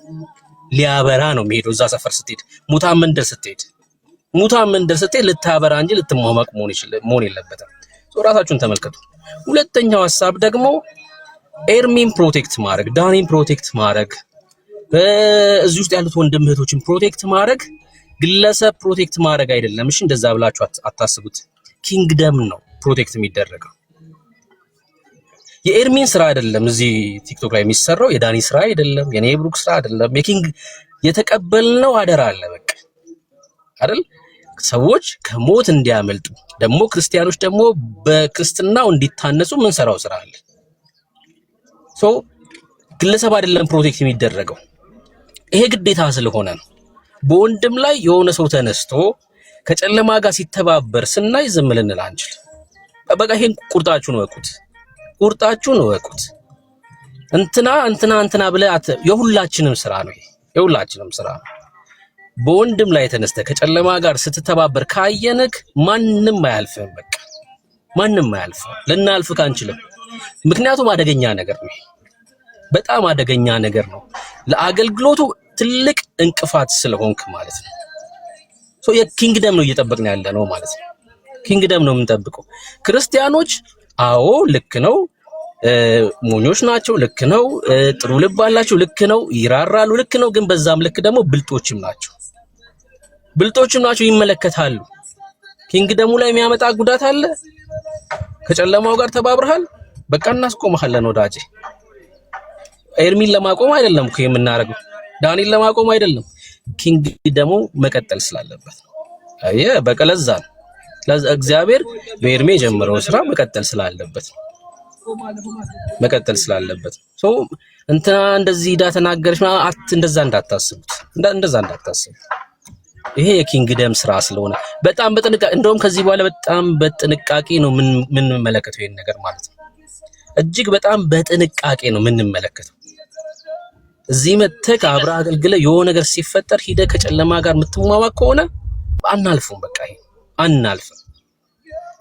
ሊያበራ ነው የሚሄደው። እዛ ሰፈር ስትሄድ ሙታን መንደር ስትሄድ ልታበራ እንጂ ልትሟሟቅ መሆን የለበትም። ራሳችሁን ተመልከቱ። ሁለተኛው ሐሳብ ደግሞ ኤርሚን ፕሮቴክት ማድረግ፣ ዳኒን ፕሮቴክት ማድረግ፣ እዚህ ውስጥ ያሉት ወንድም እህቶችን ፕሮቴክት ማድረግ ግለሰብ ፕሮቴክት ማድረግ አይደለም። እሺ እንደዛ ብላችሁ አታስቡት። ኪንግደም ነው ፕሮቴክት የሚደረገው። የኤርሚን ስራ አይደለም እዚህ ቲክቶክ ላይ የሚሰራው፣ የዳኒ ስራ አይደለም፣ የኔ ብሩክ ስራ አይደለም። የተቀበልነው አደራ አለ በቃ አይደል? ሰዎች ከሞት እንዲያመልጡ ደግሞ ክርስቲያኖች ደግሞ በክርስትናው እንዲታነጹ ምን ሰራው ስራ አለ። ግለሰብ አይደለም ፕሮቴክት የሚደረገው፣ ይሄ ግዴታ ስለሆነ ነው። በወንድም ላይ የሆነ ሰው ተነስቶ ከጨለማ ጋር ሲተባበር ስናይ ዝም ልንል አንችል። በቃ ይሄን ቁርጣችሁን ወቁት። እንትና ብለህ የሁላችንም ስራ ነው። የሁላችንም ስራ ነው። በወንድም ላይ ተነስተ ከጨለማ ጋር ስትተባበር ካየንክ ማንም አያልፍም። በቃ ማንም አያልፍም። ልናልፍክ አንችልም። ምክንያቱም አደገኛ ነገር ነው። በጣም አደገኛ ነገር ነው። ለአገልግሎቱ ትልቅ እንቅፋት ስለሆንክ ማለት ነው። የኪንግደም ነው እየጠበቅን ያለ ነው ማለት ነው። ኪንግደም ነው የምንጠብቀው። ክርስቲያኖች አዎ ልክ ነው፣ ሞኞች ናቸው፣ ልክ ነው፣ ጥሩ ልብ አላቸው፣ ልክ ነው፣ ይራራሉ፣ ልክ ነው። ግን በዛም ልክ ደግሞ ብልጦችም ናቸው፣ ይመለከታሉ። ኪንግደሙ ላይ የሚያመጣ ጉዳት አለ። ከጨለማው ጋር ተባብረሃል። በቃ እናስቆምሃለን ወዳጄ። ኤርሚን ለማቆም አይደለም እኮ የምናረገው፣ ዳኒን ለማቆም አይደለም። ኪንግደሙ መቀጠል ስላለበት አየ በቀለዛ እግዚአብሔር በኤርሚ የጀመረው ስራ መቀጠል ስላለበት ሶ እንትና እንደዚህ ዳ ተናገረች እንደዛ እንዳታስቡት፣ እንደዛ እንዳታስቡት። ይሄ የኪንግደም ስራ ስለሆነ በጣም በጥንቃቄ እንደውም ከዚህ በኋላ በጣም በጥንቃቄ ነው ምን መለከተው ይሄን ነገር ማለት ነው። እጅግ በጣም በጥንቃቄ ነው ምን መለከተው። እዚህ መተክ አብራ አገልግለ የሆነ ነገር ሲፈጠር ሂደ ከጨለማ ጋር የምትሟሟቅ ከሆነ አናልፉም። በቃ ይሄ አናልፍም።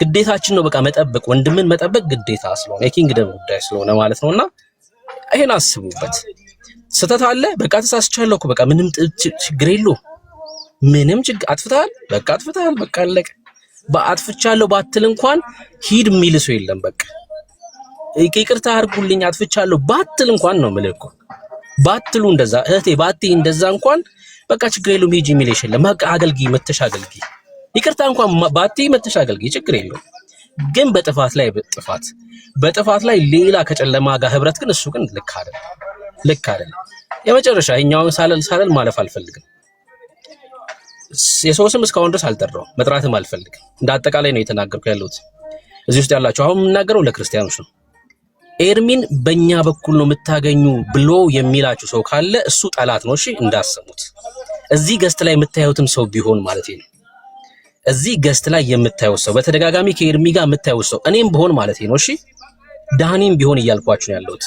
ግዴታችን ነው በቃ መጠበቅ፣ ወንድምን መጠበቅ ግዴታ ስለሆነ የኪንግደም ጉዳይ ስለሆነ ማለት ነውና ይሄን አስቡበት። ስተት አለ በቃ ተሳስቻለሁ እኮ በቃ ምንም ችግር የለውም። ምንም ችግር አጥፍተሃል በቃ አለቀ። በአጥፍቻለሁ ባትል እንኳን ሂድ የሚል ሰው የለም። በቃ ይቅርታ አድርጉልኝ አጥፍቻለሁ ባትል እንኳን ነው የምልህ እኮ ባትሉ እንደዛ እህቴ ባትይ እንደዛ እንኳን በቃ ችግር የለውም ሂጂ የሚል የለም። በቃ አገልግይ መተሽ አገልግይ ይቅርታ እንኳን ባትይ መተሽ አገልግይ ችግር የለውም። ግን በጥፋት ላይ ሌላ ከጨለማ ጋር ህብረት ግን እሱ ግን ልክ አይደለም። የመጨረሻ ይኛውን ሳለል ማለፍ አልፈልግም። የሰው ስም እስካሁን ድረስ አልጠራውም፣ መጥራትም አልፈልግም። እንደ አጠቃላይ ነው የተናገርኩ ያለሁት። እዚህ ውስጥ ያላችሁ አሁን የምናገረው ለክርስቲያኖች ነው። ኤርሚን በእኛ በኩል ነው የምታገኙ ብሎ የሚላችሁ ሰው ካለ እሱ ጠላት ነው። እሺ እንዳሰሙት እዚህ ገስት ላይ የምታዩትም ሰው ቢሆን ማለት ነው። እዚህ ገስት ላይ የምታዩት ሰው በተደጋጋሚ ከኤርሚ ጋር የምታዩት ሰው እኔም ቢሆን ማለት ነው። እሺ ዳኒም ቢሆን እያልኳችሁ ያለሁት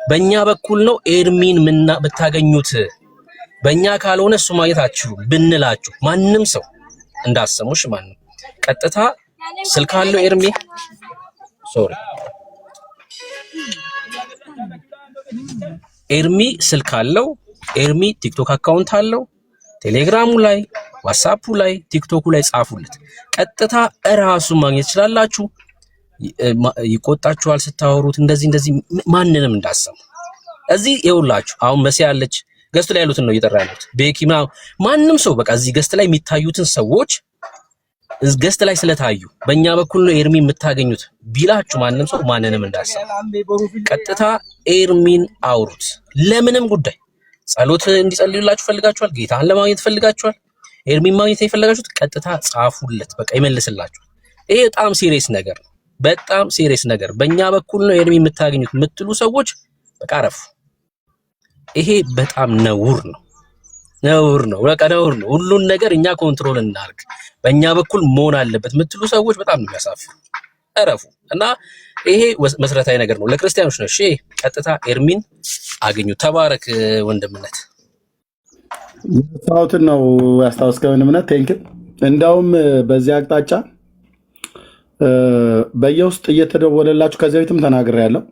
በእኛ በኩል ነው ኤርሚን ብታገኙት፣ በእኛ ካልሆነ እሱ ማግኘታችሁ ብንላችሁ ማንም ሰው እንዳሰሙሽ ማንም ቀጥታ ስልክ አለው ኤርሚ ኤርሚ ስልክ አለው። ኤርሚ ቲክቶክ አካውንት አለው። ቴሌግራሙ ላይ፣ ዋትስአፑ ላይ፣ ቲክቶኩ ላይ ጻፉለት። ቀጥታ እራሱ ማግኘት ይችላልላችሁ። ይቆጣችኋል ስታወሩት እንደዚህ ማንንም እንዳሰሙ እዚህ ይውላችሁ። አሁን መሲ ያለች ገስት ላይ ያሉትን ነው እየጠራ ያሉት ቤኪማ ማንም ሰው በቃ እዚህ ገስት ላይ የሚታዩትን ሰዎች ገስት ላይ ስለታዩ በእኛ በኩል ነው ኤርሚ የምታገኙት ቢላችሁ ማንም ሰው ማንንም እንዳሰሙ ቀጥታ ኤርሚን አውሩት። ለምንም ጉዳይ ጸሎት እንዲጸልዩላችሁ ፈልጋችኋል፣ ጌታን ለማግኘት ፈልጋችኋል፣ ኤርሚን ማግኘት የፈለጋችሁት ቀጥታ ጻፉለት፣ በቃ ይመልስላችሁ። ይሄ በጣም ሲሪየስ ነገር ነው። በጣም ሲሪየስ ነገር። በእኛ በኩል ነው ኤርሚ የምታገኙት የምትሉ ሰዎች በቃ አረፉ። ይሄ በጣም ነውር ነው። በቃ ነውር ነው። ሁሉን ነገር እኛ ኮንትሮል እናርግ፣ በእኛ በኩል መሆን አለበት የምትሉ ሰዎች በጣም ነው የሚያሳፍሩ። አረፉ እና ይሄ መሰረታዊ ነገር ነው። ለክርስቲያኖች ነው። እሺ ቀጥታ ኤርሚን አገኙ። ተባረክ ወንድምነት። ታውትን ነው ያስታውስከው ወንድምነት። ቴንክ እንዳውም በዚህ አቅጣጫ በየውስጥ እየተደወለላችሁ ከዚህ በፊትም ተናግሬያለሁ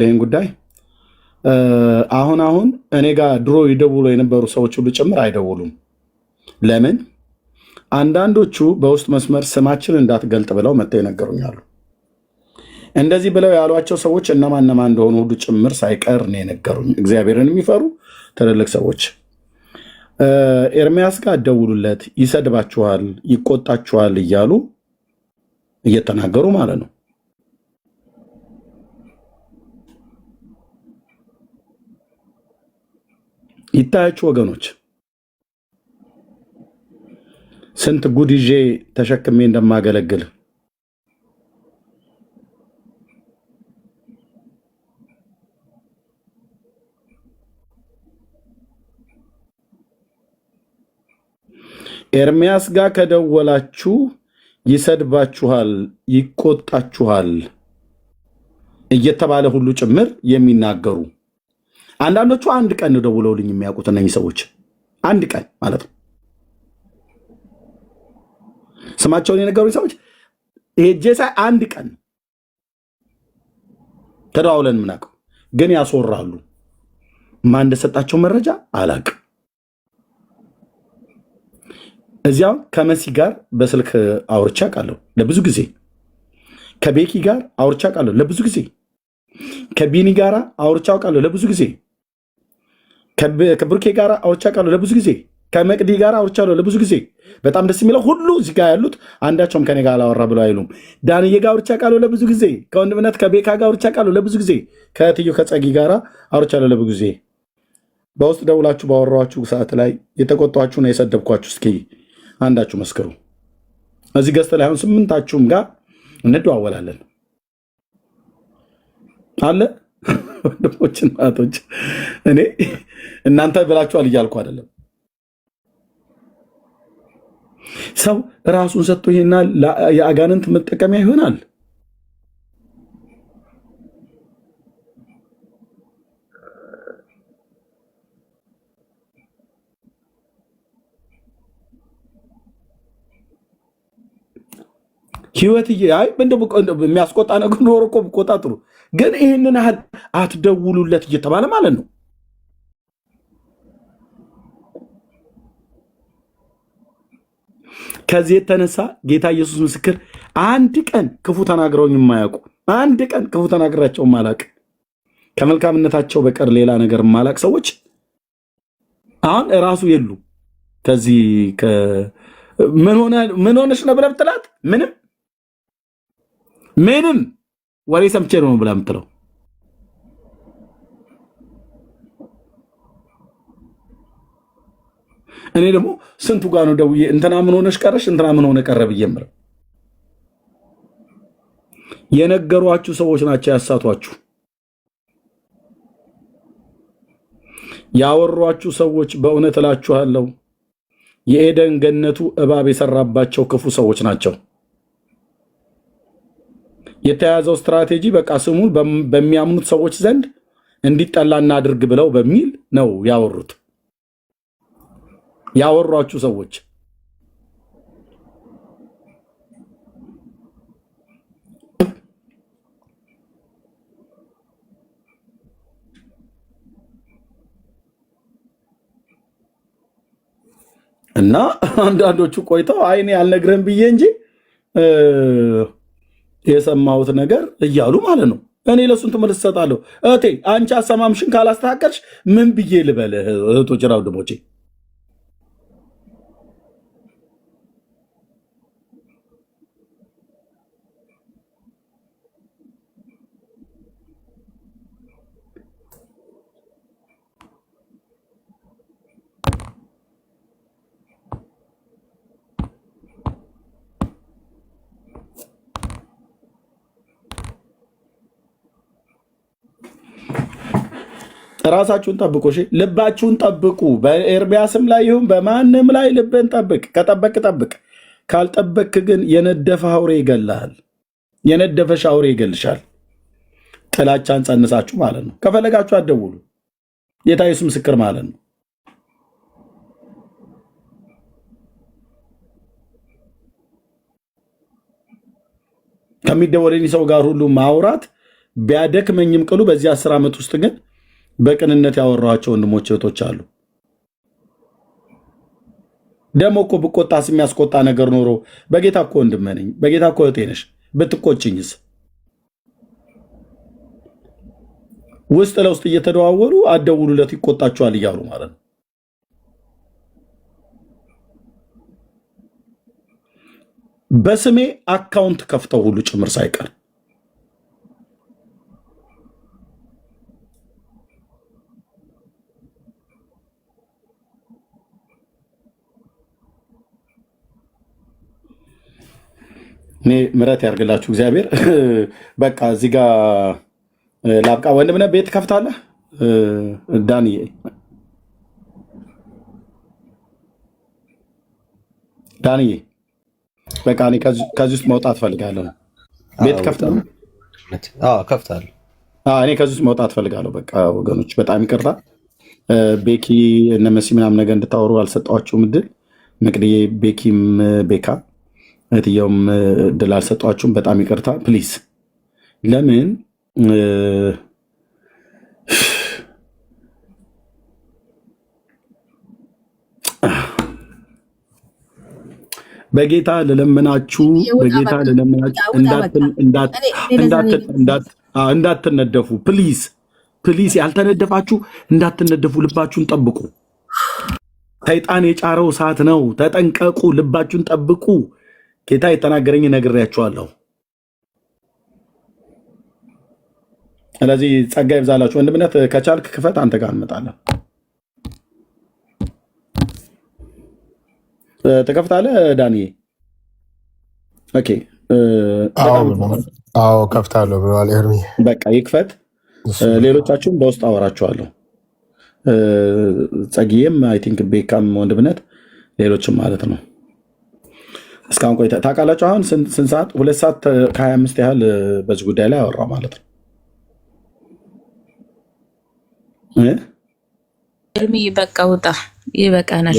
ይሄን ጉዳይ አሁን እኔ ጋር ድሮ ይደውሉ የነበሩ ሰዎች ሁሉ ጭምር አይደውሉም። ለምን? አንዳንዶቹ በውስጥ መስመር ስማችን እንዳትገልጥ ብለው መጥተው ይነገሩኛሉ። እንደዚህ ብለው ያሏቸው ሰዎች እነማን እንደሆኑ ሁሉ ጭምር ሳይቀር ነው የነገሩኝ። እግዚአብሔርን የሚፈሩ ትልልቅ ሰዎች ኤርሚያስ ጋር ደውሉለት፣ ይሰድባችኋል፣ ይቆጣችኋል እያሉ እየተናገሩ ማለት ነው። ይታያችሁ ወገኖች፣ ስንት ጉድ ይዤ ተሸክሜ እንደማገለግል። ኤርሚያስ ጋር ከደወላችሁ ይሰድባችኋል፣ ይቆጣችኋል እየተባለ ሁሉ ጭምር የሚናገሩ አንዳንዶቹ አንድ ቀን ደውለውልኝ የሚያውቁት እነኚህ ሰዎች አንድ ቀን ማለት ነው ስማቸውን የነገሩኝ ሰዎች ሄጄ ሳይ አንድ ቀን ተደዋውለን ምናውቀው ግን ያስወራሉ። ማን እንደሰጣቸው መረጃ አላውቅም። እዚያው ከመሲ ጋር በስልክ አውርቻ ቃለሁ ለብዙ ጊዜ፣ ከቤኪ ጋር አውርቻ ቃለሁ ለብዙ ጊዜ፣ ከቢኒ ጋር አውርቻ ቃለሁ ለብዙ ጊዜ፣ ከብሩኬ ጋር አውርቻ ቃለሁ ለብዙ ጊዜ፣ ከመቅዲ ጋር አውርቻለሁ ለብዙ ጊዜ። በጣም ደስ የሚለው ሁሉ እዚህ ጋር ያሉት አንዳቸውም ከኔ ጋር አላወራ ብለው አይሉም። ዳንዬ ጋር አውርቻ ቃለሁ ለብዙ ጊዜ። ከወንድምነት ከቤካ ጋር አውርቻ ቃለሁ ለብዙ ጊዜ። ከትዮ ከጸጊ ጋር አውርቻለሁ ለብዙ ጊዜ። በውስጥ ደውላችሁ ባወራኋችሁ ሰዓት ላይ የተቆጧችሁና የሰደብኳችሁ እስኪ አንዳችሁ መስክሩ። እዚህ ገዝተ ላይ አሁን 8ታችሁም ጋር እንደዋወላለን አለ ወንድሞችና እህቶች። እኔ እናንተ ብላችኋል እያልኩ አይደለም። ሰው ራሱን ሰጥቶ ይሄና የአጋንንት መጠቀሚያ ይሆናል። ህይወት አይ የሚያስቆጣ ነገር ኖሮ እኮ ብቆጣ ጥሩ፣ ግን ይህንን አትደውሉለት እየተባለ ማለት ነው። ከዚህ የተነሳ ጌታ ኢየሱስ ምስክር፣ አንድ ቀን ክፉ ተናግረውኝ የማያውቁ አንድ ቀን ክፉ ተናግራቸው ማላቅ ከመልካምነታቸው በቀር ሌላ ነገር ማላቅ ሰዎች አሁን እራሱ የሉ። ከዚህ ምን ሆነሽ ነው ብለህ ብትላት ምንም ወሬ ሰምቼ ነው ብላ የምትለው። እኔ ደግሞ ስንቱ ጋር ነው ደውዬ እንትና ምን ሆነሽ ቀረሽ፣ እንትና ምን ሆነ ቀረ ብዬ የምለው። የነገሯችሁ ሰዎች ናቸው ያሳቷችሁ። ያወሯችሁ ሰዎች በእውነት እላችኋለሁ የኤደን ገነቱ እባብ የሰራባቸው ክፉ ሰዎች ናቸው። የተያዘው ስትራቴጂ በቃ ስሙን በሚያምኑት ሰዎች ዘንድ እንዲጠላ እናድርግ ብለው በሚል ነው ያወሩት። ያወሯችሁ ሰዎች እና አንዳንዶቹ ቆይተው አይኔ አልነግርህም ብዬ እንጂ የሰማሁት ነገር እያሉ ማለት ነው። እኔ ለሱን ትምህርት እሰጣለሁ። እህቴ አንቺ አሰማምሽን ካላስተካከልሽ ምን ብዬ ልበልህ? እህቶች ወንድሞቼ ራሳችሁን ጠብቁ። እሺ ልባችሁን ጠብቁ። በኤርሚያስም ላይ ይሁን በማንም ላይ ልብን ጠብቅ። ከጠበቅ ጠብቅ፣ ካልጠበቅ ግን የነደፈ አውሬ ይገልሃል። የነደፈሽ አውሬ ይገልሻል። ጥላቻን ጸንሳችሁ ማለት ነው። ከፈለጋችሁ አትደውሉ። ጌታ ኢየሱስ ምስክር ማለት ነው። ከሚደወለኝ ሰው ጋር ሁሉ ማውራት ቢያደክመኝም ቅሉ በዚህ 10 ዓመት ውስጥ ግን በቅንነት ያወራኋቸው ወንድሞች እህቶች አሉ። ደሞ እኮ ብቆጣስ የሚያስቆጣ ነገር ኖሮ በጌታ እኮ ወንድም ነኝ፣ በጌታ እኮ እህቴ ነሽ ብትቆጭኝስ? ውስጥ ለውስጥ እየተደዋወሉ አትደውሉለት ይቆጣችኋል እያሉ ማለት ነው። በስሜ አካውንት ከፍተው ሁሉ ጭምር ሳይቀር እኔ ምሕረት ያርግላችሁ እግዚአብሔር። በቃ እዚህ ጋር ላብቃ። ወንድምነህ ቤት ከፍታለህ ዳንዬ? ዳንዬ በቃ እኔ ከዚህ ውስጥ መውጣት ፈልጋለሁ። ቤት ከፍታለህ? አዎ ከፍታለሁ። እኔ ከዚህ ውስጥ መውጣት ፈልጋለሁ። በቃ ወገኖች በጣም ይቅርታ። ቤኪ እነ መሲ ምናምን ነገር እንድታወሩ አልሰጧችሁም እድል። መቅድዬ፣ ቤኪም ቤካ እህትየውም እድል አልሰጧችሁም። በጣም ይቅርታ ፕሊዝ። ለምን በጌታ ልለምናችሁ እንዳትነደፉ ፕሊዝ፣ ፕሊዝ። ያልተነደፋችሁ እንዳትነደፉ፣ ልባችሁን ጠብቁ። ሰይጣን የጫረው እሳት ነው። ተጠንቀቁ፣ ልባችሁን ጠብቁ። ጌታ የተናገረኝ ነግሬያችኋለሁ። ስለዚህ ጸጋ ይብዛላችሁ። ወንድምነት ከቻልክ ክፈት፣ አንተ ጋር እንመጣለን። ትከፍታለህ ዳኒ? ኦኬ። አዎ ከፍታለሁ ብለዋል ኤርሚ። በቃ ይክፈት። ሌሎቻችሁም በውስጥ አወራችኋለሁ። ጸጊዬም አይ ቲንክ ቤካም ወንድምነት ሌሎችም ማለት ነው። እስካሁን ቆይታ ታውቃላችሁ። አሁን ስንት ሰዓት? 2 ሰዓት ከ25 ያህል በዚህ ጉዳይ ላይ አወራ ማለት ነው። ኤርሚ በቃ ውጣ፣ ይበቃናል።